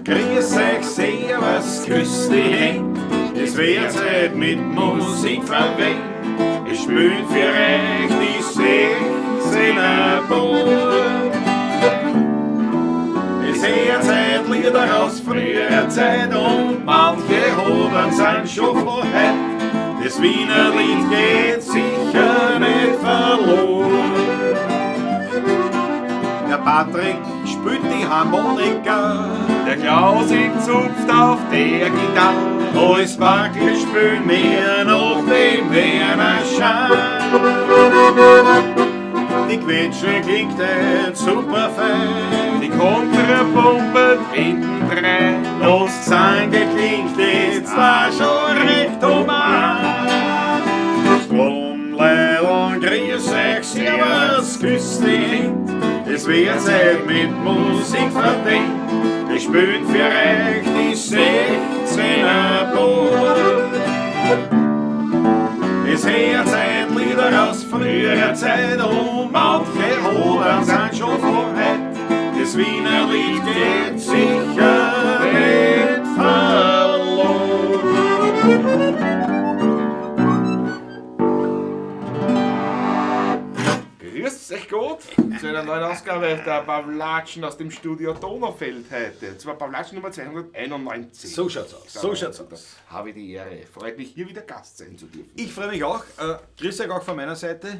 Grüß euch, servus, grüß die Hen. Es wird Zeit mit Musik verwendet. Ich spiel für euch die 16er Bund. Es hört Zeit Lieder aus früherer Zeit und manche haben sind schon vorher. Das Wiener Lied geht sicher nicht verloren. Der Patrick spielt die Harmonika, der Klausi zupft auf der Gitarre. Als Backel spielen wir noch den Werner Schahn. Die Quetsche klingt jetzt super fein, die Kontrapumpe hinten rein. Das Zange klingt jetzt zwar schon recht human. Drum, Leilon, grüß euch, servus, küss die Hand. Es wird Zeit mit Musik verdient. Ich spiel für euch die 16er Bund. Es hört Zeit Lieder aus früherer Zeit und manche Hoden sind schon vorher. Das Wiener Lied geht sicher nicht verloren. Grüß euch gut zu einer neuen Ausgabe der Pawlatschen aus dem Studio Donaufeld heute. Und zwar Pawlatschen Nummer 291. So schaut's aus. So schaut's aus. Habe ich die Ehre. Freut mich, hier wieder Gast sein zu dürfen. Ich freue mich auch. Grüß euch auch von meiner Seite.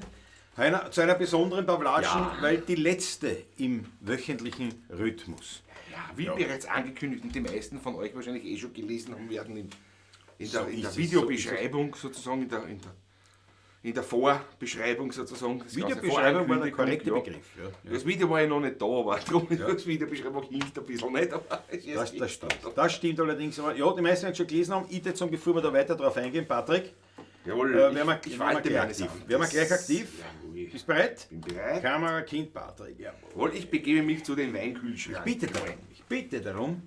Zu einer besonderen Pawlatschen, weil die letzte im wöchentlichen Rhythmus. Ja, wie bereits angekündigt und die meisten von euch wahrscheinlich eh schon gelesen haben werden in der Videobeschreibung sozusagen, in der Vorbeschreibung sozusagen. Videobeschreibung war der korrekte Begriff. Ja. Das Video war ja noch nicht da, aber darum das Videobeschreibung hinkt ein bisschen nicht. Aber Das stimmt. Das stimmt allerdings. Aber ja, die meisten, die schon gelesen haben, ich jetzt, bevor wir da weiter drauf eingehen, Patrick, jawohl, werden wir gleich aktiv. Ja, Bist du bereit? bin bereit. Kamera, Kind, Patrick. Jawohl, ich begebe mich zu den Weinkühlschrank. Ich bitte darum,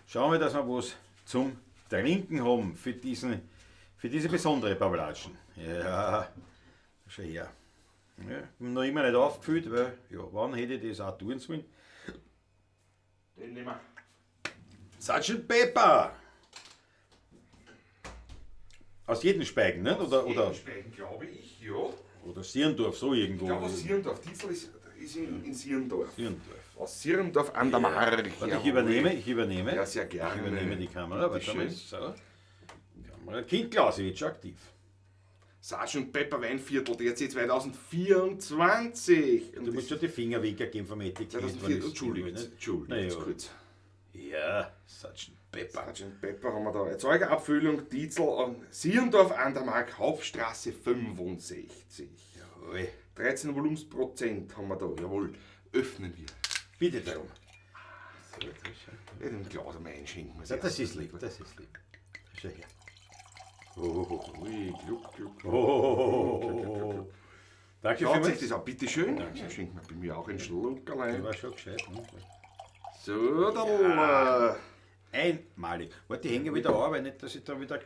schauen wir, dass wir was zum Trinken haben für diese besondere Pawlatschen. Ja, schau her. Ja, noch immer nicht aufgefüllt, weil, ja, wann hätte ich das auch tun sollen? Den nehmen wir. Sgt. Pepper! Aus jedem Speigen, nicht? Oder Speichen, glaube ich, ja. oder Sierndorf, so irgendwo. Ich glaube aus Sierndorf. Dietzel ist in Sierndorf. Sierndorf. Aus Sierndorf an der Mark. Warte, ich übernehme. Ja, sehr gerne. Ich übernehme die Kamera. Warte Bitte mal. schön. So. Kamera. Kind Klausewitsch aktiv. Sgt. Pepper Weinviertel, der jetzt 2024. Du musst schon die Finger weggeben vom Etikett. 2004, Entschuldigung, Naja. jetzt kurz. Ja, Sgt. Pepper. Sgt. Pepper haben wir da. Erzeugerabfüllung Dietzel an Sierndorf an der Mark, Hauptstraße 65. Jawohl. 13 Volumensprozent haben wir da. Jawohl, öffnen wir. Bitte darum. Ja, den Glas einmal einschenken. Ja, das ist lieb. Schau her. Ui, gluck. Danke Schaut sich vielmals. das auch, bitte schön. Schenken wir bei mir auch einen Schluck Der allein. war schon gescheit. Ne? So, da Einmalig. Warte, die hänge wieder an, weil nicht, dass ich da wieder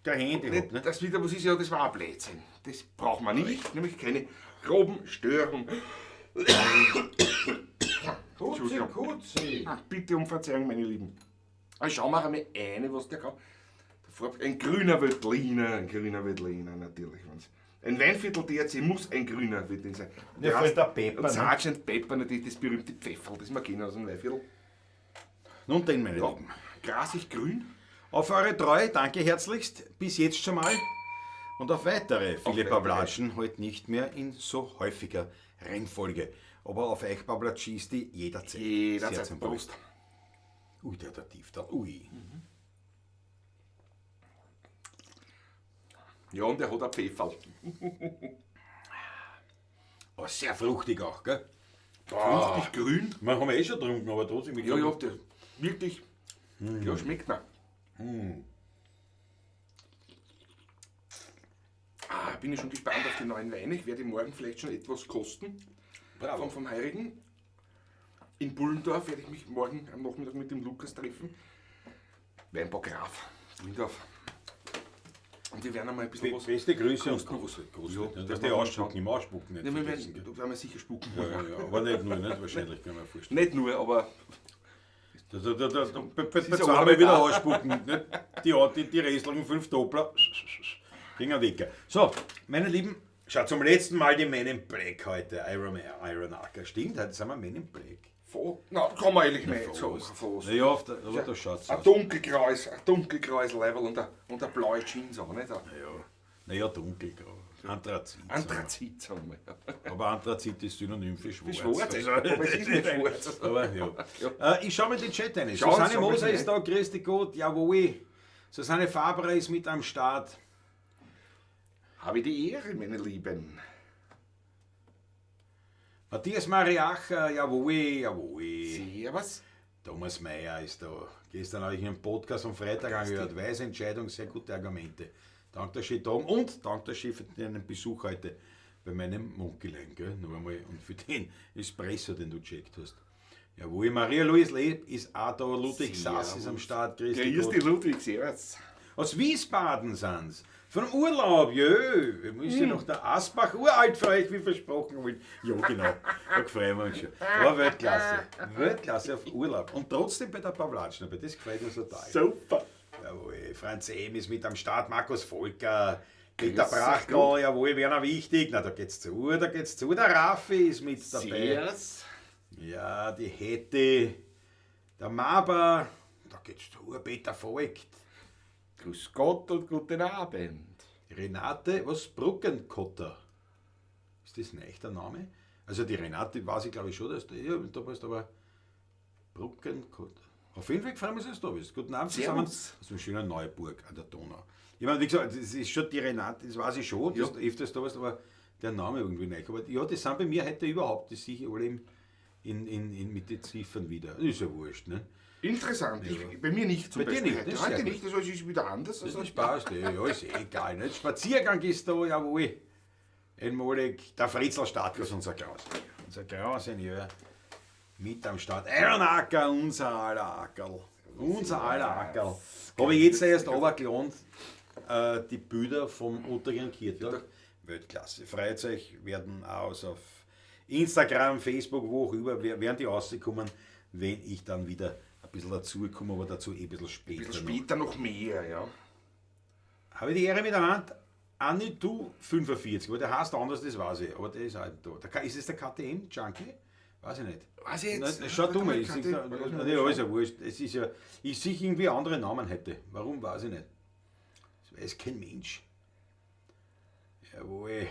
kein Handy habe. Ne? Das wieder, was ist ja, das war ein Blödsinn. Das braucht man nicht, nämlich keine groben Störungen. Kutzi. Bitte um Verzeihung, meine Lieben. Also schauen wir einmal eine, was der kann. Ein grüner Veltliner natürlich. Ein Weinviertel DRC muss ein grüner Veltliner sein. Ja, voll der Pepper, Und ne? Sgt. Pepper natürlich das berühmte Pfefferl, das wir kennen aus dem Weinviertel. Nun den, meine Ja, Lieben. grasig grün. Auf eure Treue, danke herzlichst, bis jetzt schon mal. Und auf weitere viele weitere. Pawlatschen heute nicht mehr in so häufiger Reihenfolge. Aber auf euch Pawlatschisti jederzeit. Jederzeit. Sehr Prost. Ui, der tief da. Ui. Ja, und der hat ein Pfefferl. Aber sehr fruchtig auch, gell? Fruchtig grün. Wir haben schon getrunken, aber trotzdem. Ja, der wirklich. Ja, schmeckt mir. Bin ich schon gespannt auf die neuen Weine. Ich werde morgen vielleicht schon etwas kosten. Bravo. Vom Heirigen. In Bullendorf werde ich mich morgen am Nachmittag mit dem Lukas treffen. Weinbau Graf, Windorf. Und wir werden einmal ein bisschen was. Beste Grüße und kosten. Gruß. Ja, Dass die ausspucken, im Ausspucken nicht Ja, wir vergessen, werden, gell? da werden wir sicher spucken. Ja, aber nicht nur, nicht? Wahrscheinlich kann man vorstellen. Nicht nur, aber Bezahlen wir wieder ausspucken. Nicht? Die restlichen 5 Doppler gingen weg. So, meine Lieben, schaut zum letzten Mal die Men in Black heute. Iron Arca. Stimmt, heute sind wir Men in Black. Na, kann man eigentlich nicht sagen. Ja, aber das schaut so ein aus. dunkelgraues Level und eine blaue Jeans auch, nicht? Naja, dunkelgrau. Anthrazit. Anthrazit, sagen wir. Ja. Aber Anthrazit ist synonym für schwarz. Schwarz, aber es ist nicht schwarz. Aber ja. Ich schau mal den Chat rein. Schau, Susanne schau mal Moser rein. ist da, grüß dich Gott, jawohl. Susanne Faber ist mit am Start. Habe ich die Ehre, meine Lieben. Matthias Mariacher, jawohl. Servus. Thomas Mayer ist da. Gestern habe ich einen Podcast am Freitag angehört. Weise Entscheidung, sehr gute Argumente. Dank der Cheton und dank der Chef für deinen Besuch heute bei meinem Munkelein, gell? Noch einmal. Und für den Espresso, den du gecheckt hast. Jawohl, Maria-Louise Leb ist auch da. Ludwig Sass ist am Start. Grüß dich Grüß Gott. dich, Ludwig, servus. Aus Wiesbaden sind's. Vom Urlaub, jö. Wir müssen noch der Asbach uralt für euch, wie versprochen. Ja, genau. Da freuen wir uns schon. War Weltklasse. Weltklasse auf Urlaub. Und trotzdem bei der Pawlatschner. Das gefällt uns total. Super. Jawohl, Franz Ehm ist mit am Start, Markus Volker, Peter Grüß dich, Brachtal, jawohl, Werner Wichtig, na da geht's zu. Der Raffi ist mit dabei. Servus. Ja, die Hette, der Maber, da geht's zu, Peter Voigt. Grüß Gott und guten Abend. Renate, was? Bruckenkotter. Ist das ein echter Name? Also die Renate weiß ich glaube ich schon, dass du da bist, aber Bruckenkotter. Auf jeden Fall freuen wir uns, dass du da bist. Guten Abend zusammen. Servus. Aus dem schönen Neuburg an der Donau. Ich meine, wie gesagt, das ist schon die Renate, das weiß ich schon, dass du öfters da bist, aber der Name irgendwie nicht. Aber ja, das sind bei mir heute überhaupt, die sich alle mit den Ziffern wieder. Das ist ja wurscht, ne? Interessant. Bei mir nicht zum Bei dir Beispiel. nicht, das ist Heute sehr nicht, das ist wieder anders. Das Also, passt, ja, ist egal. Nicht? Spaziergang ist da, jawohl. Einmalig, der Fritzl-Status, unser Graus. Unser Grausenieur mit am Start. Iron Acker, unser aller Ackerl. Unser aller Ackerl. Habe ich jetzt erst runtergeladen, die Bilder vom Untergang Kirtag. Weltklasse. Freut euch, werden aus auf Instagram, Facebook, wo auch immer, werden die rauskommen, wenn ich dann wieder ein bisschen dazu komme, aber dazu ein bisschen später. ein bisschen später noch mehr, ja. Habe ich die Ehre mit der Hand? Anitu 45, aber der heißt anders, das weiß ich, aber der ist halt da. Ist es der KTM-Junkie? Weiß ich nicht. Was jetzt? Nein, schau du mal, ja, ist ja wurscht. Es ist ja, ich sehe irgendwie andere Namen hätte. Warum, weiß ich nicht. Das weiß kein Mensch. Jawohl.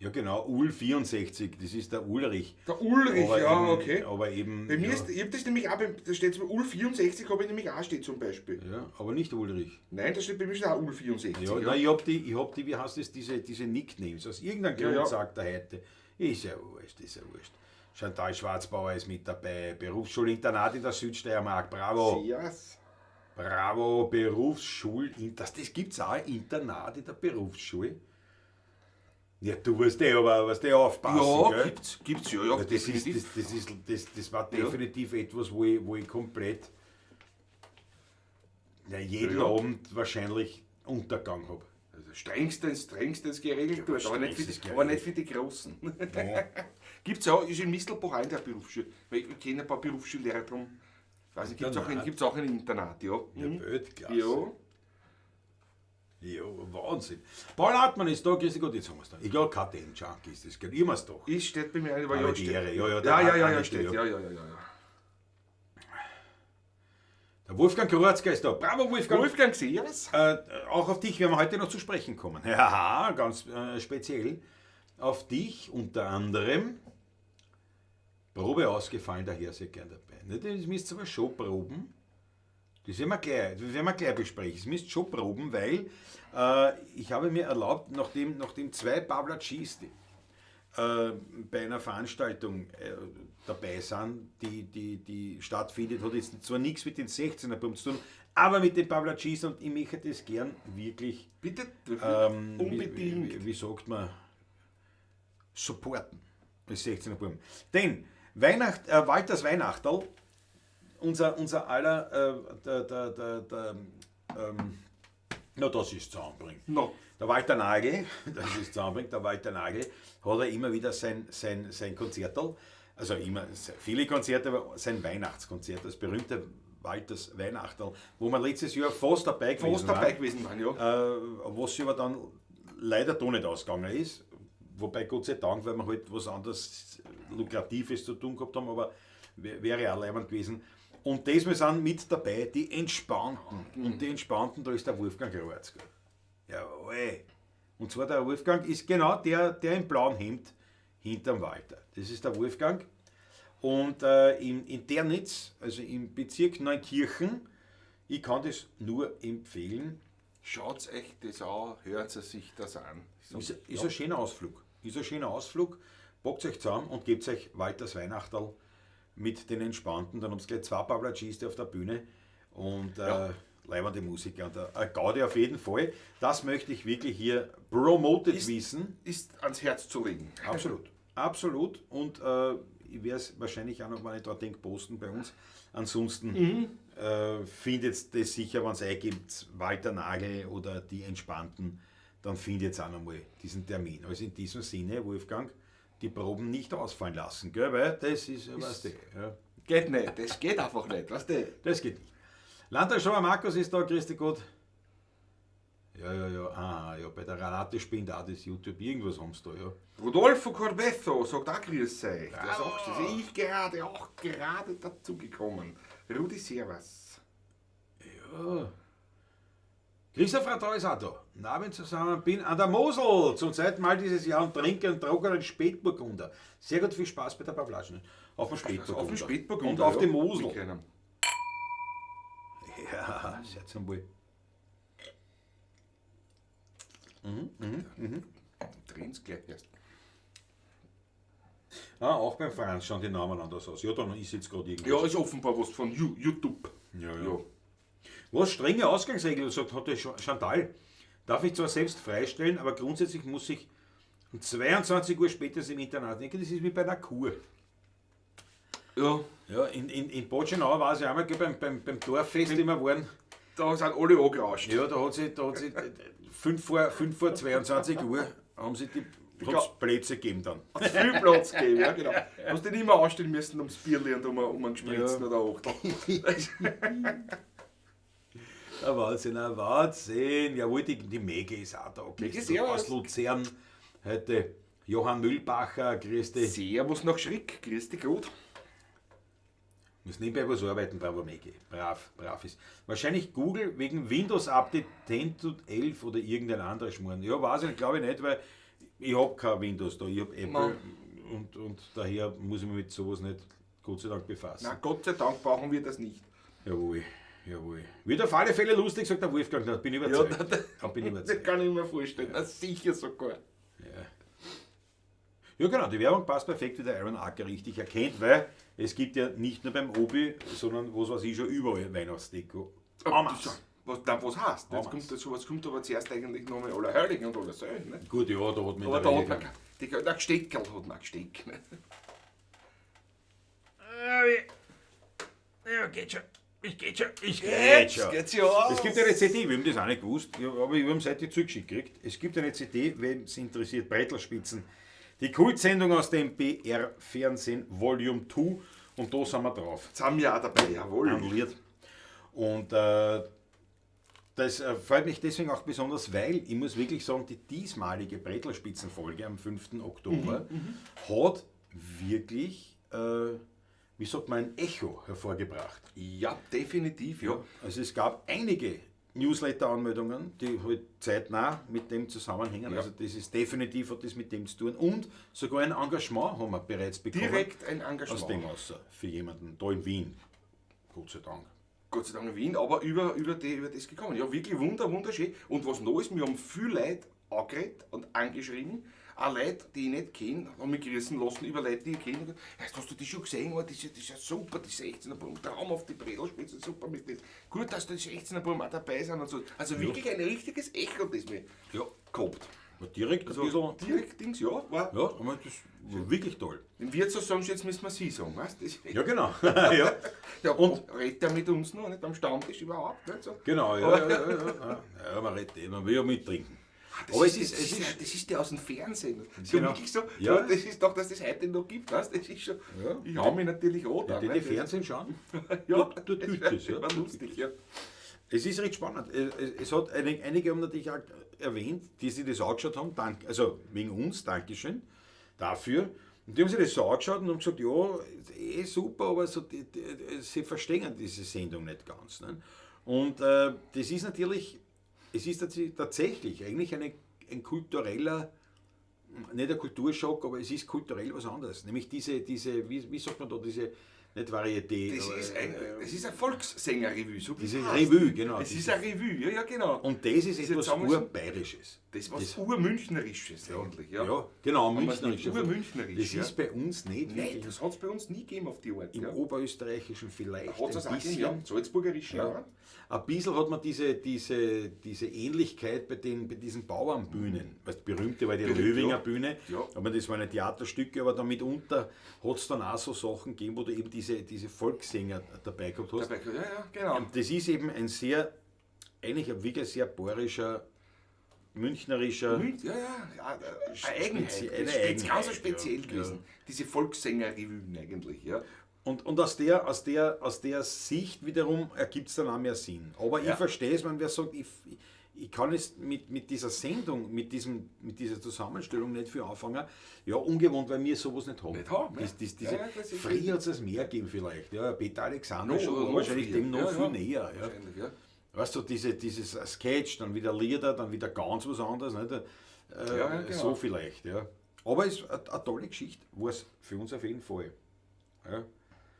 Ja genau, Ul64, das ist der Ulrich. Der Ulrich, Aber ja, eben, okay. Aber eben, Bei mir ja, ist, ich habe das nämlich auch, da steht so Ul64, habe ich nämlich auch steht zum Beispiel. ja, aber nicht Ulrich. Nein, da steht bei mir schon auch Ul64. Ja, Ja. nein, ich hab die, wie heißt das, diese Nicknames. Aus irgendeinem Grund ja. sagt er heute. Ist ja wurscht, ist ja wurscht. Chantal Schwarzbauer ist mit dabei. Berufsschulinternat in der Südsteiermark. Bravo. Yes. Bravo, Berufsschulinternat. Das gibt's auch, ein Internat in der Berufsschule. Ja, du wirst aufpassen, Ja, gell? gibt's ja, Ja, das definitiv. war Ja. definitiv etwas, wo ich komplett jeden Ja. Abend wahrscheinlich Untergang habe. Also strengstens geregelt dort, aber nicht, strengstens aber nicht für die Großen. Ja. Gibt's ja, ist in Mistelbach auch in der Berufsschule. Weil ich kenne ein paar Berufsschullehrer drum. Ich weiß nicht, gibt's auch ein Internat, ja. Ja, Weltklasse. Ja. Ja, Wahnsinn. Paul Hartmann ist da, grüß Gott, jetzt haben wir es da. Ich glaube, KTM-Junkie ist das, gell? Immer doch. Ist steht bei mir, aber Aber ja, die steht. Ehre, ja, Ja, der steht. ja. Ja. Der Wolfgang Kroatzka ist da. Bravo, Wolfgang. Wolfgang Seers? Auch auf dich werden wir heute noch zu sprechen kommen. Ja, ganz speziell. Auf dich unter anderem. Probe ausgefallen, daher sehr gern dabei. Ne, das müsst ihr aber schon proben. Das werden wir gleich besprechen. Das müsst ihr schon proben, weil ich habe mir erlaubt, nachdem 2 Pavlacis bei einer Veranstaltung dabei sind, die stattfindet, hat jetzt zwar nichts mit den 16er Buben zu tun, aber mit den Pavlacis, und ich möchte das gern wirklich, Bitte? wie sagt man, supporten, als 16er Buben. Denn Walters Weihnachterl, unser aller, das ist zusammenbringt. No. Der Walter Nagel, das ist zusammenbringt, der Walter Nagel, hat er immer wieder sein Konzerterl Also immer, viele Konzerte, aber sein Weihnachtskonzert, das berühmte Walters Weihnachterl, wo wir letztes Jahr fast dabei gewesen waren, ja. was aber dann leider doch nicht ausgegangen ist. Wobei Gott sei Dank, weil wir halt was anderes Lukratives zu tun gehabt haben, aber wäre auch leibend gewesen. Und diesmal sind mit dabei die Entspannten. Und die Entspannten, da ist der Wolfgang Roerzger. Jawohl. Und zwar der Wolfgang ist genau der im blauen Hemd hinterm Walter. Das ist der Wolfgang. Und in Dernitz, also im Bezirk Neunkirchen, ich kann das nur empfehlen. Schaut euch das an, hört sich das an. Ist ein schöner Ausflug. Ist ein schöner Ausflug. Packt euch zusammen und gebt euch Walters Weihnachterl mit den Entspannten. Dann haben es gleich 2 Pablaciste auf der Bühne und leibende Musiker. Und ein Gaudi auf jeden Fall. Das möchte ich wirklich hier promoted wissen. Ist ans Herz zu legen. Absolut. Absolut. Und ich werde es wahrscheinlich auch noch, wenn ich da denke, posten bei uns. Ansonsten findet das sicher, wenn es eingibt, Walter Nagel oder die Entspannten, dann findet ihr auch nochmal diesen Termin. Also in diesem Sinne, Wolfgang, die Proben nicht ausfallen lassen, gell? Weil das ist, weißt du, ja. Geht nicht, das geht einfach nicht, weißt du? Das geht nicht. Landtagsschauer Markus ist da, grüß dich Gott. Ja, bei der Renate spinnt auch das YouTube, irgendwas haben sie da, ja. Rodolfo Corbetto sagt auch grüß euch. Der sagt, das ist ich gerade dazu gekommen. Rudi, servus. Ja. Christoph Radau ist auch da. Guten Abend zusammen, bin an der Mosel zum zweiten Mal dieses Jahr und trinke einen trockenen Spätburgunder. Sehr gut, viel Spaß bei der Pavlaschen. Auf dem Spätburgunder. Auf dem Spätburgunder. Und auf dem Mosel. Wir Ja, sehr zum Wohl. Drehen gleich erst. Auch beim Franz schauen die Namen anders aus. Ja, dann ist jetzt gerade irgendwas. Ja, ist offenbar was von YouTube. Ja. Was strenge Ausgangsregeln sagt, hat der Chantal. Darf ich zwar selbst freistellen, aber grundsätzlich muss ich um 22 Uhr spätestens im Internat. Ich denke, das ist wie bei einer Kur. Ja, in Botschenau war es ja einmal beim Dorffest immer waren. Da sind alle angerauscht. Ja, da hat sie 5 vor 22 Uhr haben sie die Plätze gegeben dann. Hat viel Platz gegeben, ja genau. Du hast dich nicht mehr anstellen müssen ums Bierli und um einen Spritzen oder Achtel. Ein Wahnsinn. Jawohl, die Mege ist auch da. Mege ist ja aus Luzern. Heute Johann Mühlbacher, grüß dich. Servus nach Schrick, grüß dich gut. Muss nebenbei was arbeiten, bravo Mege. Brav ist. Wahrscheinlich Google wegen Windows Update 10.11 oder irgendein anderer Schmarrn. Ja, weiß ich, glaube ich nicht, weil ich habe kein Windows da, ich habe Apple und daher muss ich mich mit sowas nicht, Gott sei Dank, befassen. Na, Gott sei Dank brauchen wir das nicht. Jawohl. Wird auf alle Fälle lustig, sagt der Wolfgang, da bin ich überzeugt. Das kann ich mir vorstellen, na, sicher sogar. Ja genau, die Werbung passt perfekt, wie der Iron Acker richtig erkennt, weil es gibt ja nicht nur beim Obi, sondern was weiß ich schon überall Weihnachtsdeko. Was heißt? Was kommt aber zuerst eigentlich noch mal Allerheiligen und Allersäulen, ne? Gut, ja, da hat man aber da hat man der Gesteckerl hat man gesteckt. Ne? Ja, geht schon. Es geht schon. Geht's ja aus. Es gibt eine CD, wir haben das auch nicht gewusst, aber wir haben es heute zugeschickt gekriegt. Es gibt eine CD, wenn es interessiert, Breitelspitzen. Die Kultsendung aus dem BR-Fernsehen Volume 2 und da sind wir drauf. Jetzt haben wir auch dabei, jawohl. Annulliert. Und das freut mich deswegen auch besonders, weil ich muss wirklich sagen, die diesmalige Bretelspitzenfolge am 5. Oktober hat wirklich, wie sagt man, ein Echo hervorgebracht. Ja, definitiv, ja. Also es gab einige Newsletter-Anmeldungen, die halt zeitnah mit dem zusammenhängen. Ja. Also das ist definitiv, hat das mit dem zu tun. Und sogar ein Engagement haben wir bereits bekommen. Direkt ein Engagement. Aus dem außer für jemanden da in Wien. Gott sei Dank. Gott sei Dank in Wien, aber über das gekommen. Ja, wirklich wunderschön. Und was noch ist, wir haben viele Leute angeredet und angeschrieben. Auch Leute, die ich nicht kenne, haben mich gerissen lassen über Leute, die ich kenne. Hast du die schon gesehen? Oh, das ist ja super, die 16er Buben. Traumhaft, die Bredelspitze, super mit dem. Gut, dass die 16er Buben auch dabei sind und so. Also wirklich ein richtiges Echo, das mir gehabt. Direkt also, ein bisschen. Direkt Dings, ja. War aber das war wirklich toll. Wenn wir jetzt so sagen, jetzt müssen wir sie sagen, weißt du? Ja, genau. ja. Und redet er mit uns noch, nicht am Stammtisch überhaupt, nicht so? Genau, ja, man redet, man will ja mittrinken. Das ist der aus dem Fernsehen. So Genau. wirklich so, Ja. das ist doch, dass das heute noch gibt, weißt? Das ist schon, Ja. ich hau mich natürlich an. Die, die Fernsehen schauen, ja, dort gibt es. Ja. war lustig, ja. Es ist recht spannend. Es hat einige haben natürlich auch erwähnt, die sich das angeschaut haben, also wegen uns, Dankeschön dafür. Und die haben sich das so angeschaut und haben gesagt, ja, ist super, aber so sie verstehen diese Sendung nicht ganz. Ne? Und das ist natürlich, es ist tatsächlich eigentlich ein kultureller, nicht ein Kulturschock, aber es ist kulturell was anderes. Nämlich diese wie sagt man da, diese, nicht Varieté. Es ist ein Volkssängerrevue. So Diese heißt. Revue, genau. Es ist ein Revue, ja, genau. Und das ist Diese etwas Zusammenschnitt- Urbayerisches. Das war was Urmünchnerisches eigentlich. Ja, Ja, genau, Aber es Münchnerisch. ist urmünchnerisch, Das ja. ist bei uns nicht Nein, wirklich. das hat es bei uns nie gegeben auf die Art. Im Ja. Oberösterreichischen vielleicht Hat es auch ein gegeben, bisschen. ja. Salzburgerisch, ja. Ja. Ein bisschen hat man diese Ähnlichkeit bei diesen Bauernbühnen. Weißt, berühmte war die Berühmt, Löwinger ja. Bühne, Ja. aber das waren Theaterstücke, aber dann mitunter hat es dann auch so Sachen gegeben, wo du eben diese Volkssänger dabei gehabt hast. Dabei, ja, genau. Und das ist eben eigentlich ein wirklich sehr bayerischer, münchnerischer. Ja, eine Eigenheit. Eine Das ist Eigenheit, ganz speziell ja. gewesen. Diese Volkssängerrevuen eigentlich, ja. Und aus der Sicht wiederum ergibt es dann auch mehr Sinn. Aber Ja. ich verstehe es, wenn wer sagt, ich kann es mit dieser Sendung, mit dieser Zusammenstellung nicht viel anfangen. Ja, ungewohnt, weil wir sowas nicht haben. Nicht haben, ja. Das ist Früher hat es mehr gegeben vielleicht. Ja, Peter Alexander Noch- schon, noch wahrscheinlich früher. dem noch Ja, viel ja. näher. Ja. Wahrscheinlich, ja. Weißt du, dieses Sketch, dann wieder Lieder, dann wieder ganz was anderes. Nicht? Ja, genau. So vielleicht, ja. Aber es ist eine tolle Geschichte, war es für uns auf jeden Fall. Ja.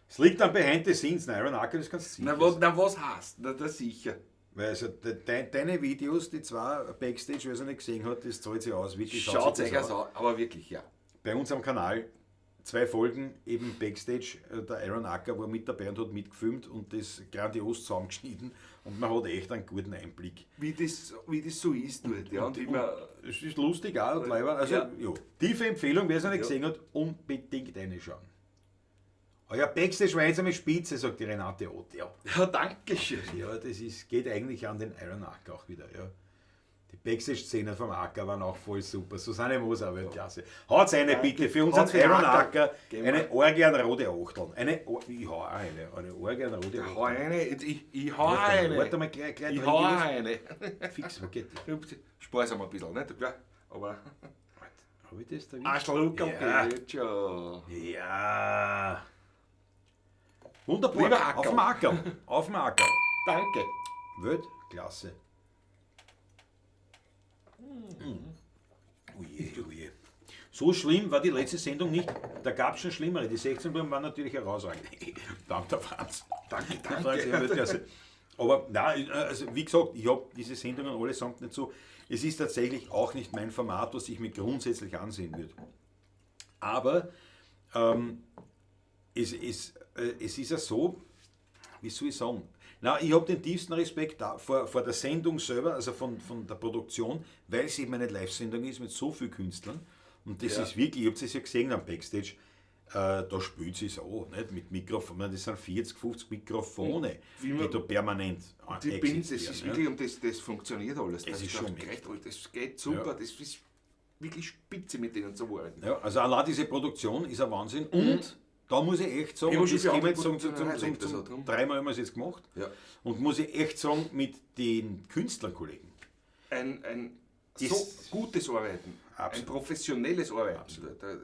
Es liegt dann behind the scenes, nein, Iron Arcade, das kannst du sicher Na, was heißt? Na, das sicher. Weil also deine Videos, die zwei Backstage, wer es noch nicht gesehen hat, das zahlt sich aus. Wirklich Schaut sich euch das das an, aber wirklich, ja. Bei uns am Kanal 2 Folgen, eben Backstage, der Iron Acker war mit dabei und hat mitgefilmt und das grandios zusammengeschnitten und man hat echt einen guten Einblick. Wie das so ist dort, ja. Und wie man, Es ist lustig auch und leider. Also, ja. Tiefe Empfehlung, wer es noch nicht Ja. gesehen hat, unbedingt reinschauen. Euer Backstage war jetzt einmal Spitze, sagt die Renate Ott. Ja, ja, danke schön. ja geht eigentlich an den Iron Acker auch wieder. Ja. Die Backstage-Szenen vom Acker waren auch voll super. Susanne Moser, Weltklasse. Haut's eine bitte für unseren Haut's für Iron Acker. Acker. Gehen wir. Eine Orgie an rote Achteln. Ich hau auch eine Orgie an rote Ich hau Achteln. eine, ich hau eine. Warte mal, gleich Ich drin hau gehen eine. wir's. Fix, was geht das? Sparsam ein bisschen, nicht? Ja, aber Hab ich das da ein Schluckerl Ja. geht schon. Ja. Wunderbar. Lieber Ackerl. Auf dem Acker. Auf dem Acker. Danke. Weltklasse. Oje, oje. So schlimm war die letzte Sendung nicht. Da gab es schon schlimmere. Die 16 Buben waren natürlich herausragend. Dank der Franz. Danke, Die Franz, ja, Weltklasse. Aber nein, also wie gesagt, ich habe diese Sendungen allesamt nicht so. Es ist tatsächlich auch nicht mein Format, was ich mir grundsätzlich ansehen würde. Aber es ist ja so, wie soll ich sagen, na, ich habe den tiefsten Respekt vor der Sendung selber, also von der Produktion, weil es eben eine Live-Sendung ist mit so vielen Künstlern. Und das Ja. ist wirklich, ich habe es ja gesehen am Backstage, da spielt sie so, nicht? Mit Mikrofon, das sind 40, 50 Mikrofone, Wie man- die da permanent Die Bins, das existieren, ist ja. wirklich, und das funktioniert alles. Es ist schon gerecht, das geht super, Ja. das ist wirklich spitze mit denen zu arbeiten. Ja, also allein diese Produktion ist ein Wahnsinn. Und da muss ich echt sagen, Ich und hab schon das für kann ich andere jetzt sagen, Produktionen erlebt, also zum drum. dreimal haben wir es jetzt gemacht. Ja. Und muss ich echt sagen, mit den Künstlerkollegen. Ein Das- so gutes Arbeiten, Absolut. ein professionelles Arbeiten.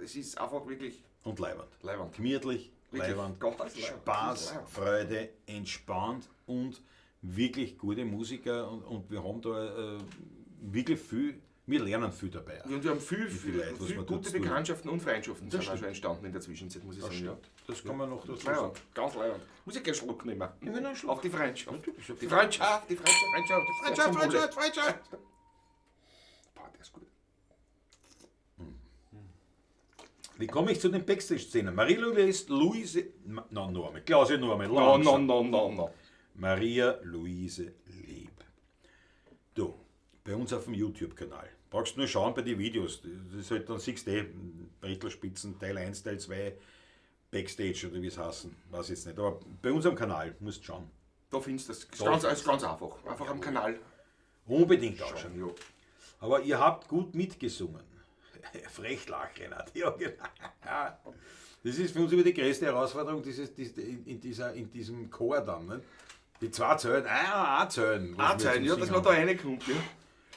Es ist einfach wirklich Und leibernd. leibernd. Gemütlich, Wirklich leibernd, ganz leibend, Spaß, ganz leibend. Freude, entspannt und wirklich gute Musiker. Und wir haben da wirklich viel, wir lernen viel dabei. Und wir haben viel Leute, was man gute dazu tut. Bekanntschaften und Freundschaften sind auch stimmt. schon entstanden in der Zwischenzeit, muss ich sagen. Ja. Das kann man noch dazu Leibend, sagen. ganz leibend. Muss ich keinen Schluck nehmen. will einen Schluck. Auf die Freundschaft. Natürlich, Die Freundschaft, die Freundschaft. Freundschaft. Boah, der ist gut. Wie komme ich zu den Backstage-Szenen? Marie-Louise, Norme, Klaus Norme, No. Maria Luise Lieb. Du, bei uns auf dem YouTube-Kanal. Brauchst nur schauen bei den Videos. Das ist halt, dann siehst du Brettlerspitzen, Teil 1, Teil 2, Backstage oder wie es heißen. Weiß jetzt nicht. Aber bei uns am Kanal musst du schauen. Da findest du das. Da Ist ganz einfach. Einfach am Kanal. Unbedingt ausschauen. Ja. Aber ihr habt gut mitgesungen. Frech Renat. Ja, genau. Das ist für uns immer die größte Herausforderung in diesem Chor dann. Ne? Die 2 Zölln, Zölln. Zölln, ja, dass man da reinkommt. Ja.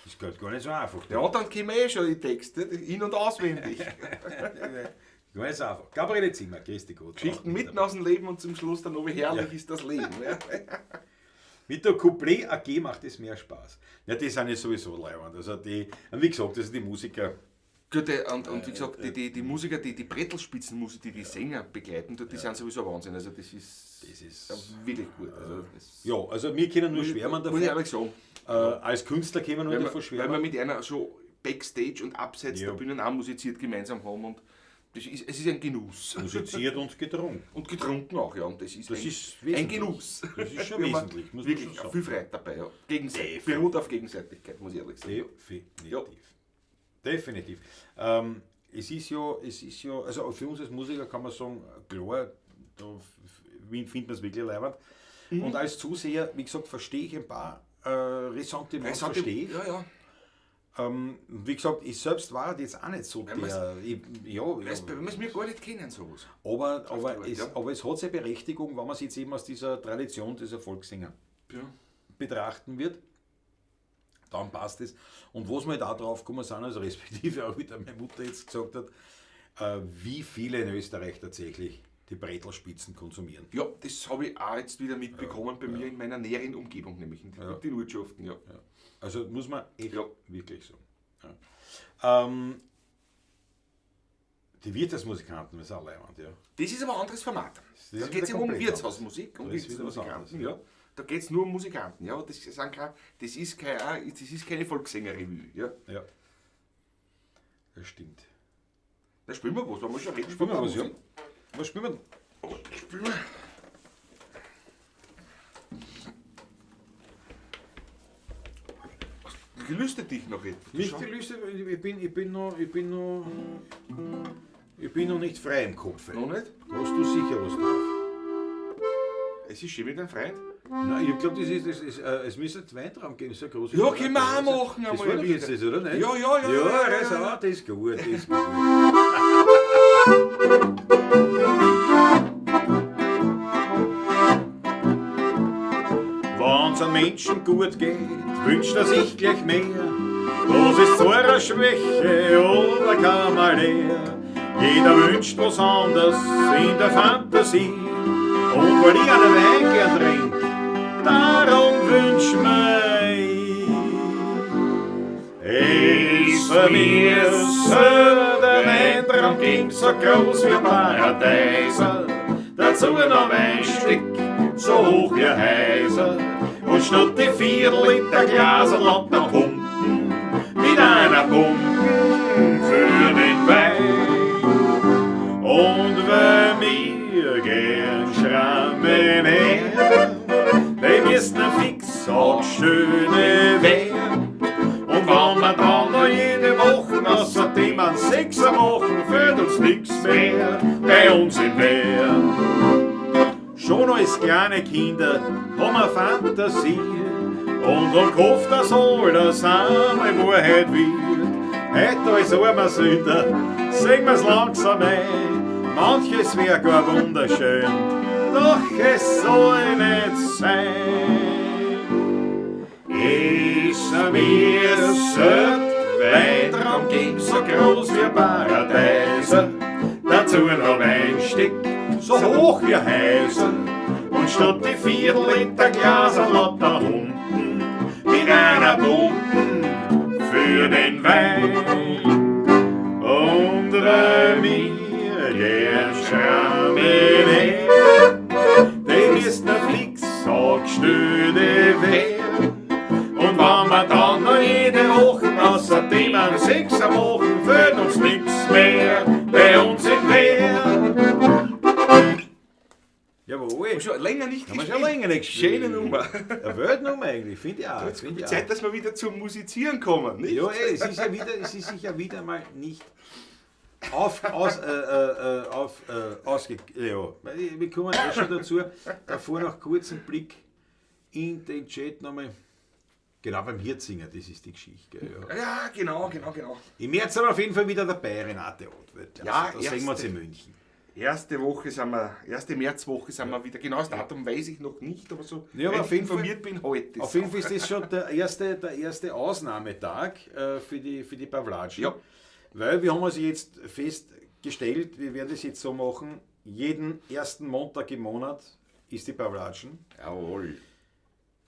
Das geht gar nicht so einfach. Ja, dann kennen wir schon die Texte, in- und auswendig. Gar nicht so einfach. Gabriele Zimmer, grüß dich Gott. Geschichten mitten aus dem Leben und zum Schluss dann noch, wie herrlich ist das Leben. Ja. Mit der Couplet AG macht es mehr Spaß. Ja, die sind ja sowieso leibend. Also und wie gesagt, das sind die Musiker. Gut, und wie gesagt, die Musiker, die Brettl-Spitzenmusik, die Sänger begleiten, die sind sowieso Wahnsinn. Also das ist wirklich gut. Also also wir können nur schwärmen davon. Muss ich ehrlich sagen. Als Künstler können wir nur davon schwärmen. Weil wir mit einer so Backstage und abseits der Bühnen auch musiziert gemeinsam haben. Und es ist ein Genuss. Musiziert und getrunken. Und getrunken auch, ja. Und das ist ein Genuss. Das ist schon wesentlich. Muss wirklich viel Freude dabei. Ja. Beruht auf Gegenseitigkeit, muss ich ehrlich sagen. Definitiv. Es ist ja, also für uns als Musiker kann man sagen, klar, da findet man es wirklich leibend. Und als Zuseher, wie gesagt, verstehe ich ein paar Ressentiments. Ja. Wie gesagt, ich selbst war jetzt auch nicht so weil wir es mir gar nicht kennen, sowas. Aber es hat seine Berechtigung, wenn man es jetzt eben aus dieser Tradition dieser Volkssänger betrachten wird. Dann passt es. Und was wir da drauf gekommen sind, also respektive auch wieder meine Mutter jetzt gesagt hat, wie viele in Österreich tatsächlich die Brettl-Spitzen konsumieren. Ja, das habe ich auch jetzt wieder mitbekommen bei mir in meiner näheren Umgebung, nämlich in den Ortschaften. Ja. Also muss man echt wirklich sagen. Ja. Die Wirtshausmusikanten, das ist auch leibend, ja. Das ist aber ein anderes Format. Da geht es ja um Wirtshausmusik, um Wirtshausmusikanten. Ja. Da geht es nur um Musikanten. Ja. Das ist keine Volkssänger-Revue. Ja. Das stimmt. Da spielen wir was, wenn wir schon reden. Spielen wir was, ja. Was spielen wir? Spielen wir. Gelüstet dich noch etwas? Nicht gelüstet, ich bin noch nicht frei im Kopf. Noch nicht? Hast du sicher was drauf? Es ist schön mit einem Freund. Nein, ich glaube, es müsste ein Weintraum geben, so groß. Ja, können wir auch machen. Das war doch jetzt das, oder nicht? Ja, das ist gut, das ist gut. Wenn's einem Menschen gut geht, wünscht er sich gleich mehr. Das ist zwar eine Schwäche oder Kamerad. Jeder wünscht was anderes in der Fantasie. Und weil ich einen Wein gern trink, darum wünsch ich mir der Weintraum ging so groß wie Paradeiser. Dazu noch Weinstück so hoch wie Häuser. Und statt die 4 Liter Glaser lässt man pumpen mit einer Pumpe für den Wein. Und wenn wir gern schrammen her, die müssen fix auch schöne werden. Und wenn wir dann noch jede Woche außerdem an 6 machen, fehlt uns nix mehr bei uns im Wehr. Schon als kleine Kinder haben wir Fantasie und gehofft, dass alles einmal Wahrheit wird. Heute als armer Sünder sehen wir's langsam ein, manches wär gar wunderschön, doch es soll nicht sein. Mir sollt Weintraum geben, so groß wie Paradeiser, dazu noch Weinstück so hoch wie Häuser. Und statt die 4 Liter Glaser lässt da unten mit einer Pumpen für den Wein. Und wenn wir gern schrammen her, die müssen fix angestellte werden. Und wenn wir dann noch jede Woche außerdem an 6 machen, fehlt uns nix mehr bei uns im Wehr. Jawohl. Schon länger nicht gespielt. Schon länger nicht gespielt. Schöne Nummer. Eine Weltnummer eigentlich, finde ich auch. Jetzt wird Zeit, dass wir wieder zum Musizieren kommen, nicht? Ja, es ist sicher wieder mal nicht wir kommen schon dazu. Davor noch kurz einen Blick in den Chat nochmal. Genau, beim Hirzinger, das ist die Geschichte. Gell, ja. Ja, genau. Im März sind wir auf jeden Fall wieder dabei, Renate Ottwelt. Ja, da sehen wir uns in München. Erste Märzwoche sind wir wieder. Genau das Datum weiß ich noch nicht, aber so, Ja, aber wenn auf ich jeden Fall- informiert bin, heute. Auf jeden Fall ist das schon der erste Ausnahmetag für die Pawlatschen. Ja. Weil wir haben also jetzt festgestellt, wir werden das jetzt so machen, jeden ersten Montag im Monat ist die Pawlatschen. Jawohl.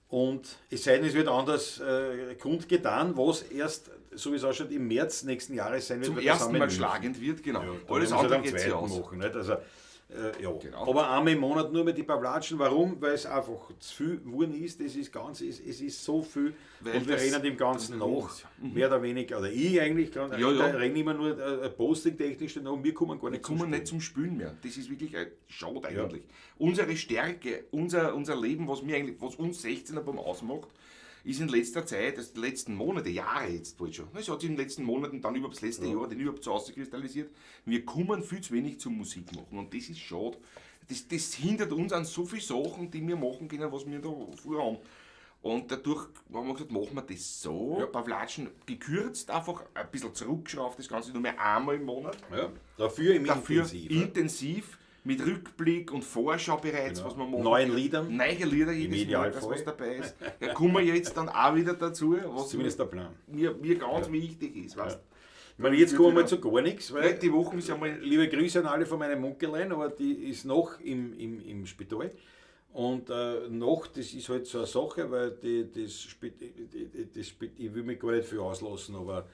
Und es sei denn, es wird anders kundgetan, was erst, so wie es ausschaut, im März nächsten Jahres sein wird. Zum weil das ersten haben wir Mal in München. schlagend wird, genau. Ja, Alles dann andere muss geht er sich am aus. zweiten machen. Nicht? Also, ja. Genau. Aber einmal im Monat nur mit die Pawlatschen. Warum? Weil es einfach zu viel geworden ist. Es ist so viel. Weil und wir das- rennen dem Ganzen das- nach. Mehr oder weniger. Oder ich eigentlich. Ja. Renne immer nur posting-technisch nach und wir kommen gar Wir nicht kommen zum nicht zum Spülen mehr. Das ist wirklich schade eigentlich. Unsere Stärke, unser Leben, was uns 16er beim ausmacht, ist in letzter Zeit, die letzten Monate, Jahre jetzt bald schon. Es hat sich in den letzten Monaten dann über das letzte Jahr den überhaupt so ausgekristallisiert. Wir kommen viel zu wenig zum Musik machen und das ist schade. Das hindert uns an so vielen Sachen, die wir machen können, was wir da vorhaben. Und dadurch haben wir gesagt, machen wir das so, Pawlatschen gekürzt, einfach ein bisschen zurückgeschraubt, das Ganze nur mehr einmal im Monat. Ja. Dafür Dafür Intensiv. intensiv, mit Rückblick und Vorschau bereits, was wir machen. Neuen Liedern. Neue Lieder jedes Mal, das was dabei ist. Da kommen wir jetzt dann auch wieder dazu, was Zumindest der Plan. mir ganz wichtig ist. Weißt? Ich meine, jetzt kommen wir mal zu gar nichts, Ja, weil die Woche ist ja mal. liebe Grüße an alle von meinem Munkelein, aber die ist noch im Spital. Und noch, das ist halt so eine Sache, weil ich will mich gar nicht viel auslassen, aber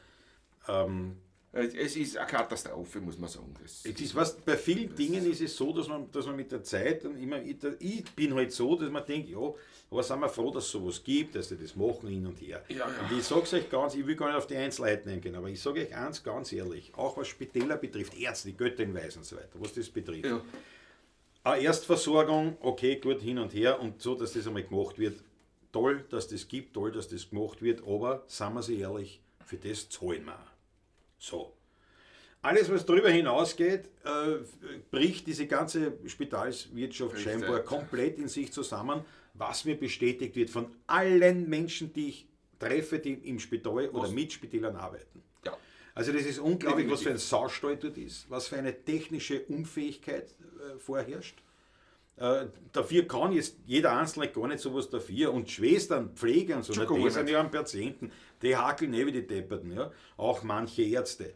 Es ist eine Katastrophe, muss man sagen. es ist, was, bei vielen Dingen ist es so, dass man mit der Zeit dann immer, ich bin halt so, dass man denkt, ja, aber sind wir froh, dass es sowas gibt, dass die das machen hin und her. Ja. Und ich sage es euch ganz, ich will gar nicht auf die Einzelheiten eingehen, aber ich sage euch eins ganz ehrlich, auch was Spitäler betrifft, Ärzte, die Götterhinweise und so weiter, was das betrifft. Ja. Eine Erstversorgung, okay, gut hin und her und so, dass das einmal gemacht wird. Toll, dass das gibt, toll, dass das gemacht wird, aber, seien wir sie ehrlich, für das zahlen wir auch. So. Alles, was darüber hinausgeht, bricht diese ganze Spitalswirtschaft Richtig. scheinbar komplett in sich zusammen, was mir bestätigt wird von allen Menschen, die ich treffe, die im Spital oder mit Spitälern arbeiten. Ja. Also das ist unglaublich, was für ein Definitiv. Saustall dort ist, was für eine technische Unfähigkeit vorherrscht. Dafür kann jetzt jeder Einzelne gar nicht sowas dafür. Und Schwestern, Pfleger und so, Schon na, die gar sind nicht. ja am Patienten, die hakeln wie die Depperten. Ja? Auch manche Ärzte.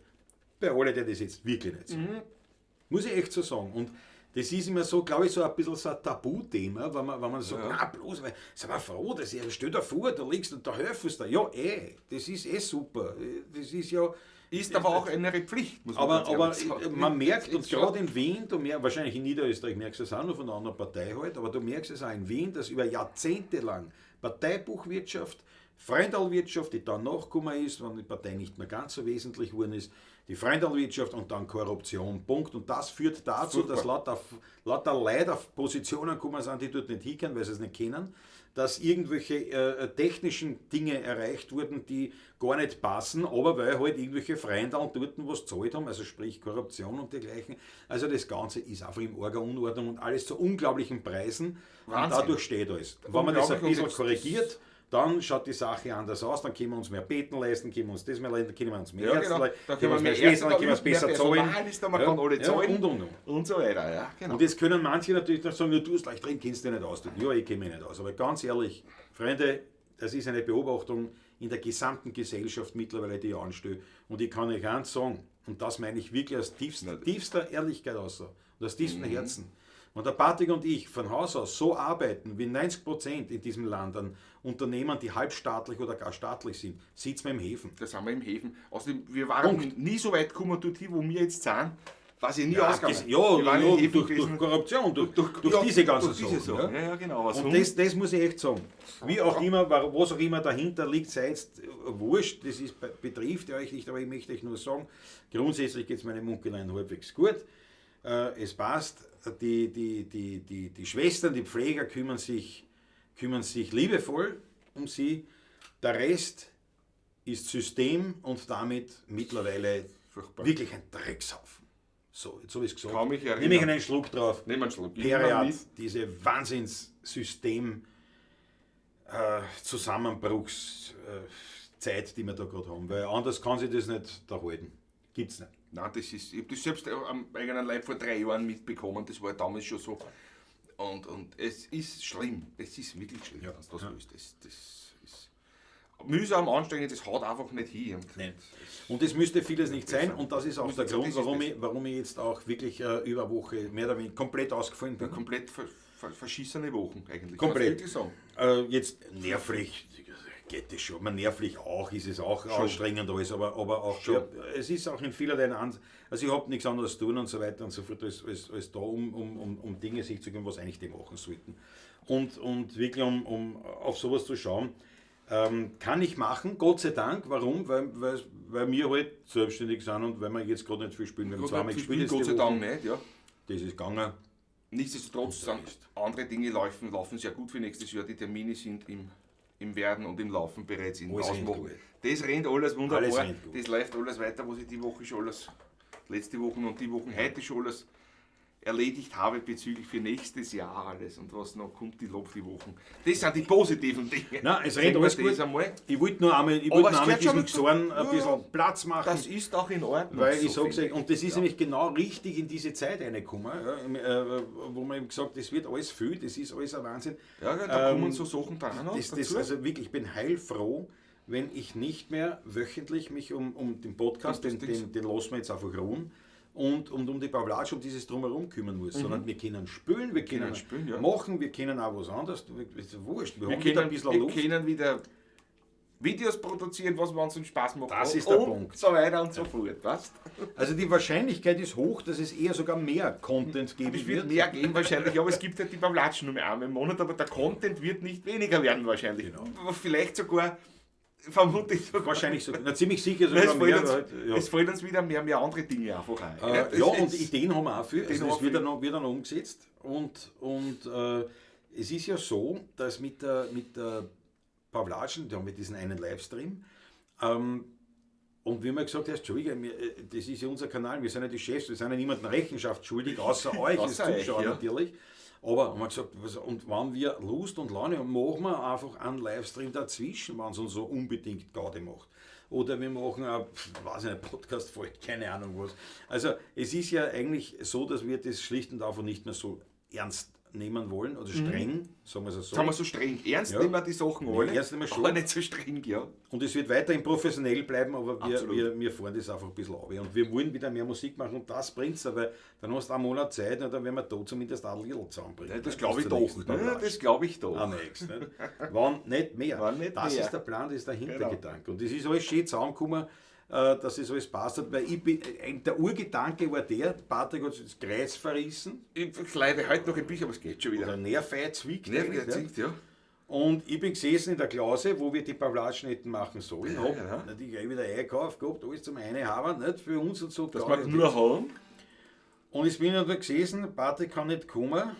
Bei allen, die das jetzt wirklich nicht so. Muss ich echt so sagen. Und das ist immer so, glaube ich, so ein bisschen so ein Tabuthema, wenn man sagt, na bloß, weil, sind wir froh, dass ich, stell dir vor, da liegst und da helfst du. Ja, das ist super. Das ist ja... Ist aber auch eine Pflicht, muss man Aber ganz ehrlich sagen. man merkt, und Ist schon- gerade in Wien, wahrscheinlich in Niederösterreich merkst du es auch noch von einer anderen Partei halt, aber du merkst es auch in Wien, dass über Jahrzehnte lang Parteibuchwirtschaft, Freundalwirtschaft, die dann nachgekommen ist, wenn die Partei nicht mehr ganz so wesentlich geworden ist, die Freundalwirtschaft und dann Korruption, Punkt. Und das führt dazu, Furchtbar. dass lauter Leute auf Positionen gekommen sind, die dort nicht hinkommen, weil sie es nicht kennen, dass irgendwelche technischen Dinge erreicht wurden, die gar nicht passen, aber weil halt irgendwelche Freunde dort was gezahlt haben, also sprich Korruption und dergleichen. Also das Ganze ist einfach im Orga Unordnung und alles zu unglaublichen Preisen. Wahnsinn. Und dadurch steht alles. Wenn man das ein Unglaublich, bisschen und das- korrigiert, dann schaut die Sache anders aus, dann können wir uns mehr Beten leisten, können wir uns das mehr leisten, können wir uns mehr Ja, Ärzte genau. leisten, Da können wir uns mehr Ärzte, Schwestern, dann können wir es besser mehr zahlen. Personal ist da, man kann alle zahlen. Und. Und so weiter, ja, genau. Und jetzt können manche natürlich noch sagen, ja, du hast leicht drin, kennst du dich nicht aus. Ja, ich kenne mich nicht aus. Aber ganz ehrlich, Freunde, das ist eine Beobachtung in der gesamten Gesellschaft mittlerweile, die ich anstelle. Und ich kann euch eins sagen, und das meine ich wirklich aus tiefster Ehrlichkeit aus und aus tiefstem Herzen. Wenn der Patrick und ich von Haus aus so arbeiten, wie 90% in diesem Land an Unternehmen, die halbstaatlich oder gar staatlich sind, sitzen wir im Häfen. Das haben wir im Häfen. Außerdem, wir waren nie so weit gekommen dorthin, wo wir jetzt sind, was ich nie ausgegangen. Wir waren im Häfen durch gewesen. Korruption, durch ja, diese ganzen durch diese Sachen. Sachen. Ja. Ja, genau. Was Und das muss ich echt sagen. Wie auch immer, was auch immer dahinter liegt, sei es wurscht, das ist, betrifft euch nicht, aber ich möchte euch nur sagen, grundsätzlich geht es meinem Munkelein halbwegs gut. Es passt, die Schwestern, die Pfleger kümmern sich liebevoll um sie. Der Rest ist System und damit mittlerweile Furchtbar. wirklich ein Dreckshaufen. So, jetzt habe ich es gesagt. Kann mich erinnern. Nehme ich einen Schluck drauf. Nehmen wir einen Schluck. Periat, Immer mit. diese Wahnsinnssystem Zusammenbruchszeit, die wir da gerade haben. Weil anders kann sich das nicht da halten. Gibt's nicht. Nein, ich habe das selbst am eigenen Leib vor 3 Jahren mitbekommen, das war damals schon so. Und es ist schlimm, es ist wirklich schlimm, Ja. wenn du das willst. Das ist mühsam, anstrengend, das haut einfach nicht hin. Nein. Und das müsste vieles nicht sein und das ist auch der Das Grund, ist warum ich jetzt auch wirklich über eine Woche mehr oder weniger komplett ausgefallen bin. Komplett verschissene Wochen eigentlich. Komplett. Kann man wirklich sagen. Jetzt nervlich geht das schon, man nervlich auch, ist es auch Schon. anstrengend alles, aber auch Schon. es ist auch in vielerlei also ich habe nichts anderes zu tun und so weiter und so fort, als da um Dinge sich zu kümmern, was eigentlich die machen sollten. Und wirklich um auf sowas zu schauen, kann ich machen, Gott sei Dank. Warum? Weil wir halt selbstständig sind und weil wir jetzt gerade nicht viel spielen. Wir haben zweimal gespielt jetzt Gott die sei Woche. Dank nicht, ja. Das ist gegangen. Nichtsdestotrotz sind andere Dinge laufen sehr gut für nächstes Jahr. Die Termine sind im Werden und im Laufen bereits in Alles rennt Ausmachen. gut. Das rennt alles wunderbar. Alles rennt gut. Das läuft alles weiter, was ich die Woche schon alles, letzte Woche und die Wochen heute schon alles erledigt habe bezüglich für nächstes Jahr alles und was noch kommt, die Wochen. Das sind die positiven Dinge. Nein, es Sagen rennt wir alles das gut. einmal. Ich wollte nur einmal, Aber es gehört diesem schon Gesorn dazu. ein bisschen Platz machen. Das ist auch in Ordnung. Weil ich so sage, finde und das ist nämlich genau richtig in diese Zeit reingekommen, wo man eben gesagt, das wird alles viel, das ist alles ein Wahnsinn. Ja, da kommen so Sachen dran. Also wirklich, ich bin heilfroh, wenn ich nicht mehr wöchentlich mich um den Podcast, den lassen wir jetzt einfach ruhen, und um die Pavlatsch, um dieses Drumherum kümmern muss, sondern wir können spülen, wir können spülen, ja. machen, wir können auch was anderes, ist wurscht, wir haben wieder ein bisschen wir Luft. können wieder Videos produzieren, was uns Spaß macht. Das ist der und Punkt. so weiter und so fort. Weißt? Also die Wahrscheinlichkeit ist hoch, dass es eher sogar mehr Content geben Es wird. wird mehr geben wahrscheinlich, aber es gibt halt die Pavlatschen nur mehr einmal im Monat, aber der Content wird nicht weniger werden wahrscheinlich. Genau. Vielleicht sogar, vermutlich sogar. Wahrscheinlich sogar, na, ziemlich sicher Es sogar mehr. fällt, uns, Halt, ja. es fällt uns wieder mehr andere Dinge einfach ein. Ja, Das und ist- Ideen haben wir auch viel. Also haben das wir wird dann noch umgesetzt. Und es ist ja so, dass mit der Pavlatschen, da haben wir diesen einen Livestream, und wie man gesagt hat, Entschuldige, das ist ja unser Kanal, wir sind ja die Chefs, wir sind ja niemandem Rechenschaft schuldig, außer euch als Außer euch, Zuschauer ja. natürlich. Aber haben wir gesagt, und wenn wir Lust und Laune haben, machen wir einfach einen Livestream dazwischen, wenn es uns so unbedingt Gaude macht. Oder wir machen eine, weiß ich nicht, Podcast-Folge, keine Ahnung was. Also es ist ja eigentlich so, dass wir das schlicht und einfach nicht mehr so ernst nehmen wollen, oder streng, sagen wir es so. Jetzt haben wir so streng. Ernst Ja. nehmen wir die Sachen alle, ernst nehmen wir schon. aber nicht so streng, ja. Und es wird weiterhin professionell bleiben, aber Absolut. wir fahren das einfach ein bisschen ab. Und wir wollen wieder mehr Musik machen und das bringt es, weil dann hast du einen Monat Zeit und dann werden wir da zumindest ein bisschen zusammenbringen. Das glaube ich Bis zur doch. nächsten Ne? Pavlatsch. Das glaube ich doch. Am nächsten. Nicht? Wann nicht mehr. Wann nicht das mehr. ist der Plan, das ist der Hintergedanke. Genau. Und das ist alles schön zusammengekommen, dass es alles passt hat, weil der Urgedanke war der Patrick hat das Kreuz verrissen, Ich leide heute noch ein bisschen, aber es geht schon wieder. oder Nervei zwickt. Nerv eigentlich, erzählt, ja. Und ich bin gesessen in der Klause, wo wir die Pavlatschen hätten machen sollen. Ja, Hab genau. natürlich gleich wieder eingekauft gehabt, alles zum Einhaben, nicht für uns und so. Das da mag und nur haben. Und jetzt bin ich da gesessen, Patrick kann nicht kommen.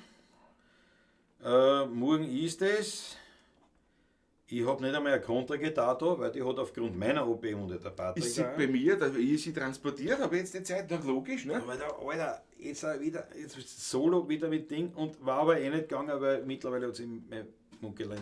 Morgen ist es. Ich habe nicht einmal eine Kontragitarre da, weil die hat aufgrund meiner OP unter der Patrick. Ist sie bei mir, da ich sie transportiert habe, jetzt die Zeit noch logisch, ne? Aber der Alter, jetzt ist Solo wieder mit Ding und war aber eh nicht gegangen, weil mittlerweile hat sie mein Munkelein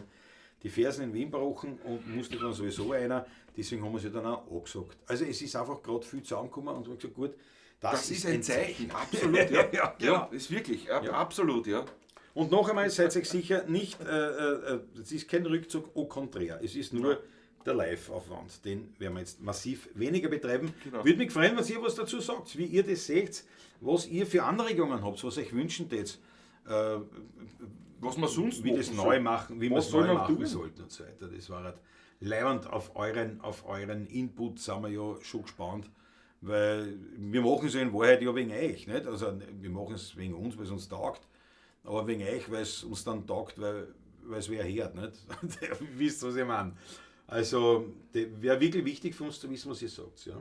die Fersen in Wien gebrochen und musste dann sowieso einer, deswegen haben wir sie dann auch angesagt. Also es ist einfach gerade viel zusammengekommen und wir haben gesagt, gut, Das ist ein Zeichen, absolut, ja. Ja, genau. Ja, ist wirklich, absolut, ja. Und noch einmal, seid euch sicher, nicht, es ist kein Rückzug au contraire, es ist nur der Live-Aufwand, den werden wir jetzt massiv weniger betreiben. Genau. Würde mich freuen, was ihr was dazu sagt, wie ihr das seht, was ihr für Anregungen habt, was euch wünschen tät, Was man sonst wie machen das soll. neu machen, wie wir Was es soll neu man machen tun? sollten und so weiter. Das war halt leibend auf euren Input, sind wir ja schon gespannt. Weil wir machen es ja in Wahrheit ja wegen euch, nicht? Also wir machen es wegen uns, weil es uns taugt, aber wegen euch, weil es uns dann taugt, weil es wer hört, nicht? Ihr wisst, was ich meine. Also wäre wirklich wichtig für uns zu wissen, was ihr sagt. Ja.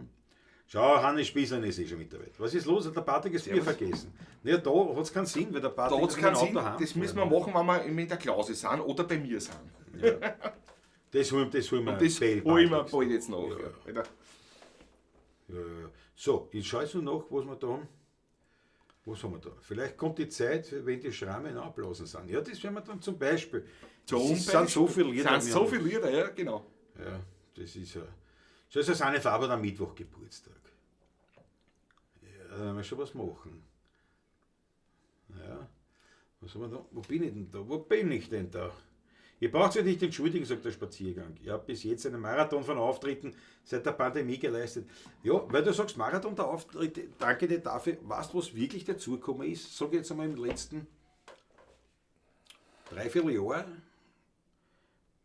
Schau, Hannes Spießlein ist eh schon mit der Welt. Was ist los? Hat der Patrick das Bier vergessen? Ja, da hat es keinen Sinn, weil der Patrick Da hat es hat keinen ein Sinn, Auto das müssen wir machen, wenn wir in der Klause sind oder bei mir sind. Das holen wir Und das bei holen wir Patricks. bald jetzt nach. Ja. Ja. Ja. So, ich schaue jetzt noch nach, was wir da haben. Was haben wir da? Vielleicht kommt die Zeit, wenn die Schrammen abblasen sind. Ja, das werden wir dann zum Beispiel. Es sind so viele Lieder. Sind so viele Lieder, ja, genau. Ja, das ist ja. So ist eine Farbe am Mittwoch Geburtstag. Ja, da werden wir schon was machen. Ja. Was haben wir da? Wo bin ich denn da? Wo bin ich denn da? Ihr braucht euch nicht entschuldigen, sagt der Spaziergang. Ich habe bis jetzt einen Marathon von Auftritten seit der Pandemie geleistet. Ja, weil du sagst, Marathon der Auftritte, danke dir dafür. Weißt du, was wirklich dazugekommen ist? Sag ich jetzt einmal im letzten 3-4 Jahren.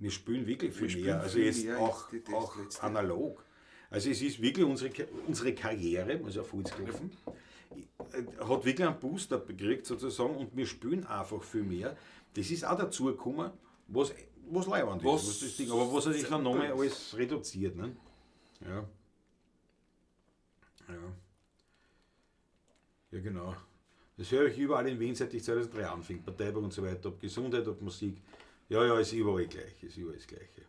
Wir spielen wirklich viel mehr. Also jetzt auch analog. Also es ist wirklich unsere Karriere, muss ich auf Holz klopfen, hat wirklich einen Booster gekriegt sozusagen und wir spielen einfach viel mehr. Das ist auch dazugekommen, was leibend ist, was das Ding, aber was sich dann nochmal alles reduziert. Ne? Ja. Ja, genau. Das höre ich überall in Wien, seit ich 2003 anfing. Parteibuch und so weiter, ob Gesundheit, ob Musik. Ja, ist überall gleich, ist überall das Gleiche.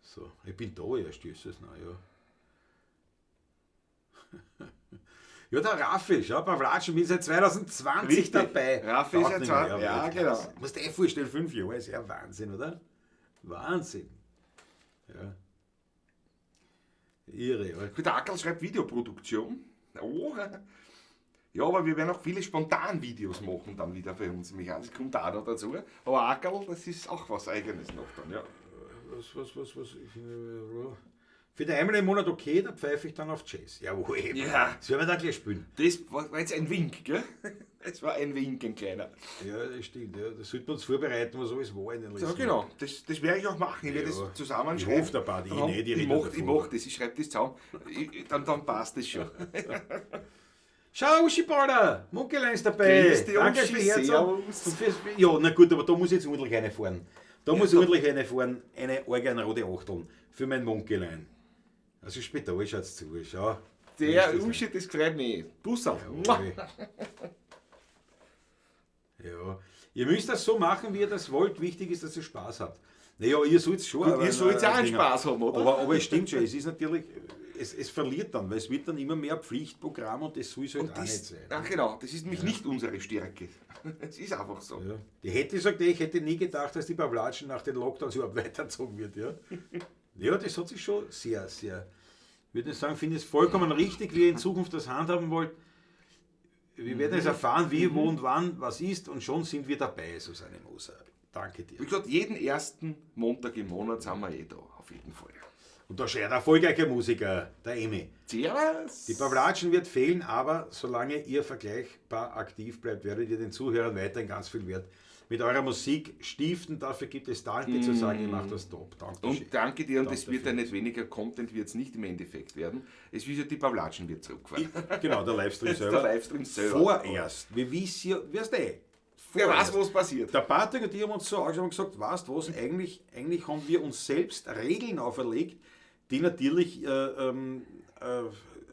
So, ich bin da erst, ist es noch, ja. Ja, der Raffi, schau, Pawlatschen, bin seit 2020 Richtig. dabei. Raffi ist jetzt ja, genau. Du musst dir vorstellen, 5 Jahre ist ja Wahnsinn, oder? Wahnsinn. Ja. Irre, oder? Der Ackerl schreibt Videoproduktion. Oh. Ja, aber wir werden auch viele Spontanvideos machen dann wieder für uns. Das kommt auch noch dazu. Aber Ackerl, das ist auch was Eigenes noch dann, ja. Was? Für den einmal im Monat okay, da pfeife ich dann auf Jazz. Jawohl, Ja. Das werden wir dann gleich spielen. Das war jetzt ein Wink, gell? Das war ein Wink, ein kleiner. Ja, das stimmt. Ja. Das sollten wir uns vorbereiten, was alles war in den letzten Ja, genau. Das werde ich auch machen. Ich werde Ja. das zusammenschreiben. Ich hoffe, der Badi, Ich mach das, ich schreibe das zusammen. Dann passt das schon. Schau, Uschi Baller, Munkelein ist dabei. Grüß dich, Danke Uschi, für Herz. servus. Ja, na gut, aber da muss ich jetzt ordentlich reinfahren. Da muss ich ordentlich reinfahren, eine rote Achteln für mein Munkelein. Also später schaut's zu, schau. Der Uschi, das freut mich. Busserl. Jawohl. Ja, ihr müsst das so machen, wie ihr das wollt. Wichtig ist, dass ihr Spaß habt. Naja, ihr sollt schon. Gut, ihr sollt auch einen Spaß haben, oder? Aber es stimmt schon, es ist natürlich, es verliert dann, weil es wird dann immer mehr Pflichtprogramm und das soll es halt auch nicht sein. Ach genau, das ist nämlich nicht unsere Stärke. Es ist einfach so. Ja. Ich hätte nie gedacht, dass die Pawlatschen nach den Lockdowns überhaupt weitergezogen wird. Ja, ja, das hat sich schon sehr, ich würde sagen, finde es vollkommen richtig, wie ihr in Zukunft das handhaben wollt. Wir werden es erfahren, wie, wo und wann, was ist und schon sind wir dabei, Susanne Moser. Danke dir. Wie gesagt, jeden ersten Montag im Monat sind wir da, auf jeden Fall. Und da steht ein erfolgreicher Musiker, der Emi. Servus! Die Pawlatschen wird fehlen, aber solange ihr vergleichbar aktiv bleibt, werdet ihr den Zuhörern weiterhin ganz viel Wert mit eurer Musik stiften. Dafür gibt es Danke zu sagen, ihr macht das top. Danke Und danke dir, und Danke es wird ja dafür. nicht weniger Content, wird es nicht im Endeffekt werden. Es wird ja die Pawlatschen wird zurückfahren. Genau, der Livestream selber. Der Livestream selber. Vorerst. Wir wissen ja, weißt du, Wer weiß, was passiert. Der Bartek und ich haben uns so angeschaut und gesagt, weißt du was, eigentlich haben wir uns selbst Regeln auferlegt, die natürlich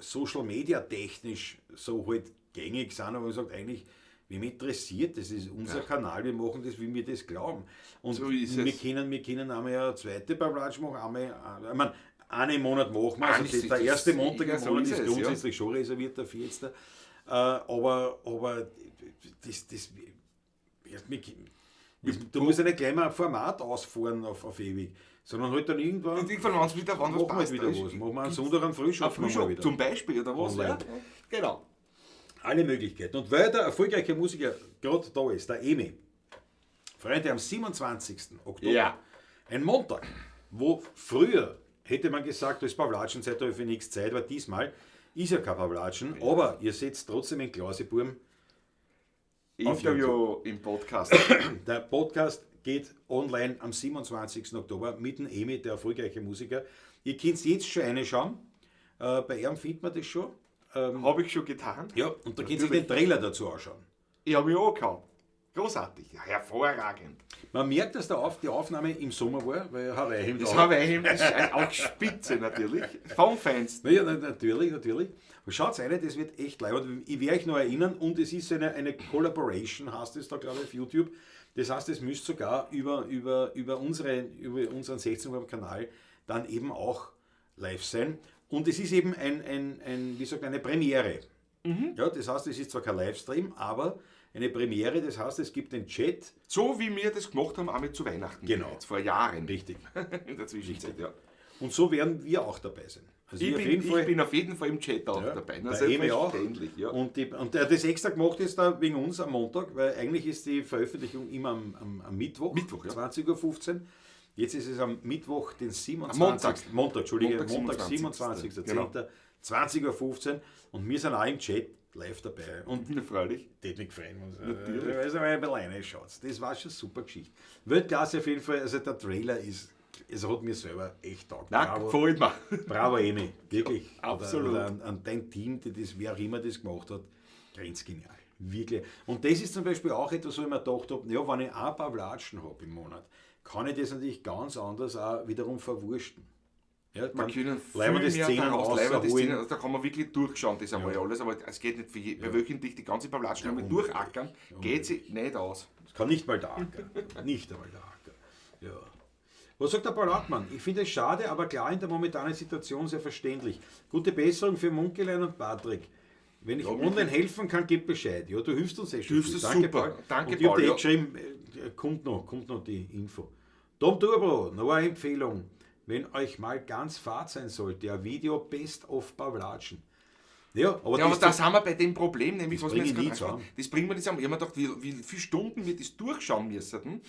Social Media technisch so halt gängig sind, aber man sagt eigentlich, wem interessiert, das ist unser Kanal, wir machen das, wie wir das glauben. Und So ist wir es. können einmal eine zweite Pawlatsch machen, ich meine, einen im Monat machen wir, also Eigentlich der ist erste das- Montag ja, im so Monat ist ist es, grundsätzlich schon reserviert dafür jetzt. Aber das du musst ja nicht gleich mal ein Format ausfahren auf ewig, sondern halt dann irgendwann Und irgendwann, wenn es wieder wann was machen wir passt, wieder was. Machen wir einen Sonntag einen Frühstück. Frühstück zum Beispiel, oder was? Online. Ja? Genau. Alle Möglichkeiten. Und weil der erfolgreiche Musiker gerade da ist, der Emi, Freunde, am 27. Oktober, Ja. ein Montag, wo früher hätte man gesagt, da ist Pawlatschenzeit, da habe ich für nichts Zeit, weil diesmal ist ja kein Pawlatschen, aber ihr seht trotzdem in Klauseburm. Auf Interview im Podcast. Der Podcast geht online am 27. Oktober mit dem Emi, der erfolgreiche Musiker. Ihr könnt jetzt schon reinschauen. Bei ihm findet man das schon. Habe ich schon getan. Ja, und da könnt ihr den Trailer dazu anschauen. Ich habe mich auch gehabt. Großartig. Ja, hervorragend. Man merkt, dass die Aufnahme im Sommer war, weil Hawaii-Hemd Das auch. Hawaii ist auch spitze natürlich. Vom Feinsten. Naja, natürlich. Aber schaut rein, das wird echt leid. Ich werde euch noch erinnern, und es ist eine Collaboration, heißt es da, glaube ich, auf YouTube. Das heißt, es müsst sogar über unseren 16 Kanal dann eben auch live sein. Und es ist eben eine Premiere. Ja, das heißt, es ist zwar kein Livestream, aber eine Premiere, das heißt, es gibt den Chat. So wie wir das gemacht haben, auch mit zu Weihnachten. Genau. Bereits, vor Jahren. Richtig. In der Zwischenzeit, ja. Und so werden wir auch dabei sein. Also Ich bin auf jeden Fall im Chat auch Ja, dabei. Na, der Emi auch. selbstverständlich, ja. Und er hat das extra gemacht jetzt da wegen uns am Montag, weil eigentlich ist die Veröffentlichung immer am Mittwoch, Mittwoch, ja. 20.15 Uhr. Jetzt ist es am Mittwoch, den 27. Montag, Montag 27. 27.10. Genau. 20.15 Uhr. Und wir sind auch im Chat live dabei. Und Ja, freilich. das mich freuen. Natürlich. Weil es ein bisschen reinschaut. Das war schon eine super Geschichte. Weltklasse auf jeden Fall. Also der Trailer ist, es hat mir selber echt taugt. Na, gefällt mir. Bravo, Emi. Wirklich. Absolut. Oder an dein Team, wer auch immer das gemacht hat. Grenzgenial. Wirklich. Und das ist zum Beispiel auch etwas, wo ich mir gedacht habe, ja, wenn ich ein paar Latschen habe im Monat, kann ich das natürlich ganz anders auch wiederum verwursten. Ja, Man können viel leibende mehr Szenen daraus leibende rausholen. Szenen, da kann man wirklich durchschauen, das einmal alles, aber es geht nicht für wöchentlich die ganze Pavlatschen einmal durchackern, geht sie nicht aus. Das kann nicht mal der Acker. Nicht einmal der Acker. Ja. Was sagt der Paul Hartmann? Ich finde es schade, aber klar in der momentanen Situation sehr verständlich. Gute Besserung für Munkelein und Patrick. Wenn ich online helfen kann, gib Bescheid. Ja, du hilfst uns eh schon. Du hilfst viel. uns super. Paul. Danke, und ich habe Paul, dir ja. geschrieben, kommt noch die Info. Tom Turbo, noch eine Empfehlung. Wenn euch mal ganz fad sein sollte, ein Video Best of Pavlatschen. Ja, Aber das haben wir bei dem Problem, nämlich, was wir bring jetzt ich nie gerade zusammen. anschauen, das bringen wir nicht zusammen. Ich habe mir gedacht, wie viele Stunden wir das durchschauen müssen.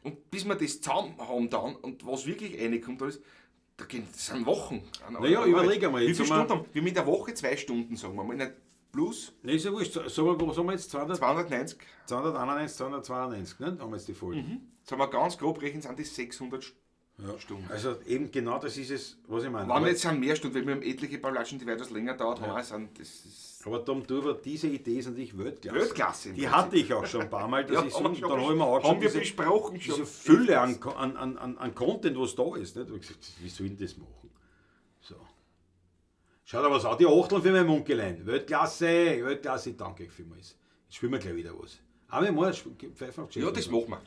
Und bis wir das zusammen haben dann und was wirklich reinkommt, das sind Wochen. Naja, überleg einmal, Wie jetzt viele haben wir- Stunden haben wir? mit der Woche 2 Stunden, sagen wir mal. Nicht plus Nee, ist ja wurscht. Wo sagen wir jetzt? 290. 291, 292, ne? Haben wir jetzt die Folge. Sagen wir ganz grob rechnen, sind das 600 Ja. Stunden. Also eben genau das ist es, was ich meine. Wenn wir jetzt sind mehr Stunden, weil wir haben etliche Pavlatschen, die weitaus länger dauert Ja. haben, sind das ist Aber Tom Turbo, diese Idee ist natürlich Weltklasse. Weltklasse. im Die Prinzip. hatte ich auch schon ein paar Mal. Das Ja, ist so, haben dann wir habe ich schon- mir auch schon haben wir besprochen diese schon. Fülle an Content, was da ist. Nicht? Da hab ich gesagt, wie soll ich denn das machen? So. Schaut aber was auch die Achtel für mein Munkelein. Weltklasse, danke vielmals. Jetzt spielen wir gleich wieder was. Aber mal pfeifen auf Ja, das machen wir.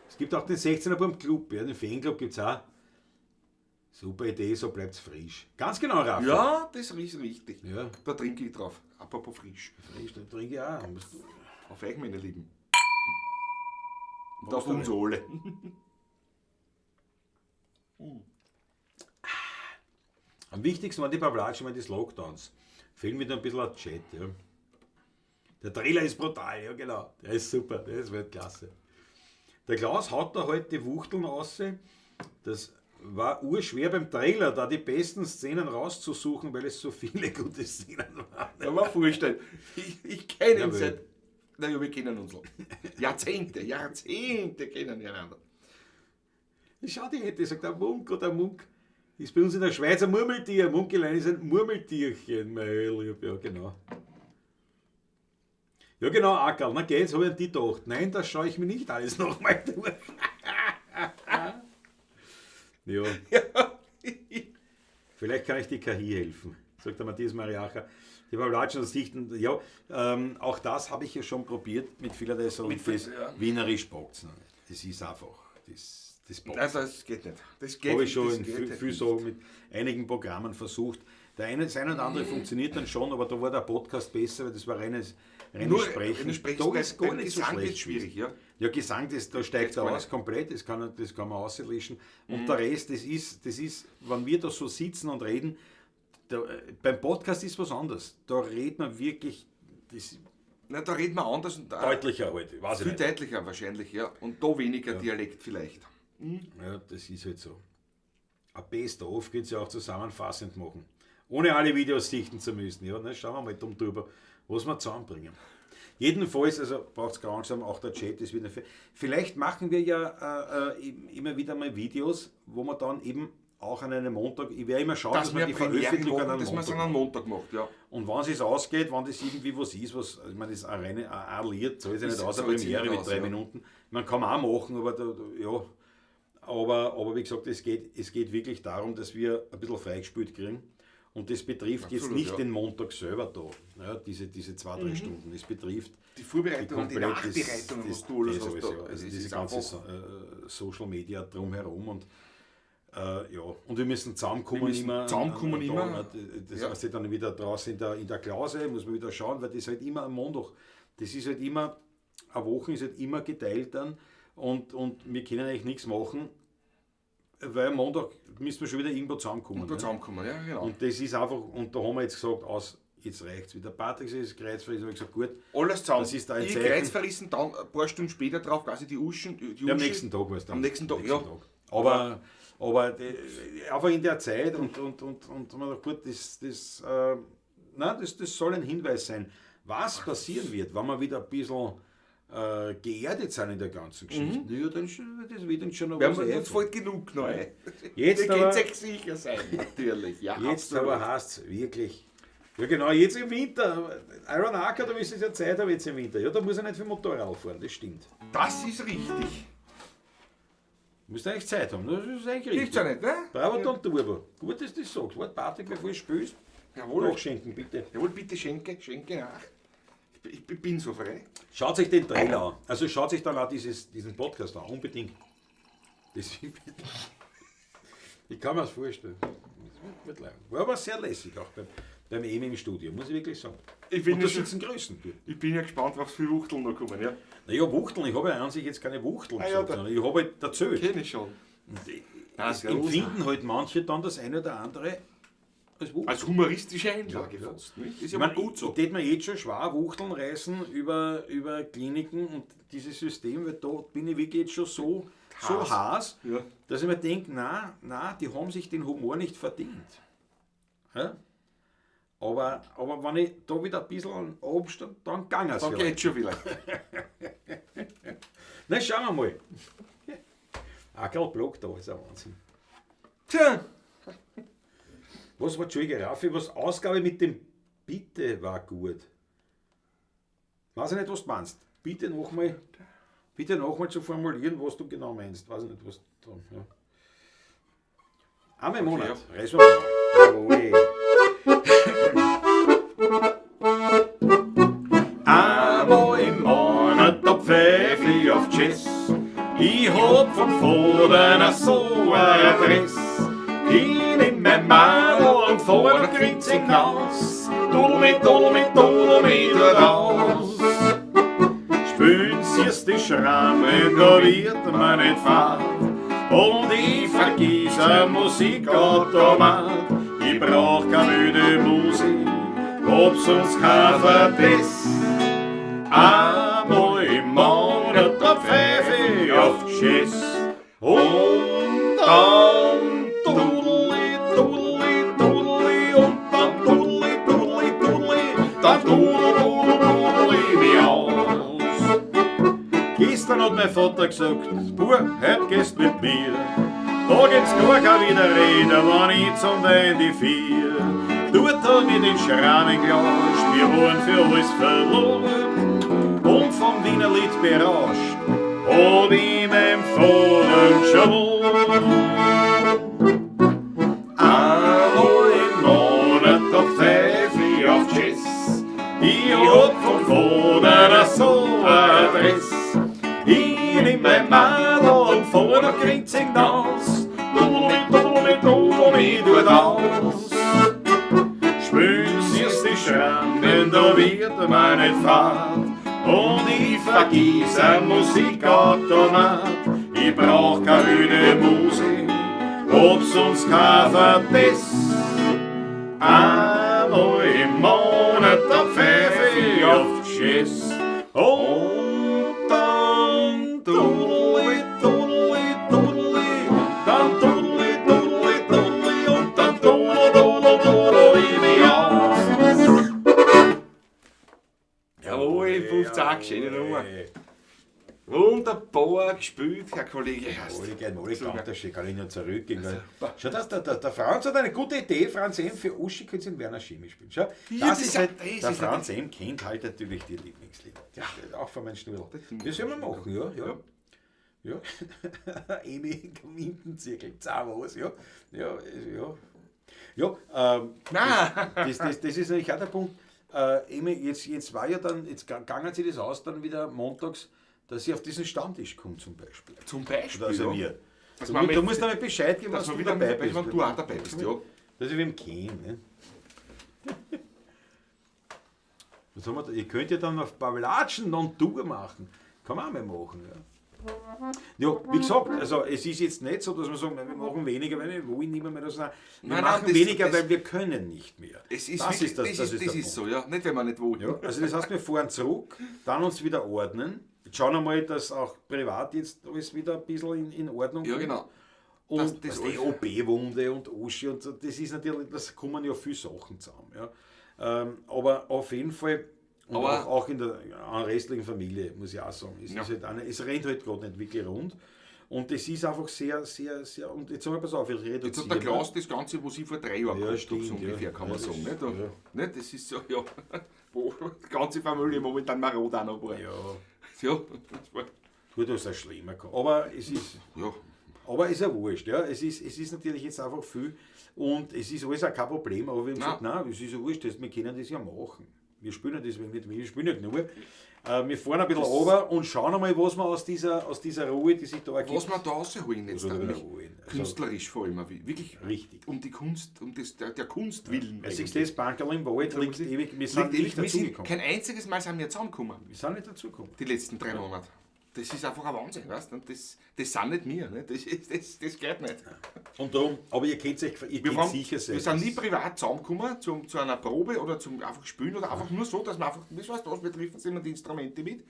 Es gibt auch den 16er beim Club, ja, den Fanclub gibt es auch. Super Idee, so bleibt es frisch. Ganz genau, Rafa. Ja, das ist richtig. Ja, Da trinke ich drauf. Apropos frisch. frisch, den trinke ich auch. Auf euch, meine Lieben. Und Was auf du uns alle. Am wichtigsten waren die Pavlatschen des Lockdowns. Fehlen mir da ein bisschen ein Chat. Ja. Der Trailer ist brutal, ja genau. Der ist super, der ist Weltklasse. Der Klaus haut da heute die Wuchteln raus. Das war urschwer beim Trailer, da die besten Szenen rauszusuchen, weil es so viele gute Szenen waren. Ja, mal vorstellen. Ich kenne ihn Jawohl. seit. Naja, wir kennen uns noch. Jahrzehnte kennen wir einander. Schau, die hätte gesagt, der Munk oder Munk. Ist bei uns in der Schweiz ein Murmeltier. Munkelein ist ein Murmeltierchen, mein Lieb. Ja, genau. Ja, genau, Ackerl. Na geht's, habe ich an die gedacht. Nein, das schaue ich mir nicht alles nochmal durch. Ja. Vielleicht kann ich die KI helfen, sagt der Matthias Mariacher. Die Pavlatschen und Sichten, ja, auch das habe ich ja schon probiert mit vielerlei so Mit das viel- ja. Wienerisch bockt's noch nicht. Das ist einfach, das bockt's. Also, das geht nicht. Das geht Habe ich nicht, schon das in geht viel, nicht. viel so mit einigen Programmen versucht. Das eine und andere funktioniert dann schon, aber da war der Podcast besser, weil das war reines Nur Sprechen. wenn du sprichst, Da ist gar beim nicht so Gesang schlecht. wird schwierig, ja. Ja, Gesang, da steigt Geht's er gar aus nicht. komplett, das kann man auslöschen. Und Mhm. der Rest, das ist, wenn wir da so sitzen und reden, beim Podcast ist was anderes. Da redet man wirklich Na, da reden wir anders und deutlicher halt, weiß ich viel nicht. deutlicher wahrscheinlich, ja. Und da weniger Dialekt vielleicht. Ja, das ist halt so. Ein Best-of geht es ja auch zusammenfassend machen. Ohne alle Videos sichten zu müssen. Ja, ne, schauen wir mal dumm drüber, was wir zusammenbringen. Jedenfalls, also braucht es gar langsam, auch der Chat ist wieder. Vielleicht machen wir ja immer wieder mal Videos, wo man dann eben auch an einem Montag, ich werde immer schauen, dass man die Veröffentlichung an einem dass man es Montag an einem macht. Montag macht, ja. Und wenn es ausgeht, wenn das irgendwie was ist, was, ich meine, das ist ein Lied, so ist ja nicht aus der so jetzt Premiere nicht mit aus, 3 ja. Minuten. Man kann man auch machen, aber ja. Aber wie gesagt, es geht wirklich darum, dass wir ein bisschen freigespielt kriegen. Und das betrifft jetzt Absolut, nicht ja. den Montag selber da, ja, diese 2-3 Stunden. Das betrifft Die Vorbereitung und die komplett Nachbereitung, das- was du alles das hast. sowieso. Da. Also Es diese ist ganze einfach- Social Media drumherum. Und Ja, und wir müssen zusammenkommen. Wir müssen zusammenkommen immer. Das Ja. heißt dann wieder draußen in der Klause, muss man wieder schauen, weil das halt immer am Montag, das ist halt immer, eine Woche ist halt immer geteilt dann und wir können eigentlich nichts machen, weil am Montag müssen wir schon wieder irgendwo zusammenkommen. Zusammenkommen, ja, genau. Und das ist einfach, und da haben wir jetzt gesagt, jetzt reicht's wieder. Patrick ist kreuzverrissen, habe ich gesagt, gut. Alles zusammen. Das ist ein ich Zeichen. kreuzverrissen, dann ein paar Stunden später drauf, quasi die Uschen. Am nächsten Tag war es dann. Am nächsten Tag, ja. Aber einfach in der Zeit und man sagt, gut, das soll ein Hinweis sein, was passieren wird, wenn wir wieder ein bisschen geerdet sind in der ganzen Geschichte. Ja, dann das wird uns schon noch Wir was haben uns einfallen. voll genug neu. Jetzt Wir aber- können sich sicher sein, natürlich. Ja, Jetzt absolut. aber heißt es wirklich. Ja genau, jetzt im Winter. Iron Arca, da ist es ja Zeit, aber jetzt im Winter. Ja, da muss er nicht für Motorrad fahren, das stimmt. Das ist richtig. Du musst eigentlich Zeit haben, das ist eigentlich Gibt's richtig. ja nicht, ne? Bravo, dann Turbo. Gut, dass du das sagst. Warte, Patrick, bevor du spielst, Jawohl. nachschenken, bitte. Jawohl, bitte schenke nach. Ich bin so frei. Schaut euch den Trailer an. Also schaut euch dann auch diesen Podcast an, unbedingt. Das ich kann mir das vorstellen. Das wird leid. War aber sehr lässig auch beim EM im Studio, muss ich wirklich sagen. Ich bin, Und da ja schon, sitzen Größen. ich bin ja gespannt, was für Wuchteln noch kommen. Ja? Naja, Wuchteln, ich habe ja an sich jetzt keine Wuchteln Ah ja, gesagt, sondern ich habe halt erzählt. Kenne ich schon. Es sehr empfinden halt manche dann das eine oder andere als Wuchteln. Als humoristische Einlage Ja, ja. fast. Nicht? Ist Ich ja meine, mal gut so. Ich tät mir jetzt schon schwer Wuchteln reißen über Kliniken und dieses System, weil da bin ich wirklich jetzt schon so heiß, Ja. dass ich mir denke, na, die haben sich den Humor nicht verdient. Ja? Aber wenn ich da wieder ein bisschen abstand, dann gang es Dann geht's schon wieder. Na, schauen wir mal. Ackerl Block da ist ein Wahnsinn. Tja, Was war, Entschuldige, Raffi, was Ausgabe mit dem Bitte war gut. Weiß ich nicht, was du meinst. Bitte nochmal zu formulieren, was du genau meinst. Weiß ich nicht, was du da, ja. Einmal im Monat. ja. Reißen wir mal. Einmal im Monat, da pfeif ich auf Tschüss. Ich hab vom Vater so ein Adress. Ich nehm mein Madel und fahr nach Grinzing hinaus. Dudel mit, tut aus. Spülen siehst die Schrammen, da wird man nicht fahren. Und ich vergiss ein Musikautomat. Ich brauch keine müde Musik, hab sonst kein Verbiss. Einmal im Monat, da pfeif ich auf Tschüss. Und dann tudeli, und dann tudeli, dann tudeli mich aus. Gestern hat mein Vater gesagt, Bub, heute gehst mit mir. Da gibt's gar kein Widerreden, wenn ich zum Wein die vier. Dort hat mir den Schramm gelauscht, wir waren für alles verloren. Und vom Wiener Lied berauscht, hab ich meinem Vater schon. Einmal im Monat, da pfeif ich auf Tschüss. Ich hab vom Vater so ein Adress. Ich nehm mein Madel und fahr nach Grinzing hinaus. Tudeli, tut aus. Spülen siehst die Schrammen, da wird man nicht fad. Und ich vergiss ein Musikautomat. Ich brauch keine müde Musik, hab sonst kein Verbiss. Einmal im Monat, da pfeif ich auf Tschüss. Und dann tudeli, dann tudeli, und dann tudeli mich aus. Jawohl, 15 schöne Nummer. Wunderbar gespielt, Herr Kollege. Ich da kann ich noch zurückgehen. Schau, der Franz hat eine gute Idee. Franz M. für Uschi könnte in Werner Chemie spielen. Schau, das ist halt, das der ist Franz M. kennt halt natürlich die Lieblingslieder. Ja, auch von meinem Schnurl. Das sollen wir machen, ja. Ja. Emi im Mindenzirkel, was, ja. Nein! Das ist natürlich auch der Punkt. Emi, jetzt war ja dann, jetzt gangen sie das aus, dann wieder montags, dass sie auf diesen Stammtisch kommt zum Beispiel. Zum Beispiel. Also ja. wir. Du musst damit Bescheid geben, dass was wir du wieder dabei dabei bist. wenn du auch dabei bist, ja. Das ist wie im Kehen. Ne? Was haben wir da? Ihr könnt ja dann auf Pavlatschen dann Tour machen. Kann man auch mal machen. Ja, wie gesagt, also es ist jetzt nicht so, dass wir sagen, wir machen weniger, weil wir wollen nicht mehr das sagen. Wir machen weniger, weil wir können nicht mehr. Das ist so, ja. Nicht, wenn wir nicht wollen. Ja, also das heißt, wir fahren zurück, dann uns wieder ordnen. Jetzt schauen wir mal, dass auch privat jetzt alles wieder ein bisschen in Ordnung Ja, kommt. genau. Und das die OP-Wunde und Oschi und so, das ist natürlich, das kommen ja viele Sachen zusammen. Ja. Aber auf jeden Fall, und Aber auch in der restlichen Familie, muss ich auch sagen, es, ist halt es rennt halt gerade nicht wirklich rund. Und das ist einfach sehr, sehr, sehr, und jetzt sagen wir, pass auf, ich reduziere. Jetzt hat der Klaus das Ganze, was ich vor 3 Jahren Ja, gehabt stimmt, habe, so ungefähr, kann man das sagen. ist- Nicht? ja. Nicht? Das ist so, ja, wo die ganze Familie momentan marod auch noch war. Ja, Ja, das war, gut, du hast es schlimmer gehabt. Aber es ist... ja. Aber ist ja wurscht, ja. Es ist natürlich jetzt einfach viel und es ist alles auch kein Problem, aber wir haben gesagt, nein, es ist ja wurscht, wir können das ja machen. Wir spielen deswegen nicht, wir spielen nicht nur. Wir fahren ein bisschen runter und schauen einmal, was wir aus dieser Ruhe, die sich da ergibt. Was wir da rausholen jetzt Also, nämlich, also, künstlerisch vor allem, wirklich richtig. um die Kunst, der Kunst willen. Ja, siehst du, das Bankerl im Wald liegt ewig, wir sind nicht wir sind dazugekommen. kein einziges Mal sind wir zusammengekommen, Wir sind nicht dazugekommen. die letzten 3 Monate. Das ist einfach ein Wahnsinn, weißt du? Und das sind nicht wir, ne? Das geht nicht. Und darum, aber ihr könnt sicher sein. Wir sind nie privat zusammengekommen zu einer Probe oder zum einfach spielen oder einfach nur so, dass wir einfach, das weißt du was, wir treffen uns immer die Instrumente mit,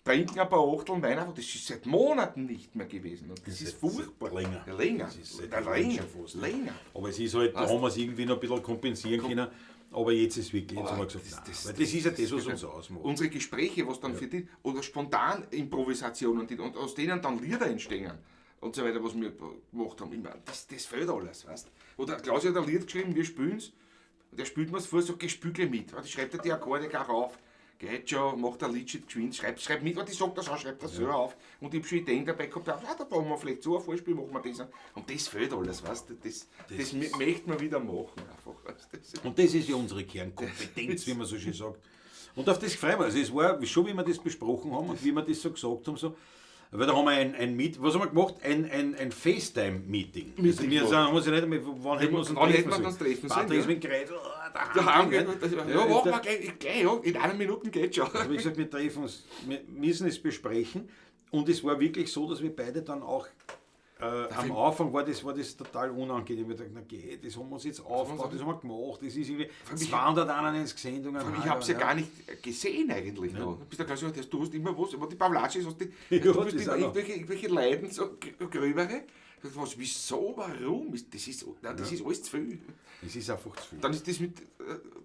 trinken ein paar Achteln Wein einfach, das ist seit Monaten nicht mehr gewesen. Und das ist furchtbar. Länger. Ja, länger. Das ist seit Länger. schon fast. Länger. Aber es ist halt, da haben wir es irgendwie noch ein bisschen kompensieren können. Aber jetzt ist wirklich, jetzt Aber haben wir gesagt, das- nein, das- weil das ist ja das, was das- uns ausmacht. Unsere Gespräche, was dann für die, oder spontan Improvisationen, und aus denen dann Lieder entstehen und so weiter, was wir gemacht haben, ich meine, das fehlt alles, weißt du. Oder Klaus hat ein Lied geschrieben, wir spielen es, und der spielt mir es vor, sagt, spügle mit. Warte, schreibt er die Akkorde gar auf, geht schon, macht ein Lied geschwind, schreibt mit, warte, ich sag das auch, schreibt das so auf. Und ich habe schon Ideen dabei gehabt, da brauchen wir vielleicht so ein Vorspiel, machen wir das. Und das fehlt alles, weißt du, das möchte man wieder machen, einfach. Weißt du. Das- Und das ist ja unsere Kernkompetenz, wie man so schön sagt. Und auf das freuen wir uns. Es war schon, wie wir das besprochen haben und wie wir das so gesagt haben, so. Weil da haben wir was haben wir gemacht? Ein FaceTime-Meeting. Also wir haben uns ja nicht einmal, wann hätten wir uns Wann hätten wir treffen uns sollen? treffen Patrick sollen, ist mit Gerät, Daheim, ja, machen wir gleich, ja, in einer Minute geht schon. Also wie gesagt, wir treffen uns, wir müssen es besprechen. Und es war wirklich so, dass wir beide dann auch am Anfang war das total unangenehm. Wir dachten, okay, das haben wir uns jetzt aufgebaut, das haben wir gemacht, das ist irgendwie 291 Sendungen. Ich habe es ja gar nicht gesehen eigentlich noch. Du bist ja gleich so, du hast immer was, aber die Pavlatschis hast du Ja, du bist das immer auch noch. irgendwelche Leiden, so gröbere. Was, wieso, warum? Das ist alles zu viel. Das ist einfach zu viel. Dann ist das mit...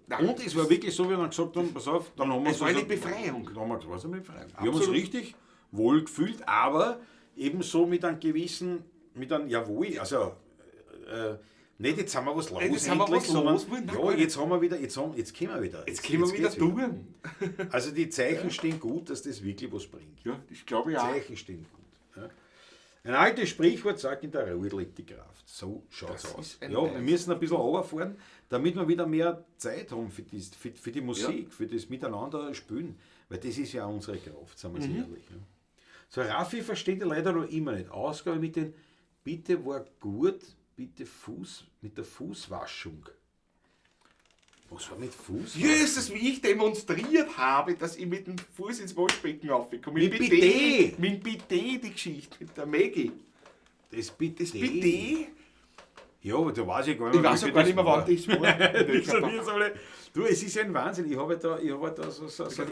nein, Und es war wirklich so, wie wir dann gesagt haben, pass auf, dann haben wir Es war eine Befreiung. Dann haben wir gesagt, was eine Befreiung. Wir haben uns Absolut. richtig wohl gefühlt, aber ebenso mit einem gewissen, jawohl, also nicht jetzt haben wir was los, jetzt haben wir was sondern los, nein, ja, gar nicht. jetzt haben wir wieder, jetzt können wir wieder. Jetzt können wir wieder geht's tun. Also die Zeichen stehen gut, dass das wirklich was bringt. Ja, ich glaube ja. Zeichen stehen gut. Ja. Ein altes Sprichwort sagt, in der Ruhe liegt die Kraft. So schaut es Das aus. ist ein Ja, wir Beweis. müssen ein bisschen runterfahren, damit wir wieder mehr Zeit haben für die Musik, für das Miteinander spielen. Weil das ist ja auch unsere Kraft, sagen wir es ehrlich. Ja. So, Raffi versteht ja leider noch immer nicht. Ausgabe mit den Bitte war gut, bitte mit der Fußwaschung. Was war mit Fußwaschung? Jesus, wie ich demonstriert habe, dass ich mit dem Fuß ins Waschbecken raufkomme. Mit Bidet. Mit Bidet, die Geschichte, mit der Maggie. Das Bitte. Das Bidet? Ja, aber da weiß ich gar Ich weiß auch gar nicht mehr, wann das Das war. ist alle, du, es ist ja ein Wahnsinn. Ich habe da so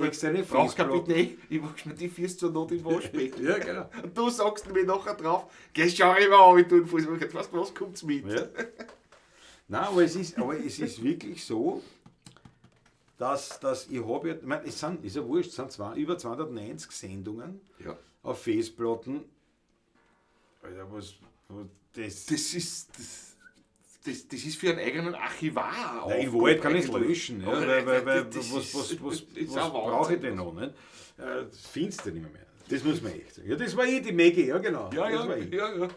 externe Brauchst kein Festplatten. Bidet, ich wasche mir die Füße zur Not im Waschbecken. Ja, genau. Und du sagst mir nachher drauf, geh, schau immer an, wie du den Fuß machst. Weißt du was, kommt's mit? Ja. Nein, aber es ist wirklich so, dass ich habe, ich meine, ist ja wurscht, es sind über 290 Sendungen Ja. auf Festplatten. Alter, das Das ist für einen eigenen Archivar. Nein, in Wahrheit kann ich es löschen. Ja, Aber weil das was ist auch brauche ich denn noch? Nicht? Das findest du nicht mehr. Das muss man echt sagen. Ja, das war die Maggie, ja genau. Ja, das ja, war ich. ja.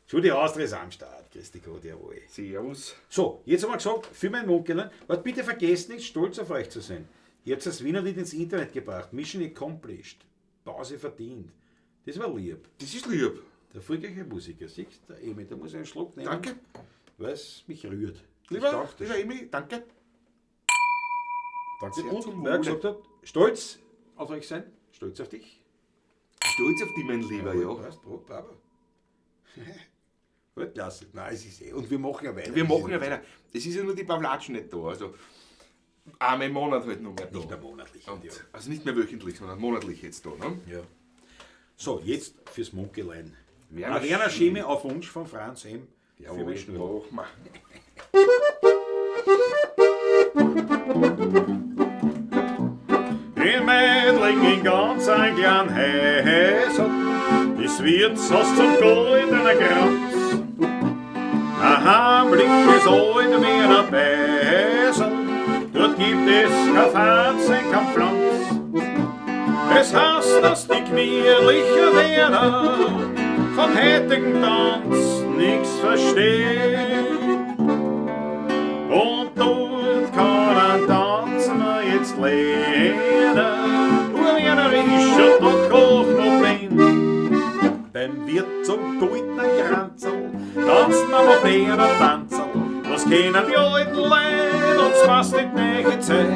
Schon die Austria ist am Start, Christi Gott, jawohl. Servus. So, jetzt haben wir gesagt, für meinen Mund gelernt, aber bitte vergesst nicht, stolz auf euch zu sein. Ihr habt das Wienerlied ins Internet gebracht. Mission accomplished. Pause verdient. Das war lieb. Das ist lieb. Der erfolgreiche Musiker, siehst du, der Emi, da muss ich einen Schluck nehmen, Danke. weil es mich rührt. Lieber Emil, danke. Danke. Sehr zum Und wer Wohle. gesagt hat, stolz auf euch sein, stolz auf dich. Stolz auf dich, mein Lieber, ja. Passt, bravo. Gut, klasse. Nein, es ist und wir machen ja weiter. Wir machen ja weiter. Es ist ja nur die Pavlatschen nicht da. Also einmal im Monat halt nur mehr da. Nicht mehr monatlich. Und, Ja. also nicht mehr wöchentlich, sondern monatlich jetzt da. Ne? Ja. So, jetzt fürs Munkelein. Werner Werner Scheme auf Wunsch von Franz M. Jawohl, für mein Schnurr. mach mal. In Mädling in ganz ein kleinen Häsel, das wird so zum goldenen Kranz. Ein heimliches Alte wie ein Bäsel, dort gibt es kein Fernsehen, kein Pflanz. Es heißt, dass die gemütliche Werner vom heutigen Tanz nichts versteht. Und dort kann ein Tanzen wir jetzt lernen, nur Werner ist ja doch auch noch blind. Beim Wirt zum goldenen Kranzel tanzt man moderner Tanzel. Was kennen die alten Leute, uns passt die neue Zeit.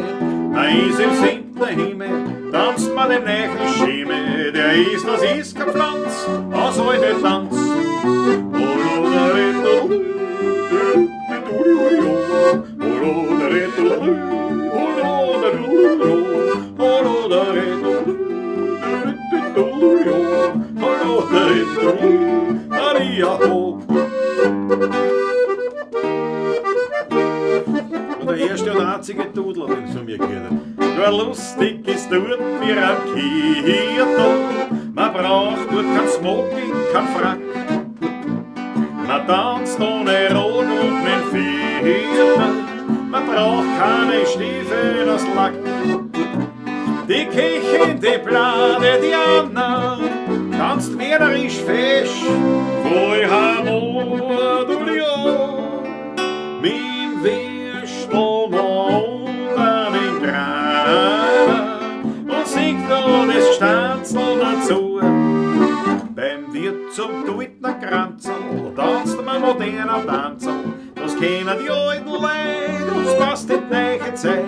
Man ist im 7. Himmel, tanzt man den neuen Schimmel. Der ist, das ist kein Pflanz, aus alten Tanz. Und der erste und einzige Dudel, den es von mir gehört hat. Gar lustig ist dort wie ein Kioto. Man braucht dort kein Smoking, kein Frack. Man tanzt ohne Rot und mit Viertel. Man braucht keine Stiefel aus Lack. Die Kirchen, die Plane, die Anna tanzt wienerisch fesch. Voi Hamor, du Lio, mit Wirschbom unter den Graben und singt noch das Stanzel dazu. Beim Wirt zum Tuitner Kranzel tanzt man moderner Tanzel. Das kennen die alten Leute, uns passt die neue Zeit.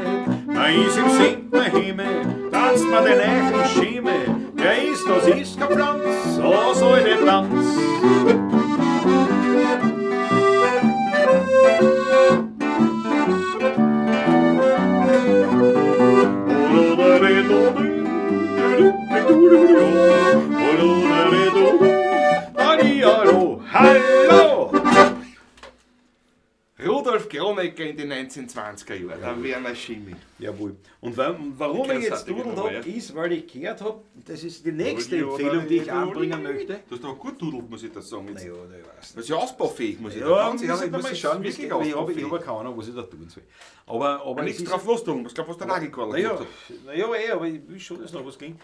Man ist im 7. Himmel, tanzt man den neuen Schimmel. Der ist, das ist kein Pflanz, so soll der Tanz. Hallo! Rudolf Kronecker in den 1920er Jahren, der Werner Schimi. Jawohl. Und warum ich jetzt Großartige dudelt Nummer, habe, ja. ist, weil ich gehört habe, das ist die nächste Uli, Empfehlung, die ich Uli, anbringen Uli. möchte. Du hast aber gut dudelt, muss ich das sagen. Jetzt. Naja, ich weiß Das ist ja ausbaufähig, muss ich Ja, da muss ich mal schauen, wie es geht. Ich habe keine Ahnung, was ich da tun soll. Aber Aber es nichts ist- drauf losdrücken, was glaubst du, was der Nagelkorn Naja, gemacht hat? aber ich will schon, dass noch was ging.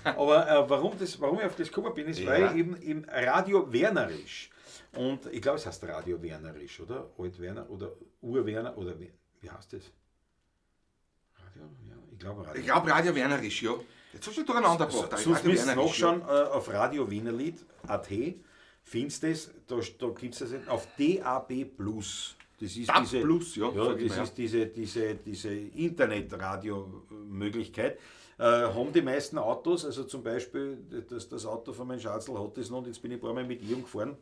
Aber warum ich auf das gekommen bin, ist, Ja. weil eben Radio Wernerisch. Und ich glaube, es heißt Radio Wernerisch, oder? Alt-Werner oder Ur-Werner oder wie heißt das? Radio? Ja, ich glaube Radio. Ich glaube, Radio Wernerisch, ja. Jetzt hast du durcheinander gebracht. Sonst müsst ihr nachschauen auf Radio Wienerlied.at. Findest das, da gibt es das auf DAB+. Das ist DAB+, diese, ja, sag ich das mal, ist diese Internetradio-Möglichkeit. Haben die meisten Autos, also zum Beispiel das Auto von meinem Schatzl hat das noch, und jetzt bin ich ein paar Mal mit ihm gefahren.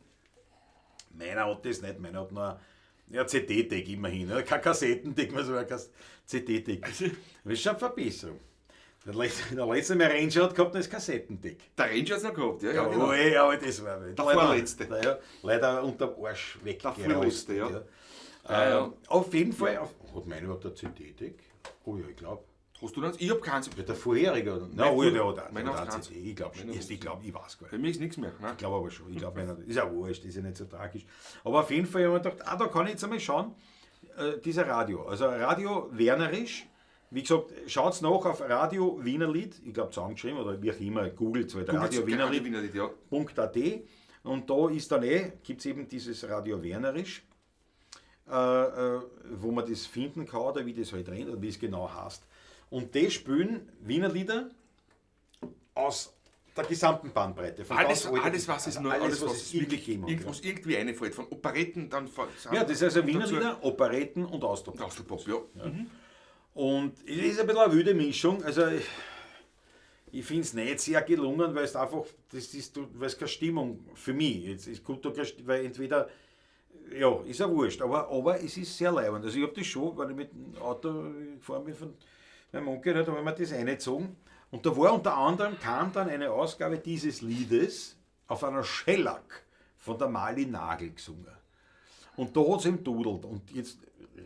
Meiner hat das nicht, meiner hat nur ein CD-Deck immerhin, ne? Kein Kassettendeck, sondern ein CD-Deck. Das ist schon eine Verbesserung. Der letzte Mal Ranger hat gehabt, das Kassettendeck. Der Ranger hat es noch gehabt, ja. Ja, genau. aber das war Der vorletzte. Leider unterm Arsch weggeraucht. vorletzte, ja. Auf jeden Fall, hat meiner überhaupt ein CD-Deck? Oh ja, ich glaube. Hast du das? Ich habe keins. Der vorherige, oder? Nein, Mein der hat auch meiner ein hat CD. Ich glaube schon. Meiner Ich weiß gar Bei nicht. mir ist nichts mehr. Ne? Ich glaube aber schon. Ich glaube, ist ja wurscht, ist ja nicht so tragisch. Aber auf jeden Fall habe ich mir gedacht, da kann ich jetzt einmal schauen, dieser Radio. Also Radio Wernerisch. Wie gesagt, schaut nach auf Radio Wienerlied, ich glaube zusammengeschrieben, oder wie auch immer, googelt halt Radio Wienerlied. Ja. .at und da ist dann gibt es eben dieses Radio Wernerisch, wo man das finden kann oder wie das halt rennt oder wie es genau heißt. Und die spielen Wienerlieder aus der gesamten Bandbreite. Von Alles, ganz alten- alles, was es nur, alles, was es es wirklich gegeben hat. was irgendwie einfällt. Von Operetten, dann von Ja, das ist also Wiener dazu- Lieder, Operetten und Austropop. Austropop, ja. Und es ist ein bisschen eine wilde Mischung. Also ich finde es nicht sehr gelungen, weil es einfach, weil es keine Stimmung für mich, jetzt ist gut, weil entweder, ja, ist ja wurscht, aber es ist sehr leibend. Also ich habe das schon, weil ich mit dem Auto gefahren bin von meinem Onkel, da habe ich mir das reingezogen. Und da war unter anderem, kam dann eine Ausgabe dieses Liedes auf einer Shellac von der Mali Nagel gesungen. Und da hat es ihm dudelt. Und jetzt,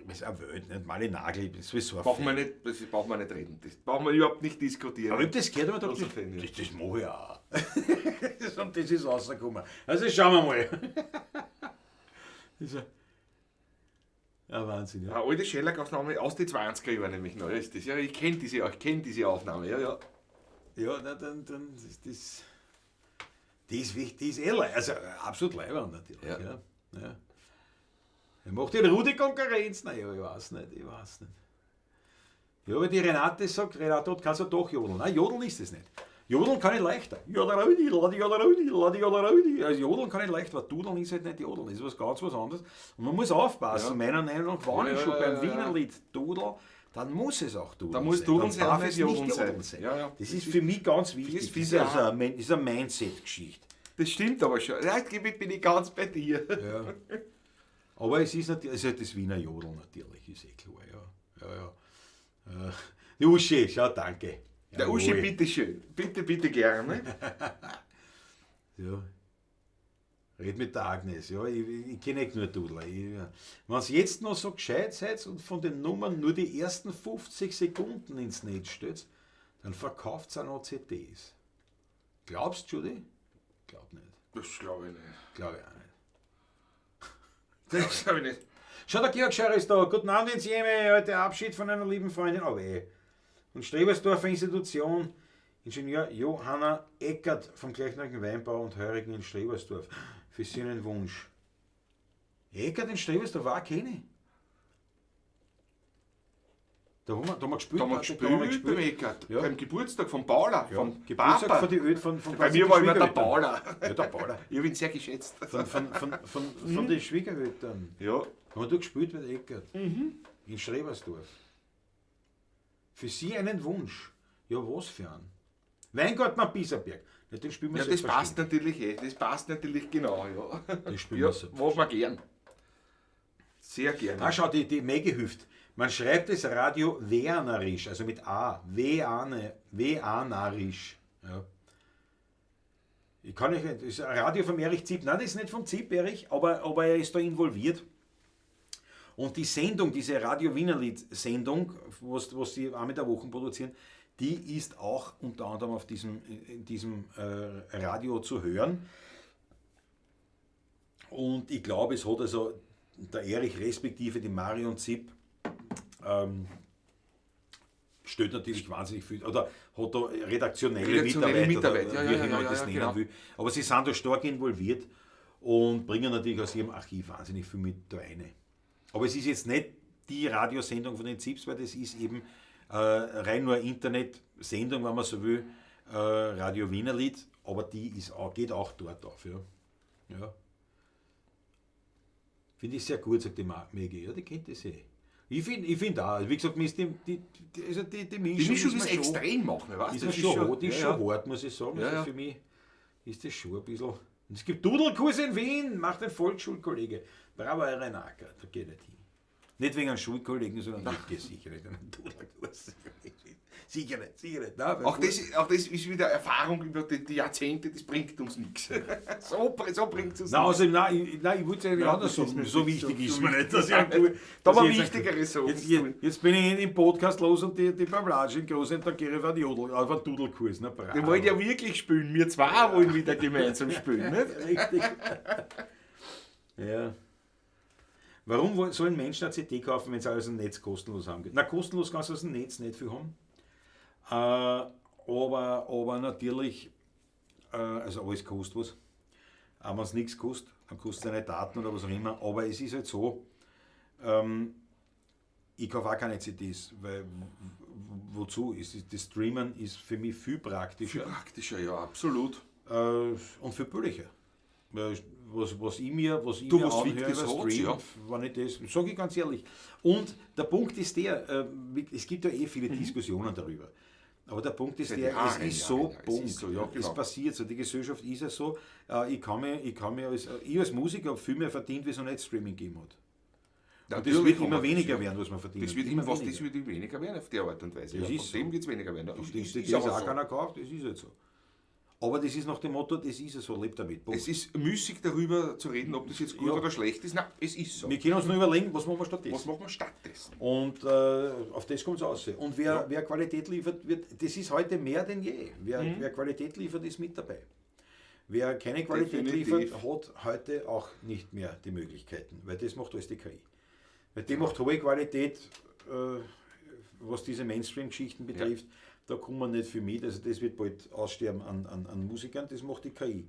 das ist eine Welt, nicht Mali Nagel, das ist so ein Brauchen wir nicht, das brauchen wir nicht reden. Das brauchen wir überhaupt nicht diskutieren. Aber ich habe das gehört und Großer gedacht, Fan, ja. das mache ich auch. Und das ist rausgekommen. Also schauen wir mal. Das ist ein Wahnsinn, ja. Eine alte Shellac-Aufnahme aus den 20er Jahren nämlich noch. Ist das. Ja, ich kenne diese Aufnahme. Ja, ja. Ja, dann ist das. Die ist wichtig, die ist ehrlich. Also absolut leibend natürlich. Ja. Ja. Er macht den Rudi Konkurrenz. Naja, ich weiß nicht. Ja, aber die Renate sagt, Renate, kannst du doch jodeln. Nein, jodeln ist es nicht. Jodeln kann ich leichter. Also jodeln kann ich leichter, aber dudeln ist halt nicht jodeln. Das ist was anderes. Und man muss aufpassen. Ja. Meiner Meinung nach, wenn ich schon Ja. beim Wiener Lied dudel, dann muss es auch dudeln Da muss sein. dudeln Dann sein, darf nicht es jodeln nicht sein. jodeln sein. Ja. Das ist für mich ganz wichtig. Vieles, Das vieles, ist also eine Mindset-Geschichte. Das stimmt aber schon. Ja, bin ich ganz bei dir. Ja. Aber es ist natürlich, also das Wiener Jodeln natürlich, ist klar, ja. Die Uschi, schau, danke. Der Uschi, Jawohl. bitteschön. Bitte gerne. Ja. Red mit der Agnes, ja. Ich kenne nicht nur Dudler. Wenn ihr jetzt noch so gescheit seid und von den Nummern nur die ersten 50 Sekunden ins Netz stellt, dann verkauft ihr auch noch CDs. Glaubst du, Judy? Glaub nicht. Das glaube ich nicht. Glaube ich auch nicht. Das glaube ich nicht. Schau, der Georg Scheuer ist da. Guten Abend ins Jeme, heute Abschied von einer lieben Freundin. Oh weh. Und Strebersdorfer Institution, Ingenieur Johanna Eckert vom gleichnamigen Weinbau und Heurigen in Strebersdorf. Für Sie einen Wunsch. Eckert in Strebersdorf auch kenne ich. Da haben wir gespielt. Da haben wir gespielt beim Eckert. Ja. Beim Geburtstag von Paula. Ja, Vom Geburtstag Papa. von die Öl von Bei mir war immer der Schwiegereltern. Paula. Ja, der Paula. Ich habe ihn sehr geschätzt. Von den Schwiegereltern. Ja. Haben wir da gespielt mit Eckert. In Strebersdorf. Für Sie einen Wunsch. Ja, was für einen? Weingarten am Bieserberg. Ja, den spielen wir Ja, das passt selbstverständlich. natürlich Das passt natürlich genau, ja. Das spielen Ja, wir so. machen wir gern. Sehr gern. Ah, schau, die Mäge hilft. Man schreibt das Radio Wernerisch, also mit A. Weanerisch. Ja. Ich kann nicht, das ist ein Radio von Erich Zipp. Nein, das ist nicht von Zipp, Erich, aber er ist da involviert. Und die Sendung, diese Radio Wienerlied-Sendung, was sie einmal in der Woche produzieren, die ist auch unter anderem in diesem Radio zu hören. Und ich glaube, es hat also der Erich respektive die Marion Zipp stellt natürlich wahnsinnig viel, oder hat da redaktionelle Mitarbeiter, wie ich das nennen genau. will. Aber sie sind da stark involviert und bringen natürlich aus ihrem Archiv wahnsinnig viel mit da rein. Aber es ist jetzt nicht die Radiosendung von den Zips, weil das ist eben rein nur eine Internetsendung, wenn man so will, Radio Wienerlied, aber die geht auch dort auf. Ja. Finde ich sehr gut, sagt die Maggie. Ja, die kennt das eh. Ich find auch, wie gesagt, mir ist die Mischung, Die Mischung ist mir schon- extrem machen, weißt ist du? mir schon, die ist schon hart, muss ich sagen. Ja, Also ja. für mich ist das schon ein bisschen. Und es gibt Dudelkurse in Wien, macht ein Volksschulkollege. Bravo, Renaka, da geht nicht hin. Nicht wegen einem Schulkollegen, sondern ich gehe sicher nicht in einen Dudelkurs. Sicher nicht. Nein, Auch das ist wieder Erfahrung über die Jahrzehnte, das bringt uns nichts. So bringt es uns Nein, nichts. also, nein, ich würde es ja anders das ist sagen. nicht So so- wichtig so ist mir nicht, dass ich wichtig. ein Da war dass ich wichtigere Sachen jetzt, zu tun. jetzt bin ich im Podcast los und die Bablage in groß und dann gehe ich auf einen Dudelkurs. Na, bravo. Wir wollen ja wirklich spielen. Wir zwei wollen wieder gemeinsam spielen. Nicht? Richtig. Ja. Warum sollen Menschen eine CD kaufen, wenn sie alles im Netz kostenlos haben? Na, kostenlos kannst du aus dem Netz nicht viel haben. Aber natürlich, also alles kostet was. Auch wenn es nichts kostet, dann kostet es deine Daten oder was auch immer. Aber es ist halt so, ich kaufe auch keine CDs, weil wozu ist das Streamen ist für mich viel praktischer. Viel praktischer, ja, absolut. Und viel billiger. Was ich mir Du, was anhöre Wichtiges über hat's, Stream, ja. wenn ich das, sage ich ganz ehrlich. Und der Punkt ist der, es gibt ja viele Diskussionen darüber. Aber der Punkt ist Seit der, Jahren, es ist ja, so, ja, es Punkt. ist so, ja, Es genau. passiert so, die Gesellschaft ist ja so, ich als Musiker habe viel mehr verdient, wie es noch nicht Streaming gegeben hat. Und das wird immer weniger werden, was man verdient. Das wird immer das weniger. wird weniger werden auf die Art und Weise. Das Ja. ist Von so. dem wird es weniger werden. Ja. Das Ist auch aber so. keiner gekauft, das ist jetzt so. Aber das ist nach dem Motto, das ist ja so, lebt damit. Punkt. Es ist müßig darüber zu reden, ob das jetzt gut Ja. oder schlecht ist. Nein, es ist so. Wir können uns nur überlegen, was machen wir stattdessen. Was machen wir stattdessen? Und auf das kommt es aus. Und wer Qualität liefert, das ist heute mehr denn je. Wer Qualität liefert, ist mit dabei. Wer keine Qualität Definitiv. liefert, hat heute auch nicht mehr die Möglichkeiten, weil das macht alles die KI. Weil die macht hohe Qualität, was diese Mainstream-Geschichten betrifft, da kommt man nicht viel mit. Also das wird bald aussterben an Musikern, das macht die KI.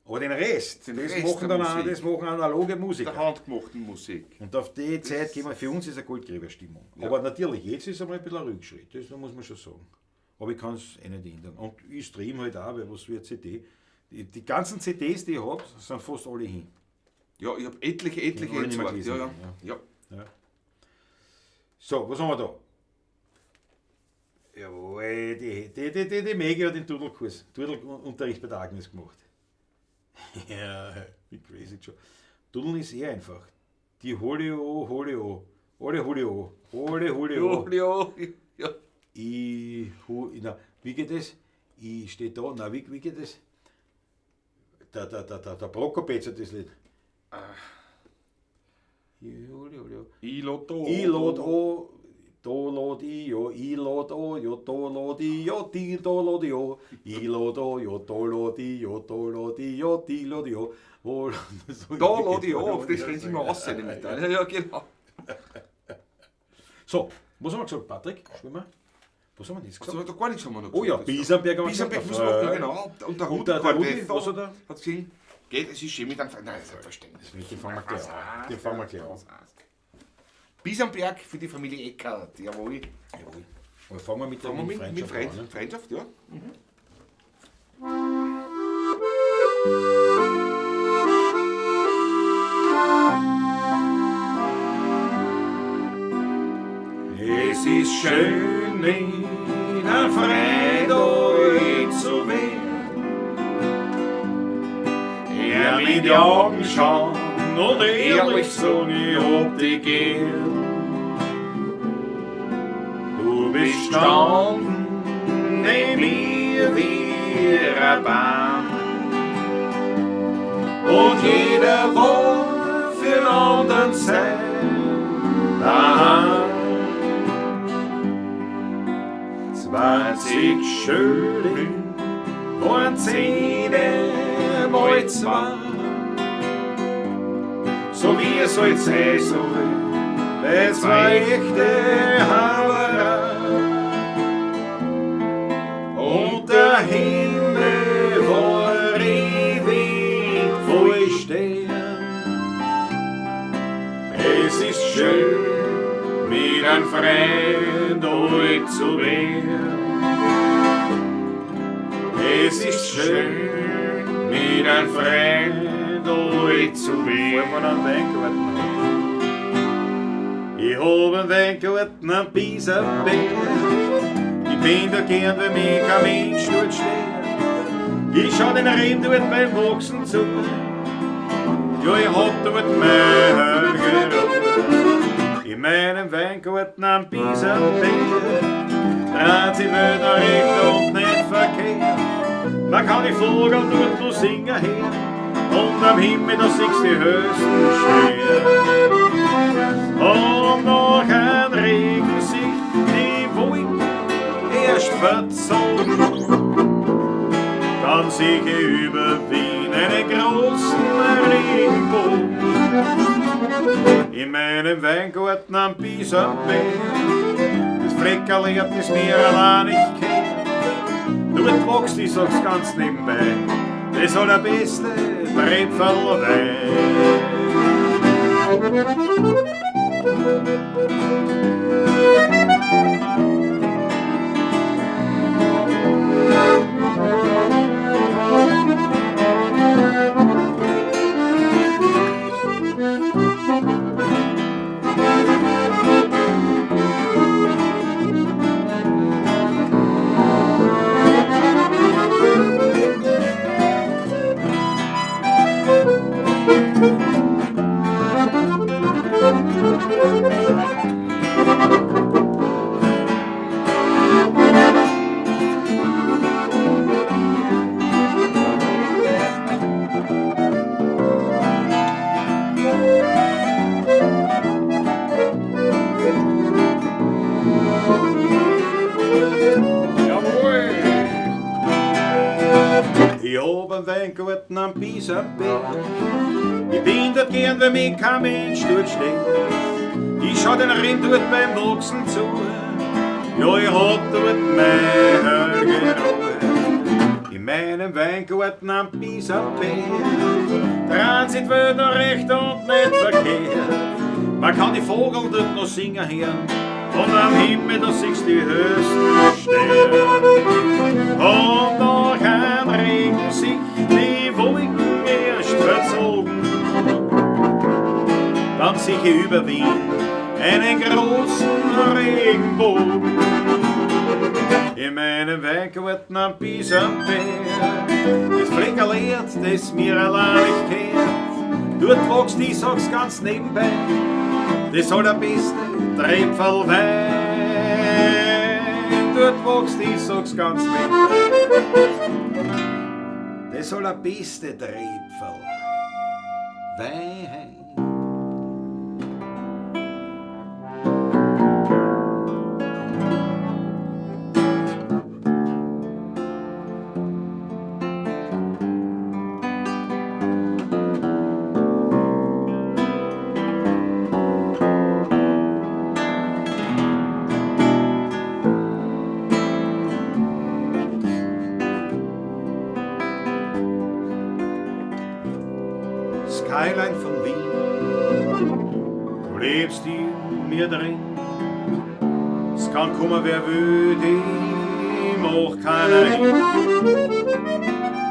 Aber den Rest, Den das Rest machen der dann Musik. das machen analoge Musiker. Der handgemachten Musik. Und auf die Zeit gehen wir, für uns ist eine Goldgräberstimmung. Ja. Aber natürlich, jetzt ist einmal ein bisschen ein Rückschritt, das muss man schon sagen. Aber ich kann es nicht ändern. Und ich streame halt auch, weil was für eine CD. Die ganzen CDs, die ich habe, sind fast alle hin. Ja, ich habe etliche Ich habe alle nicht mehr entsorgt. Ja, ja. gelesen, Ja. Ja. So, was haben wir da? Jawohl, die Megi hat den Tudelunterricht bei der Agnes gemacht. Ja, wie crazy schon. Tudeln ist eh einfach. Die hole o. Ole hole o. Ja. Wie geht das? Ich stehe da, na, wie geht das? Der Prokopetz hat das Lied. I Lotto. I lot o, do lot i jo, i lot o, jo, do lot i jo, di do lot i jo, i lot o, jo, do lot i jo, do lot i jo, di lot i jo. Da lade ich auf, das können Sie mir aussehen mit. Ja, genau. So, was haben wir gesagt, Patrick? Schwimmer? Was haben wir jetzt Also, gesagt? da gar nichts haben wir noch Oh ja, gesagt. Biesenberg haben wir Biesenberg gesagt. muss man noch, genau. Und der Und der Rudi, Quartetto was hat er? hat gesehen, geht, es ist schön mit einem Nein, selbstverständlich. Den fangen wir gleich an. Den fangen wir gleich an. Biesenberg für die Familie Eckert, jawohl. Jawohl. Aber fangen wir mit der Fangen wir mit Freundschaft an. Ne? Freundschaft, ja. Es ist schön, in der Freude zu werden. Er mit die Augen schauen und ehrlich sagen, ich hab dich gern. Du bist standen neben mir wie ein Baum. Und jeder war für den anderen sein daheim. 20 Schöne waren 10 mal 2. So wie es halt sein soll, bei 2 echte Haberer. Und der Himmel war ewig voll Stern. Es ist schön, mit einem Freund alt zu werden. Es ist schön, mit einem Freund alt zu werden. Vor einem Weingarten. Ich hab einen Weingarten am Biesenberg. Ich bin da gern, weil mich kein Mensch dort stört. Ich schau den Rehm dort beim Wachsen zu. Ja, ich hab dort mein Geruch. In meinem Weingarten am Biesenberg dreht sich Wälder recht und nicht verkehrt. Man kann die Vogel dort nur singen her und am Himmel da siehst die höchsten Sterne. Und nach einem Regen sich die Wolken erst verzogen. Dann sehe ich über Wien einen großen Regenbogen. In meinem Weingarten am Biesenberg, das Fleckerl-Erdnis mir allein nicht kennt. Dort wächst, ich sag's ganz nebenbei, das allerbeste Brepferl-Wein. Weingarten am Piesenberg. Ich bin dort gern, wenn mich kein Mensch dort steht. Ich schau den Rind dort beim Wachsen zu. Ja, ich hab dort meine Ruhe. In meinem Weingarten am Piesenberg. Transit wird noch recht und nicht verkehrt. Man kann die Vogel dort noch singen hören. Und am Himmel, da siehst du die höchsten Sterne. Und nach einem Regen sich die Wolken erst verzogen. Dann sehe ich über Wien einen großen Regenbogen. In meinem Weingarten am Piesenberg. Das Fleckerlehrt, das mir allein nicht kennt. Dort wächst, ich sag's ganz nebenbei, das allerbeste Treibfall Wein. Dort wächst, ich sag's ganz nebenbei, das allerbeste Treibfall Wein. Skyline von Wien, du lebst in mir drin. Es kann kommen, wer will, die macht keiner hin.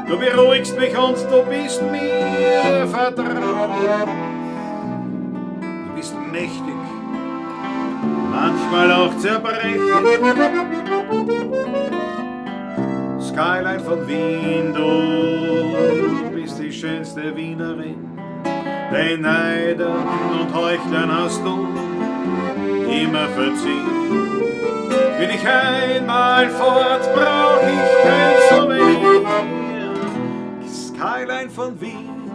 Du beruhigst mich und du bist mir vertraut. Du bist mächtig, manchmal auch zerbrechlich. Skyline von Wien, du bist die schönste Wienerin. Den Neidern und Heuchlern hast du immer verziehen. Bin ich einmal fort, brauch ich kein Souvenir. Skyline von Wien,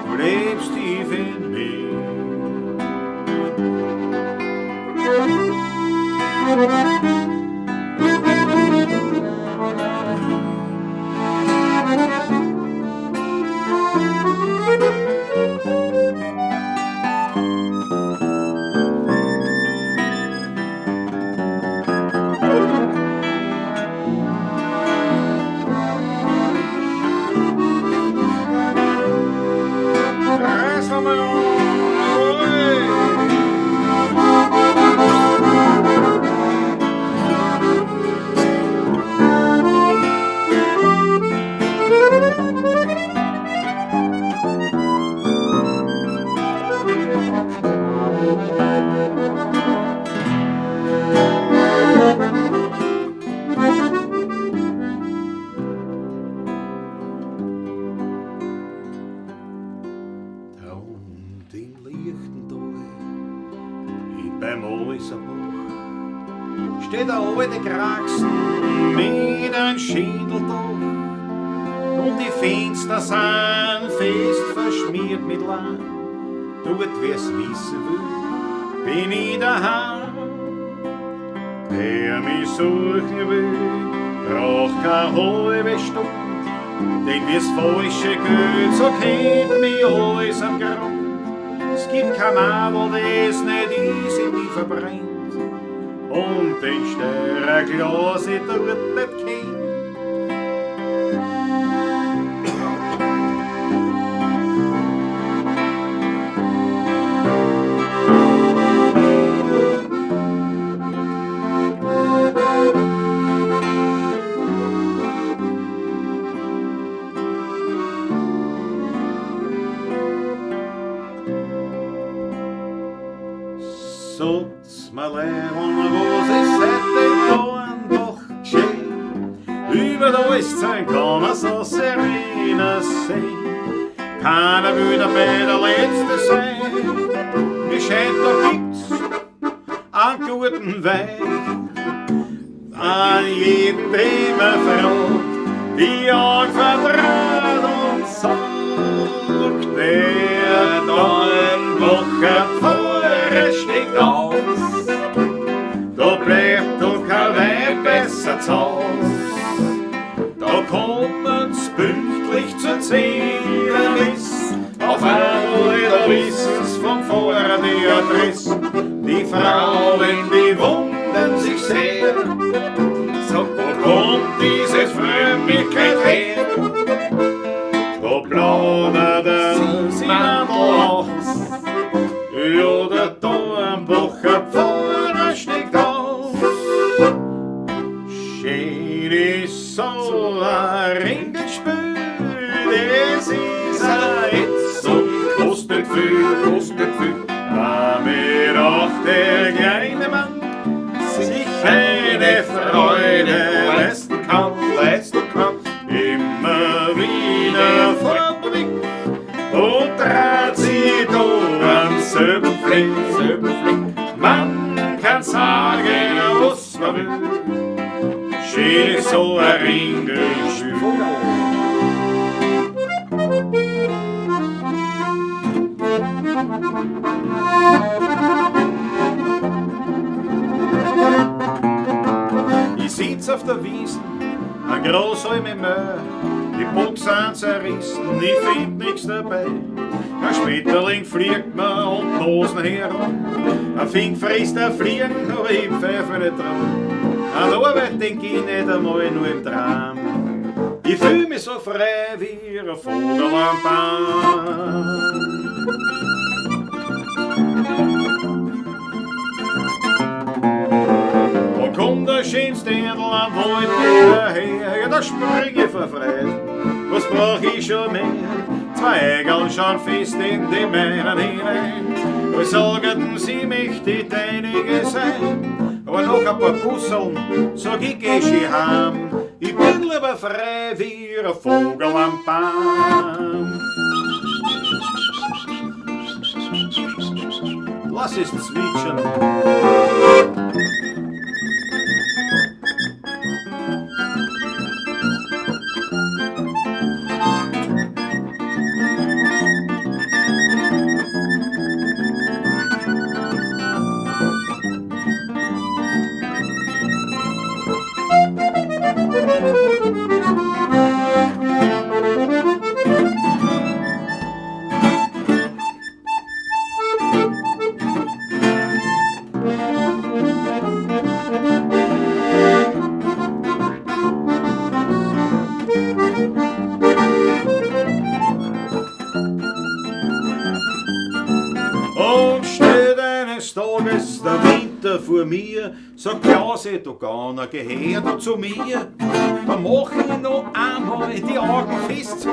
du lebst tief in mir. Beim Oiserbach steht der alte Kraxen mit ein Schindeldach und die Fenster sind fest verschmiert mit Leim. Dort, wer's wissen will, bin ich daheim. Wer mich suchen will, braucht keine halbe Stunde, denn wie's Falsche geht, so kennt mich alles am Grund. Es gibt kein Madel, das nicht ist in mich verbrennt und den Sternglas ich dort nicht kennt. Sagt's mir Leben, was ist heute da ein Bach geschehen? Über alles sein kann man so serena sehen. Keiner will dabei der Letzte sein. Wie scheint, da gibt's einen guten Wein. An jeden, den man fragt, die anvertraut und sagt, der da ein Bach vorne steht aus. Da bleibt doch kein Wein besser zu Haus. Da kommt's pünktlich zur Zeit. Adress. Die Frauen, die wundern sich sehr. So, wo kommt diese Frömmigkeit her? Da plaudert der Simon aus. Ja, der Dornbacher Pfarrer steigt aus. Schön ist so ein Ringspiel, das ist ein Hitz und kostet viel, kostet viel. Damit auch der kleine Mann sich eine Freude leisten kann, leisten kann. Immer wieder vorbei und trat sie da am selben Fleck, selben Fleck. Man kann sagen, was man will, schön ist so ein Ringelspiel. Ich sitz auf der Wiesn, ein Großhalme Möhr, die Bock sind zerrissen, ich find nix dabei. Ein Schmetterling fliegt mir und Nosen herum, ein Fink frisst ein Fliegen, aber ich pfeife nicht dran. An Arbeit denk ich nicht einmal nur im Traum, ich fühl mich so frei wie ein Vogel am Baum. Da kommt der schönste Erdl am Wald wieder her, ja, da spring ich vor Freude. Was brauch ich schon mehr? Zwei Eigeln schauen fest in die Meeren hinein. Wir sagten, sie möchte deinige sein, aber noch ein paar Pusseln, sag ich, geh ich heim. Ich bin lieber frei wie ein Vogel am Baum. Lass es zwitschern. Und steht eines Tages der Winter vor mir, sagt Klause, du Gauner, gehör du zu mir. Dann mach ich noch einmal die Augen fest zu,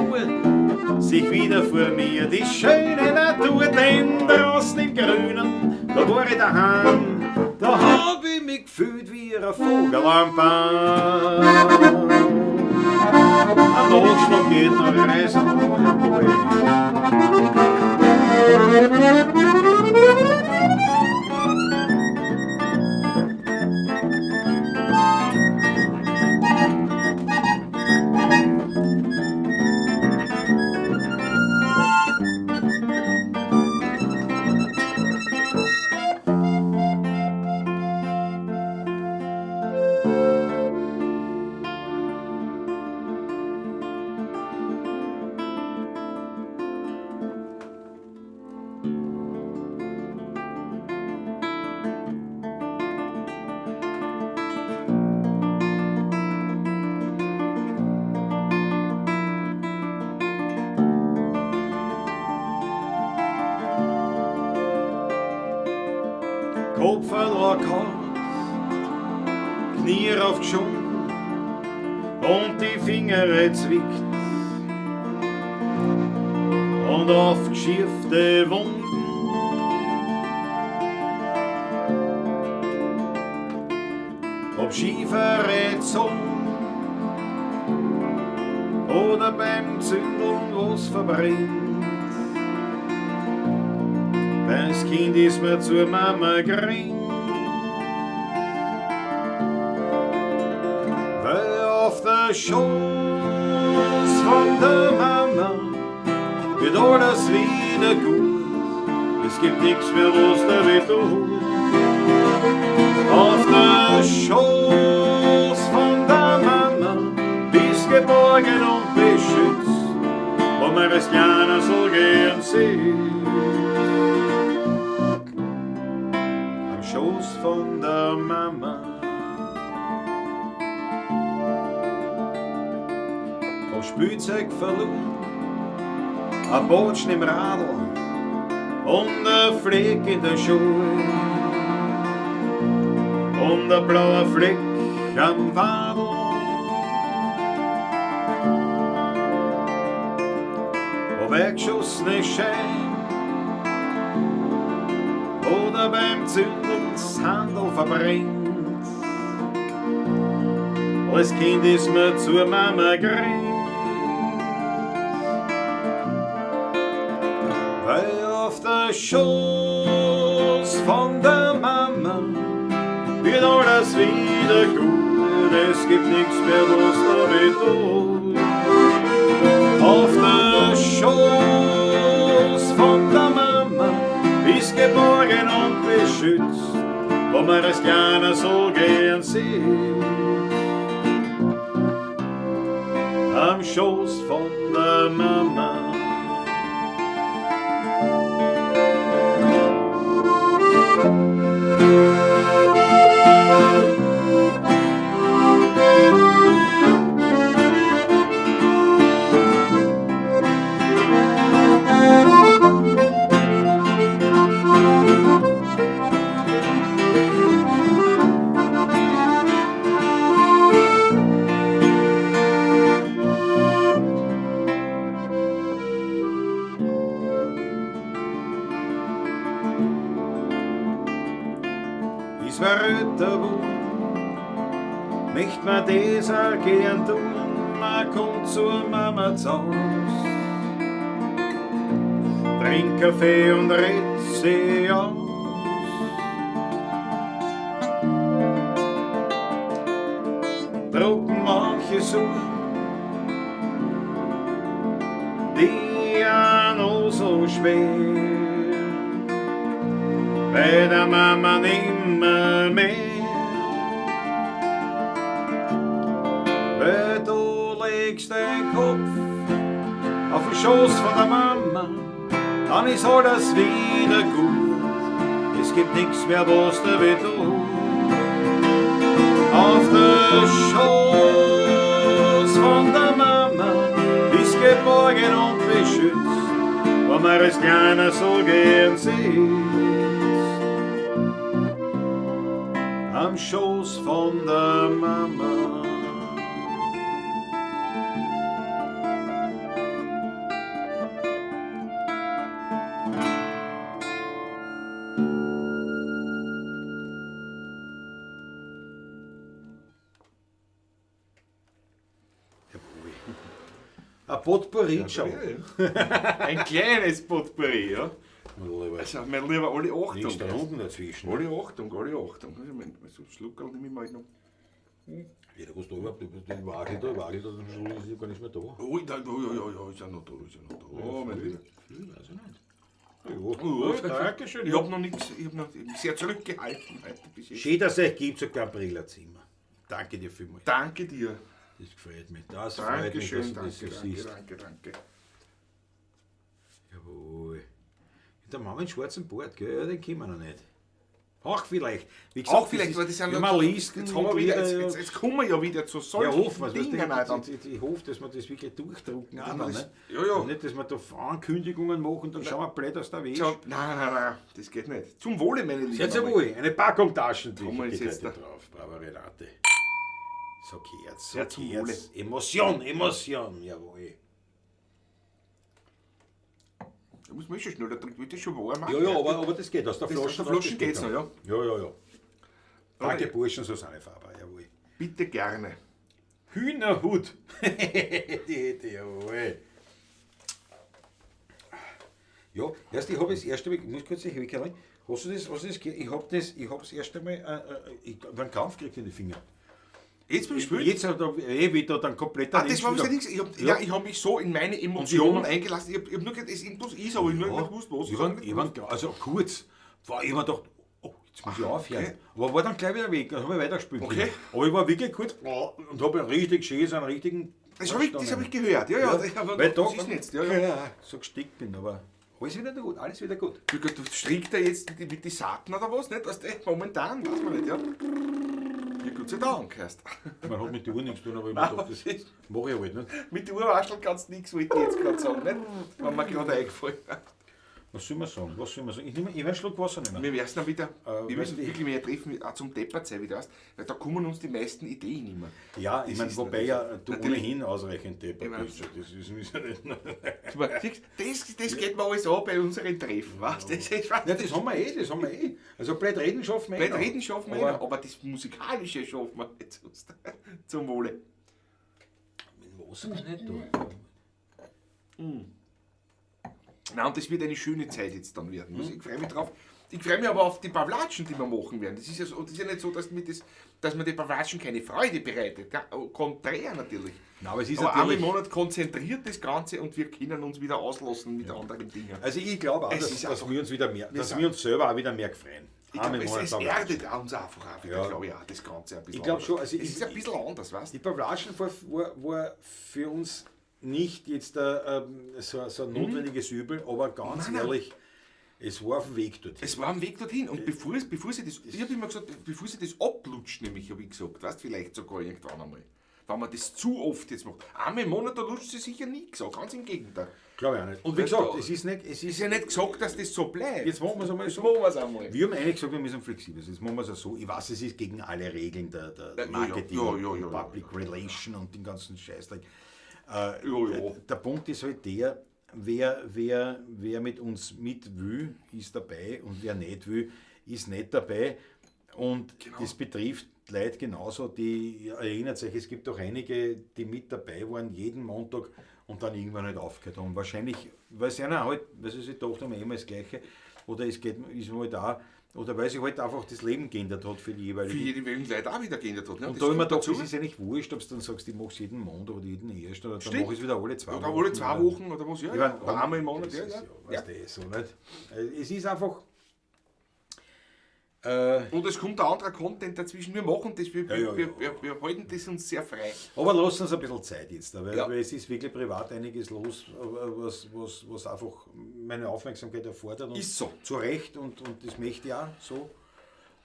sich wieder vor mir die schöne Natur, denn draußen im Grünen, da war ich daheim, da hab ich mich gefühlt wie ein Vogel am Baum. Am Nachschlag geht noch Reisen am Wald. Kopf an Kalt, Knie aufgeschoben und die Finger zwickt und aufgeschürfte Wunden. Ob Skifahrrad so oder beim Zündeln was verbrennt. Das Kind ist mir zur Mama gering, weil auf der Schoß von der Mama wird alles wieder gut. Es gibt nichts mehr, was der Welt tut. Auf der Schoß von der Mama bist geborgen und beschützt, wo man als Kleiner so gern sieht. von der Mama. Hab Spielzeug verloren, ein Botschen im Radl und ein Fleck in der Schuhe und ein blauer Fleck am Wadel. Ob weggeschossene Schein oder beim Zünden das Handel verbrennt. Als Kind ist mir zur Mama gerannt, weil auf der Schoß von der Mama wird alles wieder gut. Es gibt nichts mehr, was da weh tut. Auf der Schoß von der Mama bist geborgen und beschützt, wo man das gerne so gern sieht. Am Schoß von der Mama. Is verrückter möcht man das auch gern tun, man kommt zur Mama zu Haus, trink Kaffee und redt sie aus. Drucken manche Uhren, die ja noch so schwer, bei der Mama nimmer mehr. Weil du legst den Kopf auf den Schoß von der Mama, dann ist alles wieder gut. Es gibt nichts mehr, was dir weh tut. Auf der Schoß von der Mama bist geborgen und beschützt, wo man es gerne so gern sieht. Am Schoß von der Mama. Ein Potpourri, schau. Ein kleines Potpourri, ja. Also, mein Lieber, alle Achtung. Nichts da unten dazwischen. Alle Achtung, alle Achtung. So Schluckerl nehme ich mal noch. Ja, da kannst du überhaupt, du wagelt da, dann ist ja gar nicht mehr da. Oh, ja, ist ja noch da, ist ja noch da. Oh, mein Lieber. Viel weiß ich nicht. Ja, danke schön. Ich hab noch nichts, ich hab noch sehr zurückgehalten heute bis jetzt. Schön, dass es euch gibt, so Gabriela-Zimmer. Danke dir vielmals. Danke dir. Das gefällt mich. Das freut mich, dass Dankeschön, du das so siehst. danke. Jawohl. Der Mann mit schwarzem Bart, gell? Ja, den kennen wir noch nicht. Auch vielleicht. Wie Auch vielleicht, weil das sind ja Listen. Jetzt, haben wir wieder, jetzt kommen wir ja wieder zu solchen hoffen wir, Dingen. Ich hoffe, dass wir das wirklich durchdrucken. Auch noch, ne? Ja. Und nicht, dass wir da Ankündigungen machen und dann schauen wir blöd aus der Weg. Nein, das geht nicht. Zum Wohle, meine Lieben. Sehr wohl. Eine Packung Taschentücher Kommen wir geht jetzt heute da drauf. Bravo Renate. So geht's, Ja, zum Wohle. Emotion, jawohl. Da muss man schon schnell, da wird das schon warm. Ja, aber das geht aus der Flasche. Aus der Flasche geht's noch, ja. Ja. Danke, Okay. Burschen, so sind Farbe, jawohl. Bitte gerne. Hühnerhut. Die hätte ich, jawohl. Ja, erst, ich habe das erste Mal, ich muss kurz die Hälfte. Hast du das, ich habe das erste Mal einen Kampf gekriegt in die Finger. Jetzt beim Spielen? Jetzt hat er wieder dann komplett Das war nichts. Ich hab mich so in meine Emotionen eingelassen. Ich hab nur gedacht, es irgendwas ist, aber ich habe nicht gewusst, was. Also kurz, war ich mir gedacht, oh, jetzt muss ich aufhören. Okay. Aber war dann gleich wieder weg, dann habe ich weitergespielt. Okay. Aber ich war wirklich kurz und habe einen richtig schön, so einen richtigen. Das hab ich gehört. Ja. Weil da was ist denn jetzt? Ja. so gestickt bin, aber Alles wieder gut, alles wieder gut. Du strickt er jetzt mit den Saaten oder was? Nicht? Weißt du, momentan, weiß man nicht, ja. Ja, Gott sei Dank, heißt. Man hat mit der Uhr nichts zu tun, aber ich Nein, dachte, das mache ich halt nicht. Mit der Uhrwaschel kannst du nichts, wollte ich jetzt gerade sagen, nicht? Wenn mir gerade eingefallen. Was soll man sagen? Was soll man sagen? Ich nehme einen Schluck Wasser nehmen. Wir werden dann wieder, wir müssen weißt du, wirklich mehr treffen, auch zum Deppert sein, wie du weißt, weil da kommen uns die meisten Ideen immer. Ja, ich Das meine, ist wobei natürlich ja so. du Natürlich. ohnehin ausreichend deppert Ich mein- bist. Das ist ja nicht. Das geht mir alles an bei unseren Treffen, weißt du? Das ist Ja, das haben wir eh. Also blöd reden schaffen wir eh. Bei noch. Reden schaffen wir Aber- aber das Musikalische schaffen wir nicht sonst. Zum Wohle. Mit Wasser kann ich nicht tun. Nein, und das wird eine schöne Zeit jetzt dann werden. Also ich freue mich drauf. Ich freue mich aber auf die Pavlatschen, die wir machen werden. Das ist ja, so, das ist ja nicht so, dass mir die Pavlatschen keine Freude bereitet. Ja, konträr natürlich. Nein, aber es ist Aber einmal natürlich. im Monat konzentriert das Ganze und wir können uns wieder auslassen mit anderen Dingen. Also ich glaube auch, Es dass, ist dass einfach- wir uns wieder mehr, dass sind- wir uns selber auch wieder mehr freuen. Ich Einmal glaube, im Monat es aber- erdet uns einfach auch wieder, Ja. glaube ich, auch das Ganze ein bisschen. Ich glaube schon, anders. also es ist ein bisschen anders, weißt Die du? Pavlatschen war für uns nicht jetzt so ein notwendiges Übel, aber ganz Nein, nein. ehrlich, es war auf dem Weg dorthin. Es war am Weg dorthin. Und bevor sie das, ich habe immer gesagt, bevor sie das ablutscht, nämlich, habe ich gesagt, weißt du, vielleicht sogar irgendwann einmal. Wenn man das zu oft jetzt macht. Einmal im Monat, da lutscht sie sicher nichts an, ganz im Gegenteil. Glaube ich auch nicht. Und wie Weißt du, gesagt, es ist nicht. Es Es ist ist ja nicht gesagt, dass das so bleibt. Jetzt machen wir es einmal Jetzt so. machen wir es einmal. Wir haben eigentlich gesagt, wir müssen flexibel sein. Jetzt machen wir es so. Ich weiß, es ist gegen alle Regeln der Ja, Marketing, ja, und ja. Public Relation und den ganzen Scheißdreck. Ja. Der Punkt ist halt der, wer mit uns mit will, ist dabei und wer nicht will, ist nicht dabei. Und Genau. das betrifft Leute genauso, die erinnert sich, es gibt auch einige, die mit dabei waren, jeden Montag und dann irgendwann nicht aufgehört haben. Wahrscheinlich, weil sie einer halt, weil sie sich gedacht haben, immer das Gleiche, oder es geht, ist halt auch, oder weil sich halt einfach das Leben geändert hat für die Für jeweilige. jeden Leute auch wieder geändert hat. Ne? Und Das da habe ich mir kommt gedacht, das ist ja nicht wurscht, ob du dann sagst, ich mache es jeden Montag oder jeden ersten, oder dann Stimmt. mache ich es wieder alle 2 Oder alle 2 Wochen oder was? Ja, Ich ja. meine, Oder einmal im Monat. das Ja, ist ja. ja, weißt du, so nicht. Es ist einfach. Und es kommt ein anderer Content dazwischen. Wir machen das, wir halten das uns sehr frei. Aber lass uns ein bisschen Zeit jetzt, weil, Ja. weil es ist wirklich privat einiges los, was einfach meine Aufmerksamkeit erfordert. Und Ist so. Zu Recht und das möchte ich auch so.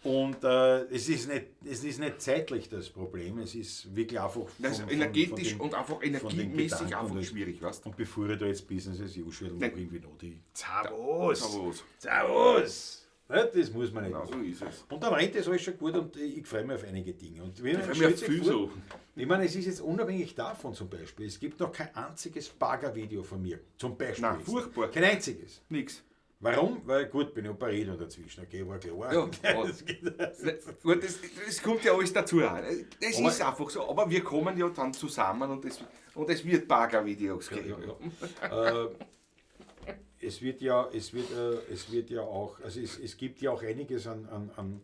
Und es ist nicht zeitlich das Problem, es ist wirklich einfach. Das ist von energetisch den- und einfach von den energiemäßig Gedanken einfach und schwierig, weißt du? Und bevor ich da jetzt Business as usual noch Nein. irgendwie noch die. Servus. Servus! Das muss man nicht Genau, machen. so ist es. Und dann rennt das alles schon gut und ich freue mich auf einige Dinge. Und wenn Ich freue mich auf viel so. Ich meine, es ist jetzt unabhängig davon zum Beispiel, es gibt noch kein einziges Bagger-Video von mir. Zum Beispiel. Nein, jetzt. furchtbar. Kein einziges. Nix. Warum? Weil gut, bin ich operiert dazwischen. Okay, war klar. Ja, Das geht- Gut, das kommt ja alles dazu. Das Aber- ist einfach so. Aber wir kommen ja dann zusammen und es wird Bagger-Videos geben. Es wird ja auch, also es gibt ja auch einiges an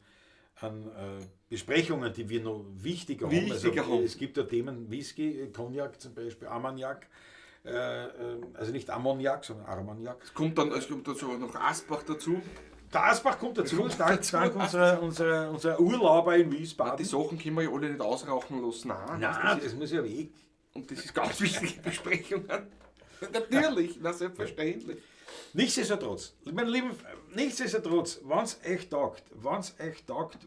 Besprechungen, die wir noch wichtiger haben. Wichtiger haben. Es gibt ja Themen Whisky, Cognac zum Beispiel, Armagnac, also nicht Ammoniak, sondern Armagnac. Es kommt dann so noch Asbach dazu. Der Asbach kommt dazu, dank dazu. unserer Urlauber in Die Wiesbaden. Sachen können wir ja alle nicht ausrauchen lassen. Nein, Nein, das muss ja weg. und das ist ganz wichtige Besprechungen. Natürlich, na selbstverständlich. Nichtsdestotrotz, meine Lieben, wenn es euch taugt,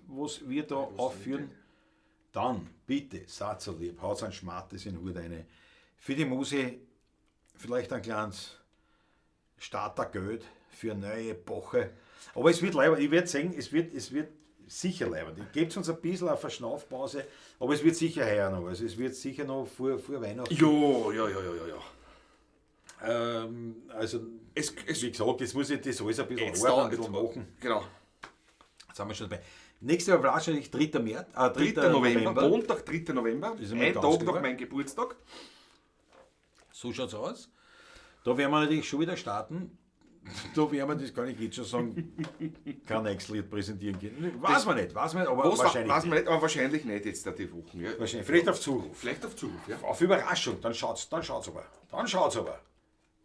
was wir da aufführen, dann bitte, seid so lieb, haut ein Schmattes in den Hut rein. Für die Muse vielleicht ein kleines Startergeld für eine neue Epoche. Aber es wird leider, ich werde sagen, es wird sicher leider. Gebt uns ein bisschen auf eine Schnaufpause, aber es wird sicher heuer noch. Also es wird sicher noch vor Weihnachten. Ja. Also, Es wie gesagt, jetzt muss ich das alles ein bisschen Jetzt ordnen, ein dauert- bisschen machen. Genau. Jetzt sind wir schon dabei. Nächste Woche wahrscheinlich 3. März, 3. November, Montag, 3. November, ist einmal ein ganz Tag klar. nach meinem Geburtstag. So schaut's aus. Da werden wir natürlich schon wieder starten. Da werden wir, das kann ich jetzt schon sagen, kein nächstes Lied präsentieren können. Weiß man nicht, aber Was wahrscheinlich weiß man nicht, aber wahrscheinlich nicht jetzt die Wochen. Ja. Wahrscheinlich. Vielleicht auf Zuruf. Vielleicht auf Zuruf, ja. Auf Überraschung, dann schaut's aber.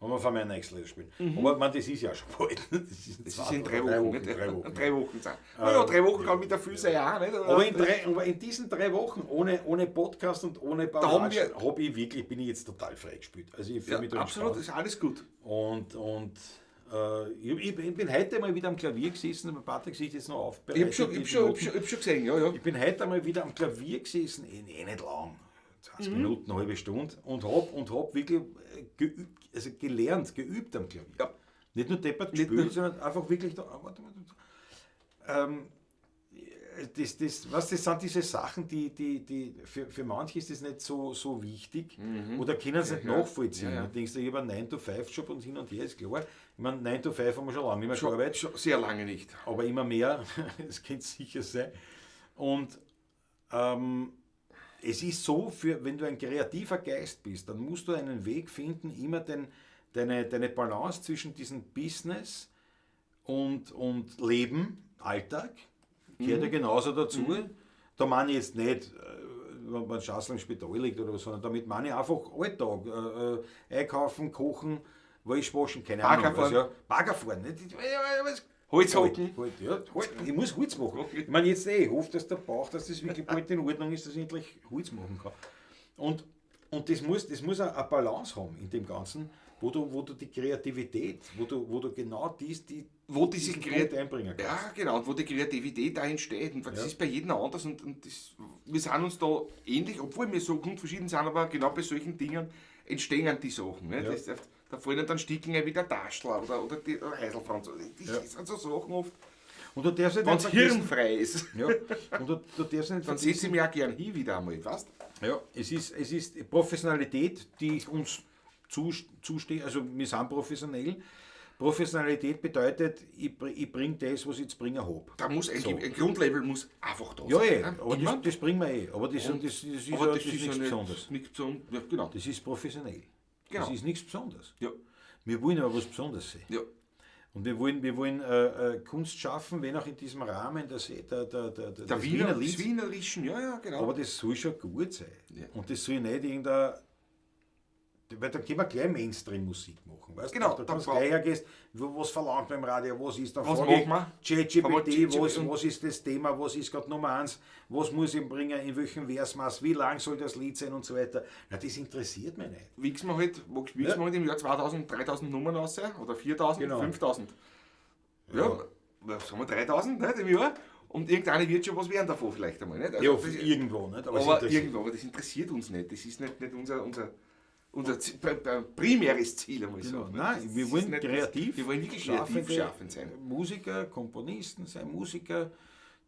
Wenn wir von meinem nächsten Lied spielen. Aber man, das ist ja schon bald. Das Das ist in 3 Wochen, nicht? 3 Wochen. 3 Wochen sein. Naja, 3 Wochen kann mit der Füße ja auch, nicht? Aber in diesen 3 Wochen ohne Podcast und ohne haben wir- bin ich jetzt total freigespielt. Also ich fühle Ja, mich da absolut, entspannt. ist alles gut. Und ich bin heute mal wieder am Klavier gesessen, mein Patrick sieht jetzt noch auf. Ich hab schon gesehen, ja. Ich bin heute mal wieder am Klavier gesessen, nicht lang, 20 Minuten, eine halbe Stunde, und hab wirklich geübt am Klavier. Ja. Nicht nur deppert gespielt, sondern einfach wirklich da. Das sind diese Sachen, die für manche ist das nicht so wichtig oder können es nicht nachvollziehen. Ja. Du denkst, ich habe einen 9-to-5-Job und hin und her ist klar. Ich meine, 9-to-5 haben wir schon lange nicht mehr gearbeitet. Schon sehr lange nicht. Aber immer mehr, das könnte sicher sein. Und es ist so, wenn du ein kreativer Geist bist, dann musst du einen Weg finden, immer deine Balance zwischen diesem Business und Leben, Alltag, gehört ja genauso dazu. Da meine ich jetzt nicht, wenn man Schassel im Spital liegt oder was, sondern damit meine ich einfach Alltag. Einkaufen, kochen, Wäsche waschen, keine Ahnung. Bagger fahren. Holz hocken. Ich muss Holz machen. Ich meine jetzt ich hoffe, dass der Bauch, dass das wirklich bald in Ordnung ist, dass ich endlich Holz machen kann. Und das muss eine Balance haben in dem Ganzen, wo du die Kreativität, wo du genau diese Kreativität einbringen kannst. Ja, genau, und wo die Kreativität da entsteht. Und das ist bei jedem anders und wir sind uns da ähnlich, obwohl wir so grundverschieden sind, aber genau bei solchen Dingen entstehen die Sachen. Ne? Ja. Da fallen dann Sticklinge wie der Taschler oder die Heiselfranz. Das sind so Sachen oft. Und du darfst nicht wenn es hirnfrei ist, ja. Und du darfst nicht dann setze ich mich auch gern hin wieder einmal, weißt? Ja, es ist Professionalität, die uns zusteht, also wir sind professionell. Professionalität bedeutet, ich bringe das, was ich zu bringen habe. Da muss ein Grundlevel muss einfach da sein. Ja, aber das bringen wir aber das ist nichts Besonderes. Ja, genau. Das ist professionell. Genau. Das ist nichts Besonderes. Ja. Wir wollen aber was Besonderes sehen. Ja. Und wir wollen Kunst schaffen, wenn auch in diesem Rahmen des Wienerischen, ja, genau. Aber das soll schon gut sein. Ja. Und das soll nicht irgendein. Weil dann können wir gleich Mainstream-Musik machen. Weißt? Genau. Da kannst du gleich hergehst, was verlangt man im Radio, was ist da? Was machen wir? ChatGPT, was ist das Thema, was ist gerade Nummer 1, was muss ich bringen, in welchem Versmaß, wie lang soll das Lied sein und so weiter. Na, das interessiert mich nicht. Wichsen wir halt im Jahr 2000 3000 Nummern raus, oder 4000, Genau. 5000. Ja, was haben wir, 3000 nicht, im Jahr? Und irgendeine wird schon was werden davon vielleicht einmal. Nicht? Also irgendwo. Nicht? Aber das interessiert uns nicht. Das ist nicht unser primäres Ziel, einmal Genau. so. Nein, wir wollen kreativ. Wir wollen wirklich kreativ schaffend sein. Musiker, Komponisten sein, Musiker,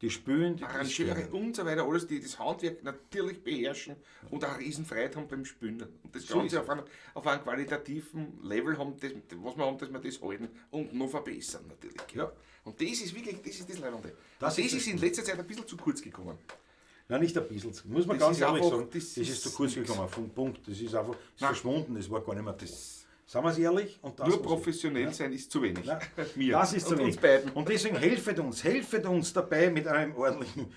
die spielen, die Arrangeure und so weiter, alles, die das Handwerk natürlich beherrschen und auch eine Riesenfreude haben beim Spielen. Und das Ganze auf einem qualitativen Level haben, was wir haben, dass wir das halten und noch verbessern natürlich. Ja. Und das ist wirklich, das ist das Leibende. Das ist in letzter Zeit ein bisschen zu kurz gekommen. Nein, nicht ein bisschen. Muss man Das ganz ist ehrlich einfach- sagen, das das ist ist zu kurz nix. gekommen, vom Punkt. Das ist einfach verschwunden, das war gar nicht mehr das. Seien wir es ehrlich? Und das Nur was professionell ich- sein ist zu wenig. Nein, Mir das ist zu und wenig. uns beiden. Und deswegen helfet uns dabei mit einem ordentlichen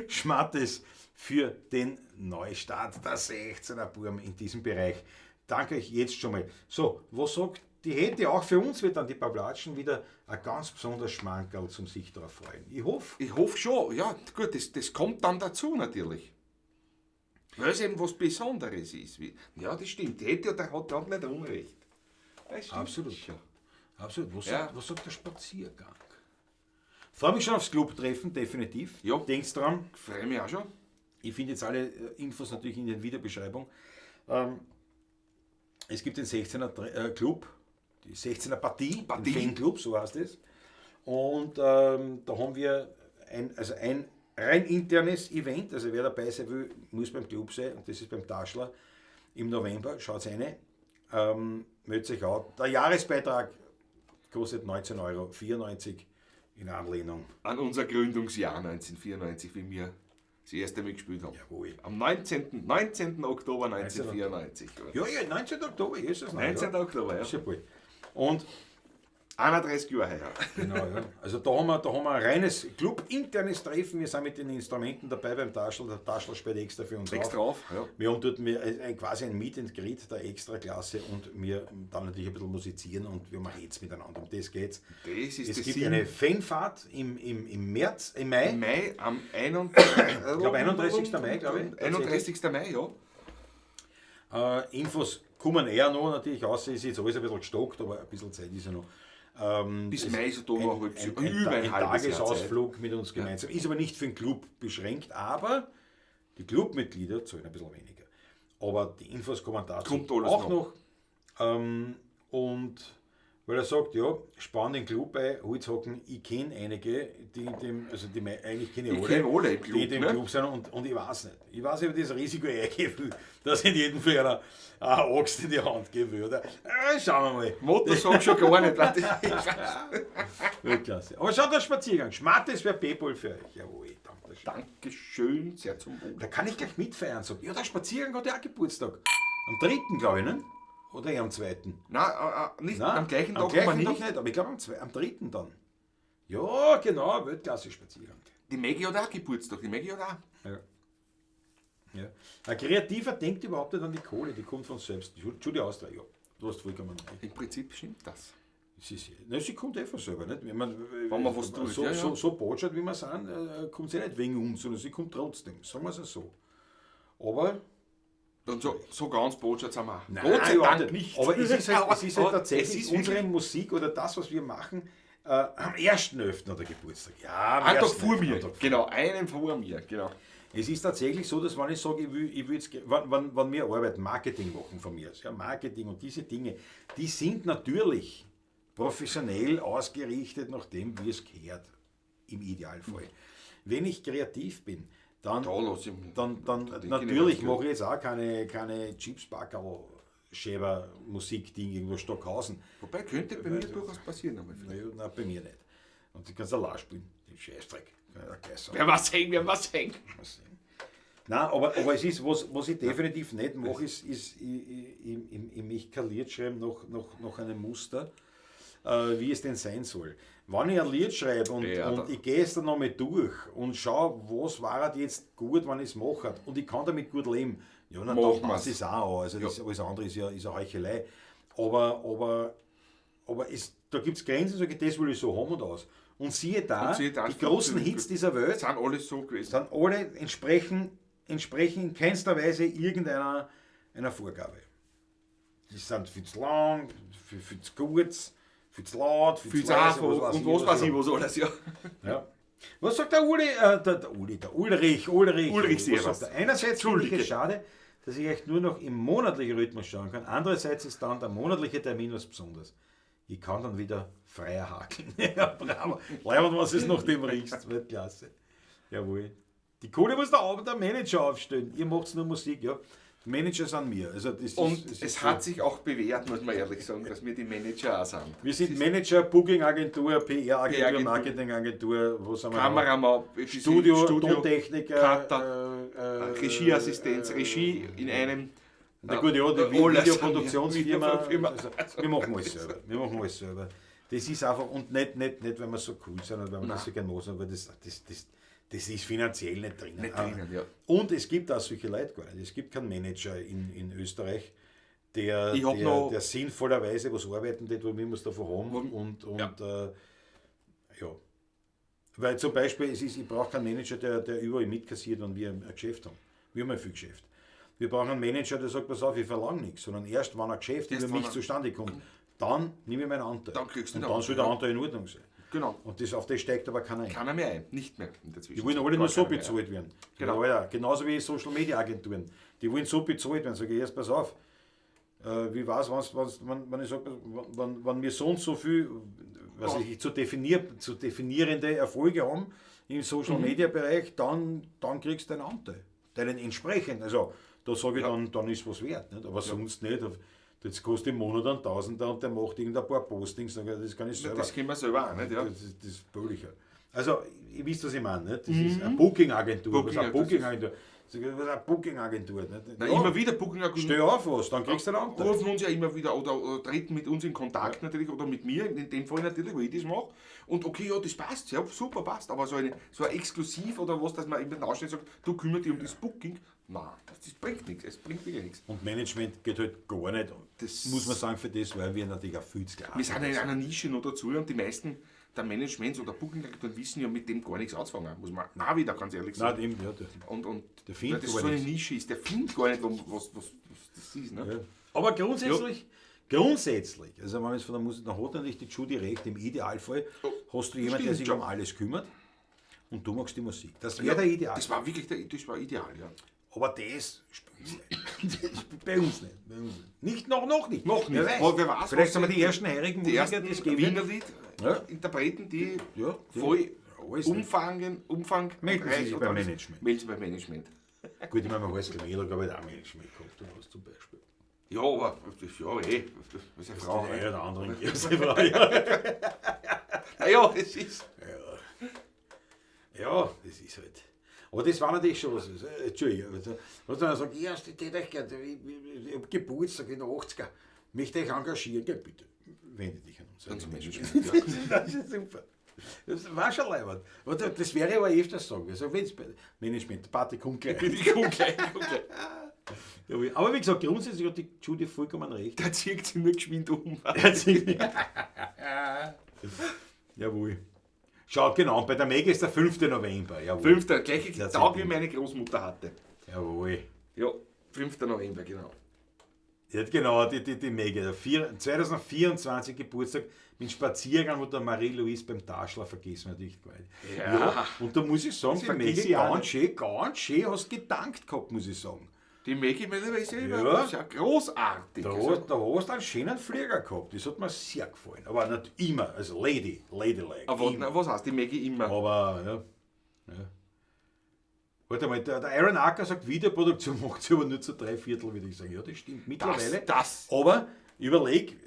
Schmattes für den Neustart der 16er Burm in diesem Bereich. Danke euch jetzt schon mal. So, was sagt die Hete? Auch für uns wird dann die Pavlatschen wieder ein ganz besonderes Schmankerl zum sich darauf freuen. Ich hoffe. Ich hoffe schon, ja, gut, das kommt dann dazu natürlich. Weil es eben was Besonderes ist. Ja, das stimmt. Der hat nicht Unrecht. Das stimmt. Absolut. Absolut. Was sagt der Spaziergang? Freue mich schon aufs Clubtreffen, definitiv. Ja. Denkst dran. Freue mich auch schon. Ich finde jetzt alle Infos natürlich in der Videobeschreibung. Es gibt den 16er Club, die 16er Partie, den Fanclub, so heißt es. Und da haben wir ein rein internes Event, also wer dabei sein will, muss beim Club sein, und das ist beim Taschler im November. Schaut rein, meldet sich an. Der Jahresbeitrag kostet 19,94 € in Anlehnung. An unser Gründungsjahr 1994, wie wir das erste Mal gespielt haben. Jawohl. Am 19. Oktober 1994. Ja, 19. Oktober, ist es noch. 19. Ja. Oktober, ja. Ist ja bald. Und 31 Jahre her. genau, ja. Also da haben wir ein reines Club-internes Treffen. Wir sind mit den Instrumenten dabei beim Taschler. Der Taschler spielt extra für uns Extra auf, ja. Wir haben dort quasi ein Meet and Greet der Extraklasse und wir dann natürlich ein bisschen musizieren und wir machen jetzt miteinander. Um das geht's. Das ist Es das gibt Sinn. eine Fanfahrt im Mai. Im Mai, am 31. Ich glaube 31. Mai, glaube ich. 31. Mai, ja. Infos kommen eher noch natürlich aus. Es ist jetzt alles ein bisschen gestockt, aber ein bisschen Zeit ist ja noch. Bis Mai ist er da noch ein Tagesausflug mit uns gemeinsam. Ist aber nicht für den Club beschränkt, aber die Clubmitglieder zahlen ein bisschen weniger. Aber die Infos kommen dazu Kommt alles auch noch. Und weil er sagt, ja, spann den Club ein, Holzhacken, ich kenne einige, die eigentlich kenne ich kenne alle im Club, die in dem Club sind und ich weiß nicht. Ich weiß nicht, ob ich das Risiko eingeben will, dass ich jedem für eine Axt in die Hand geben würde. Schauen wir mal. Mutter sagt schon gar nicht. Weltklasse. Aber schaut, der Spaziergang. Schmattes wäre Paypal für euch. Jawohl, danke. Dankeschön, sehr zum Wohl. Da kann ich gleich mitfeiern. Sag, ja, der Spaziergang hat ja auch Geburtstag. Am 3. glaube ich, ne? Oder eher am 2.? Nein, nicht Nein, am gleichen Tag, am gleichen aber Tag nicht. nicht. Aber ich glaube am 3. dann. Ja, genau, Weltklasse-Spaziergang. Die Maggie hat auch Geburtstag, die Maggie hat auch. Ja. Ja. Ein Kreativer denkt überhaupt nicht an die Kohle, die kommt von selbst. Judy Austria, ja, du hast vollkommen recht. Im Prinzip stimmt das. Sie kommt von selber. Nicht? Wenn man was tut, so botschert, wie wir sind, kommt sie nicht wegen uns, sondern sie kommt trotzdem. Sagen wir es so. Aber... Und so ganz botschert sind wir. Nein, Gott sei Dank nicht. Aber es ist halt tatsächlich es ist unsere Musik oder das, was wir machen, am 1.11. hat er Geburtstag. Ja, Ein Tag vor mir. Genau, einen vor mir. Genau. Es ist tatsächlich so, dass wenn ich sage, ich will jetzt, wenn wir arbeiten, Marketing machen von mir, ja, Marketing und diese Dinge, die sind natürlich professionell ausgerichtet nach dem, wie es gehört, im Idealfall. Wenn ich kreativ bin, dann natürlich mache ich jetzt auch keine Chipsbackerl Schäber Musik-Ding irgendwo Stockhausen. Wobei könnte bei mir durchaus passieren. Nein, bei mir nicht. Und du kannst allein spielen, den Scheißdreck. Wer was hängt. Nein, aber es ist, was ich definitiv nicht mache, ist ich mich kaliert schreiben nach einem Muster, wie es denn sein soll. Wenn ich ein Lied schreibe und ich gehe es dann nochmal durch und schaue, was war jetzt gut, wenn ich es mache und ich kann damit gut leben, ja, dann passe ich es auch an. Also das, alles andere ist ja Heuchelei. Aber da gibt es Grenzen, sage ich, das will ich so haben und aus. Und siehe da, die großen Hits dieser Welt sind alle so gewesen. Sind alle entsprechen in keinster Weise irgendeiner Vorgabe. Die sind viel zu lang, viel zu kurz, viel zu laut, viel zu leise, was weiß ich, was alles, ja. Was sagt der Ulrich? Ulrich, was sagt er? Einerseits finde ich es schade, dass ich echt nur noch im monatlichen Rhythmus schauen kann. Andererseits ist dann der monatliche Termin was Besonderes. Ich kann dann wieder freier hakeln. Ja, bravo. Leibend, was ist nach dem riechst. Weltklasse. Jawohl. Die Kohle muss der Manager aufstellen. Ihr macht nur Musik, ja. Die Manager sind wir. Also es hat sich auch bewährt, muss man ehrlich sagen, dass wir die Manager auch sind. Wir sind Manager, Booking-Agentur, PR-Agentur, Marketing-Agentur, wo sind wir? Kameramann, Studio, Tontechniker, Cutter, Regieassistenz, Regie in einem. Na gut, ja, die Videoproduktionsfirma. Also, wir machen alles selber. Das ist einfach, und nicht weil wir so cool sind oder weil wir das so gerne machen, aber das ist finanziell nicht drin. Ja. Und es gibt auch solche Leute gar nicht. Es gibt keinen Manager in Österreich, der sinnvollerweise was arbeiten tut, wo wir es davon haben. Ja. Weil zum Beispiel, ich brauche keinen Manager, der überall mitkassiert, wenn wir ein Geschäft haben. Wir haben ja viel Geschäft. Wir brauchen einen Manager, der sagt, pass auf, ich verlange nichts, sondern erst, wenn ein Geschäft über mich zustande kommt, dann nehme ich meinen Anteil. Dann soll der Anteil in Ordnung sein. Genau. Und auf das steigt aber keiner ein. Keiner mehr ein, nicht mehr in der Die wollen alle nur so bezahlt werden. Genau. Ja, genauso wie Social Media Agenturen. Die wollen so bezahlt werden. Sage ich erst, pass auf. Wie war es, wenn ich sage, wenn wir so und so viel zu definierende Erfolge haben im Social Media Bereich, dann kriegst du deinen Anteil. Deinen entsprechend. Also da sage ich dann ist was wert. Nicht? Aber sonst nicht. Das kostet im Monat einen Tausender und der macht irgendein paar Postings. Das kann ich selber. Das können wir selber auch nicht, ja. Das ist billiger. Also, ihr wisst, was ich meine. Nicht? Das ist eine Booking-Agentur. Was ist eine Booking-Agentur? Immer wieder Booking-Agentur. Stell auf was, dann kriegst du einen Anteil. Rufen uns ja immer wieder oder treten mit uns in Kontakt natürlich oder mit mir, in dem Fall natürlich, wo ich das mache. Und okay, ja, das passt, ja, super, passt. Aber so ein Exklusiv oder was, dass man eben ausstellt und sagt, du kümmerst dich um das Booking. Nein, das bringt nichts, es bringt wirklich nichts. Und Management geht halt gar nicht. Das muss man sagen für das, weil wir natürlich auch viel zu Wir sind in einer Nische noch dazu und die meisten der Managements- oder Booking-Agenturen wissen ja mit dem gar nichts anzufangen. Muss man auch wieder ganz ehrlich sagen. Nein, eben, und der findet das so eine Nische ist, der findet gar nicht, was das ist. Ne? Ja. Aber grundsätzlich Grundsätzlich, also wenn man es von der Musik, dann hat natürlich die Judy recht, im Idealfall hast du jemanden, der sich um alles kümmert und du machst die Musik. Das wäre der Ideal. Das war wirklich das war ideal, ja. Aber das spielt bei uns nicht. Nicht noch nicht. Noch nicht. Wer weiß. Aber wer weiß, Vielleicht was sind wir die- die ersten heurigen Die Musiker, ersten die es geben Wiener wird. Lied, Ja. Interpreten, die Ja, voll alles Umfang Melden Sie sich und beim alles. Management. Melden Sie beim Management. Gut, ich meine, man weiß Kamel, glaube ich, auch Management gehabt oder was zum Beispiel. Ja, aber das ist ja eh. Das ist eine Frau. Die eine oder andere Frau, ja. Ja, das ist. Ja, das ist halt. Aber das war natürlich schon was. Entschuldigung, was dann sagt, ja, ich hätte euch gerne, ich habe Geburtstag in den 80er, möchte ich engagieren, ja, bitte, wende dich an uns. Ans Management, Das ist super. Das war schon leibend. Das wäre aber öfters sagen. Also wenn es bei Management, Party kommt gleich. Ich komme gleich. Aber wie gesagt, grundsätzlich hat die Judy vollkommen recht. Der zieht sich nur geschwind um. Jawohl. Schau, genau, bei der Mega ist der 5. November. Jawohl. 5. Gleiche Das Tag ist wie meine Großmutter hatte. Jawohl. Ja, 5. November, genau. Ja, genau, die Mega. Der 2024 Geburtstag mit Spaziergang mit der Marie-Louise beim Taschler vergessen wir natürlich gar nicht. Ja. Und da muss ich sagen, Das die vergesse Mega ich auch ganz schön hast gedankt gehabt, muss ich sagen. Die Maggie Miller ist ja Ja. immer sehr großartig. Da Also, hast du einen schönen Flieger gehabt, das hat mir sehr gefallen. Aber nicht immer, also Ladylike. aber immer. was heißt die Maggie immer? Aber, ja. Warte mal, der Aaron Acker sagt, Videoproduktion macht sie aber nur zu 3/4, würde ich sagen. Ja, das stimmt mittlerweile. Das. Aber überleg,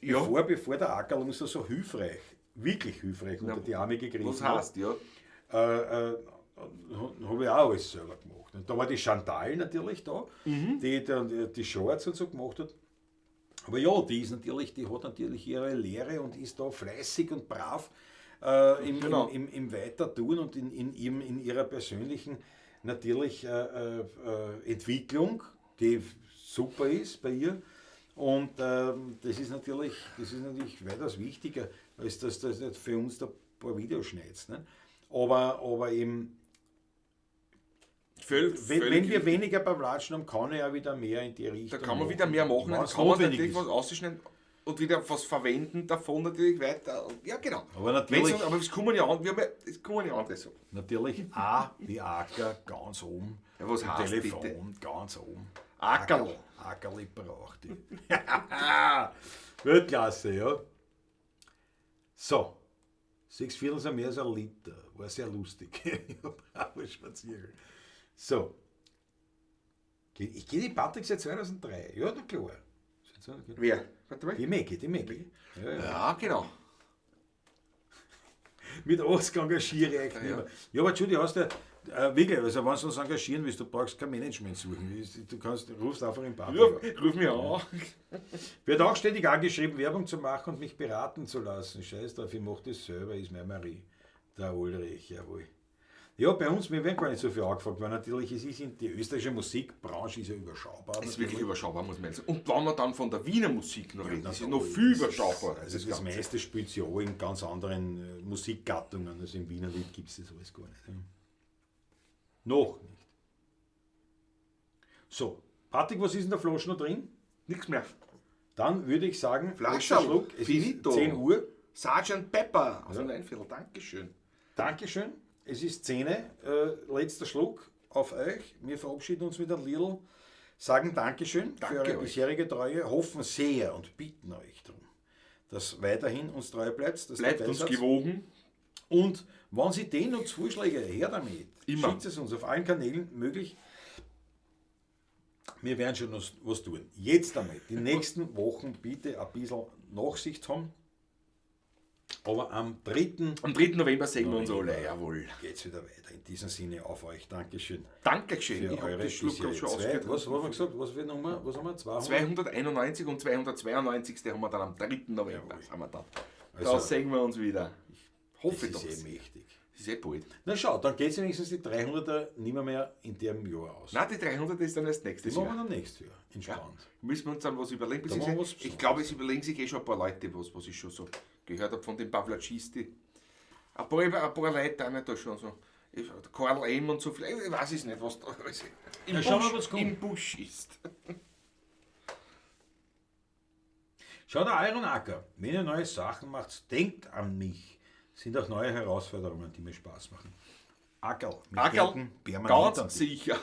Ja. bevor der Acker ist er so hilfreich, wirklich hilfreich unter die Arme gegriffen Was hat, heißt, ja? habe ich auch alles selber gemacht. Und da war die Chantal natürlich da, die dann die Shorts und so gemacht hat. Aber ja, die hat natürlich ihre Lehre und ist da fleißig und brav Genau. im Weitertun und in ihrer persönlichen natürlich Entwicklung, die super ist bei ihr. Und das ist natürlich weitaus wichtiger, als dass das nicht für uns da ein paar Videos schneidest. Ne? Aber eben, wenn wir weniger beim Latschen haben, kann er ja wieder mehr in die Richtung. Da kann man wieder mehr machen, dann was kann man notwendig natürlich ist. was ausschneiden und wieder was verwenden davon natürlich weiter. Ja, genau. Aber natürlich, Aber es kommen ja andere so. natürlich A wie Acker ganz oben. Ja, was Im heißt Telefon bitte? ganz oben. Ackerl. Ackerli braucht die. Weltklasse, ja. So. 6 Viertel sind mehr als ein Liter. War sehr lustig. Bravo Spaziergang. So. Ich gehe die Patrick seit 2003. Ja, na klar. Wer? Warte mal. Die Maggie. Ja. Ja, genau. Mit Oscar engagiere ich Ja, nicht ja. mehr. Ja, aber Judy, hast du wirklich, also wenn du uns engagieren willst, du brauchst kein Management suchen. Du rufst einfach im Patrick an. Ruf mich an. Wird auch ständig angeschrieben, Werbung zu machen und mich beraten zu lassen. Scheiß drauf, ich mache das selber, ist meine Marie. Der Ulrich, jawohl. Ja, bei uns, wir werden gar nicht so viel angefragt, weil natürlich, die österreichische Musikbranche ist ja überschaubar. Das ist wirklich überschaubar, muss man sagen. Und wenn man dann von der Wiener Musik noch redet, ist Ja, es noch viel überschaubarer. Also das meiste spielt sich auch in ganz anderen Musikgattungen. Also im Wiener Lied gibt es das alles gar nicht. Ja. Noch nicht. So, Patrick, was ist in der Flasche noch drin? Nichts mehr. Dann würde ich sagen, Flascherl, letzter Schluck, es finito. ist 10 Uhr. Sgt. Pepper aus Ja. dem Weinviertel, Dankeschön. Dankeschön. Es ist 10, letzter Schluck auf euch. Wir verabschieden uns mit einem Lidl, sagen Dankeschön Danke für eure euch. bisherige Treue, hoffen sehr und bitten euch darum, dass weiterhin uns treu bleibt. Dass Bleibt dabei uns seid. gewogen. Und wenn Sie den und Vorschläge her damit, Immer. schickt es uns auf allen Kanälen möglich. Wir werden schon was tun. Jetzt damit. Die nächsten Wochen bitte ein bisschen Nachsicht haben. Aber am 3. Am 3. November sehen wir uns alle, jawohl. geht es wieder weiter. In diesem Sinne auf euch. Dankeschön. Dankeschön. Für Ich habe eure das Schluck bisherige schon zwei- ausgehört. Was haben wir gesagt? Was für Nummer? Was haben wir? 200? 291 und 292. haben wir dann am 3. November. Jawohl. Sind wir dann. Also, Da sehen wir uns wieder. Ich hoffe das doch. ist mächtig. Das ist bald. Na schau, dann geht es wenigstens die 300er nicht mehr in dem Jahr aus. Nein, die 300 ist dann erst Das nächstes machen wir Jahr. dann nächstes Jahr. Entspannt. Müssen wir uns dann was überlegen. Da machen wir was Ich Besonderes. glaube, es überlegen sich schon ein paar Leute, was ich schon so gehört habe von den Pavlacisti. Ein paar Leute auch nicht da schon so. Karl M. und so viel. Ich weiß es nicht, was da alles Ja, schauen wir, was kommt. im Busch ist. Schaut der Iron Acker, wenn ihr neue Sachen macht, denkt an mich. Sind auch neue Herausforderungen, die mir Spaß machen. Ackerl, wir denken permanent an Ganz dich. sicher.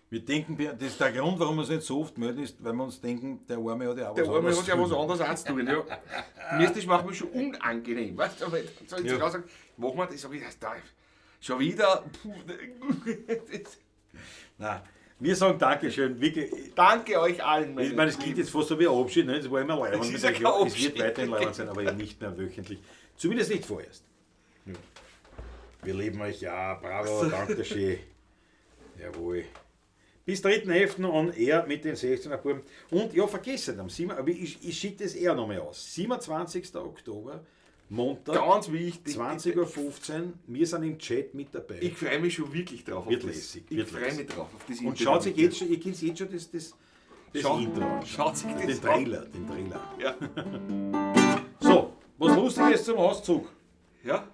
Wir denken, das ist der Grund, warum wir uns nicht so oft melden, ist, weil wir uns denken, der Arme hat ja auch Der Arme anderes hat ja was tun. anderes anzutun. Ja. Mir ist das manchmal schon unangenehm. Weißt du, aber so jetzt Ja. sagen, machen wir das, sag ich, das darf. Schon wieder. Puh, das, Nein, wir sagen Dankeschön, wirklich. danke euch allen. meine Ich meine, es klingt jetzt fast so wie ein Abschied, ne? Das war immer leibend. Es mit ist ja euch. kein Ja, es Abschied. wird weiterhin leibend sein, aber eben nicht mehr wöchentlich. Zumindest nicht vorerst. Ja. Wir lieben euch, ja, bravo, danke schön. Jawohl. Bis 3.11. on air mit den 16er Buben. Und ja, vergessen am 7. Aber ich schicke das eher nochmal aus. 27. Oktober, Montag, Ganz wichtig. 20.15 Uhr. Wir sind im Chat mit dabei. Ich freue mich schon wirklich drauf. Wird auf das. lässig, Ich wird freue lässig. mich drauf auf das Und Interview schaut sich mit jetzt schon, ihr kennt jetzt schon das Schau- Intro an. Schaut sich das Den an. Trailer, den Trailer. Ja. So, was Lustiges zum Auszug. Ja.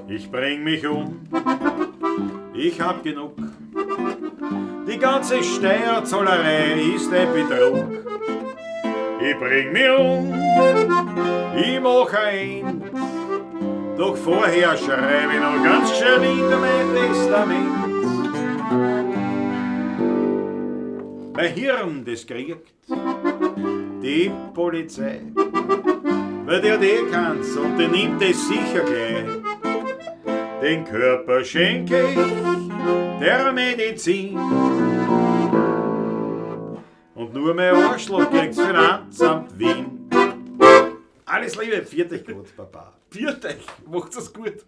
Ich bring mich um, ich hab genug. Die ganze Steuerzollerei ist ein Betrug. Ich bring mich um, ich mach ein. Doch vorher schreibe ich noch ganz schön in mein Testament. Mein Hirn, das kriegt die Polizei. Weil der kann's und der nimmt es sicher gleich. Den Körper schenke ich der Medizin. Und nur mein Arschloch kriegt's Finanzamt Wien. Alles Liebe, pfiat euch gut, Papa. Viert euch. Macht's es gut.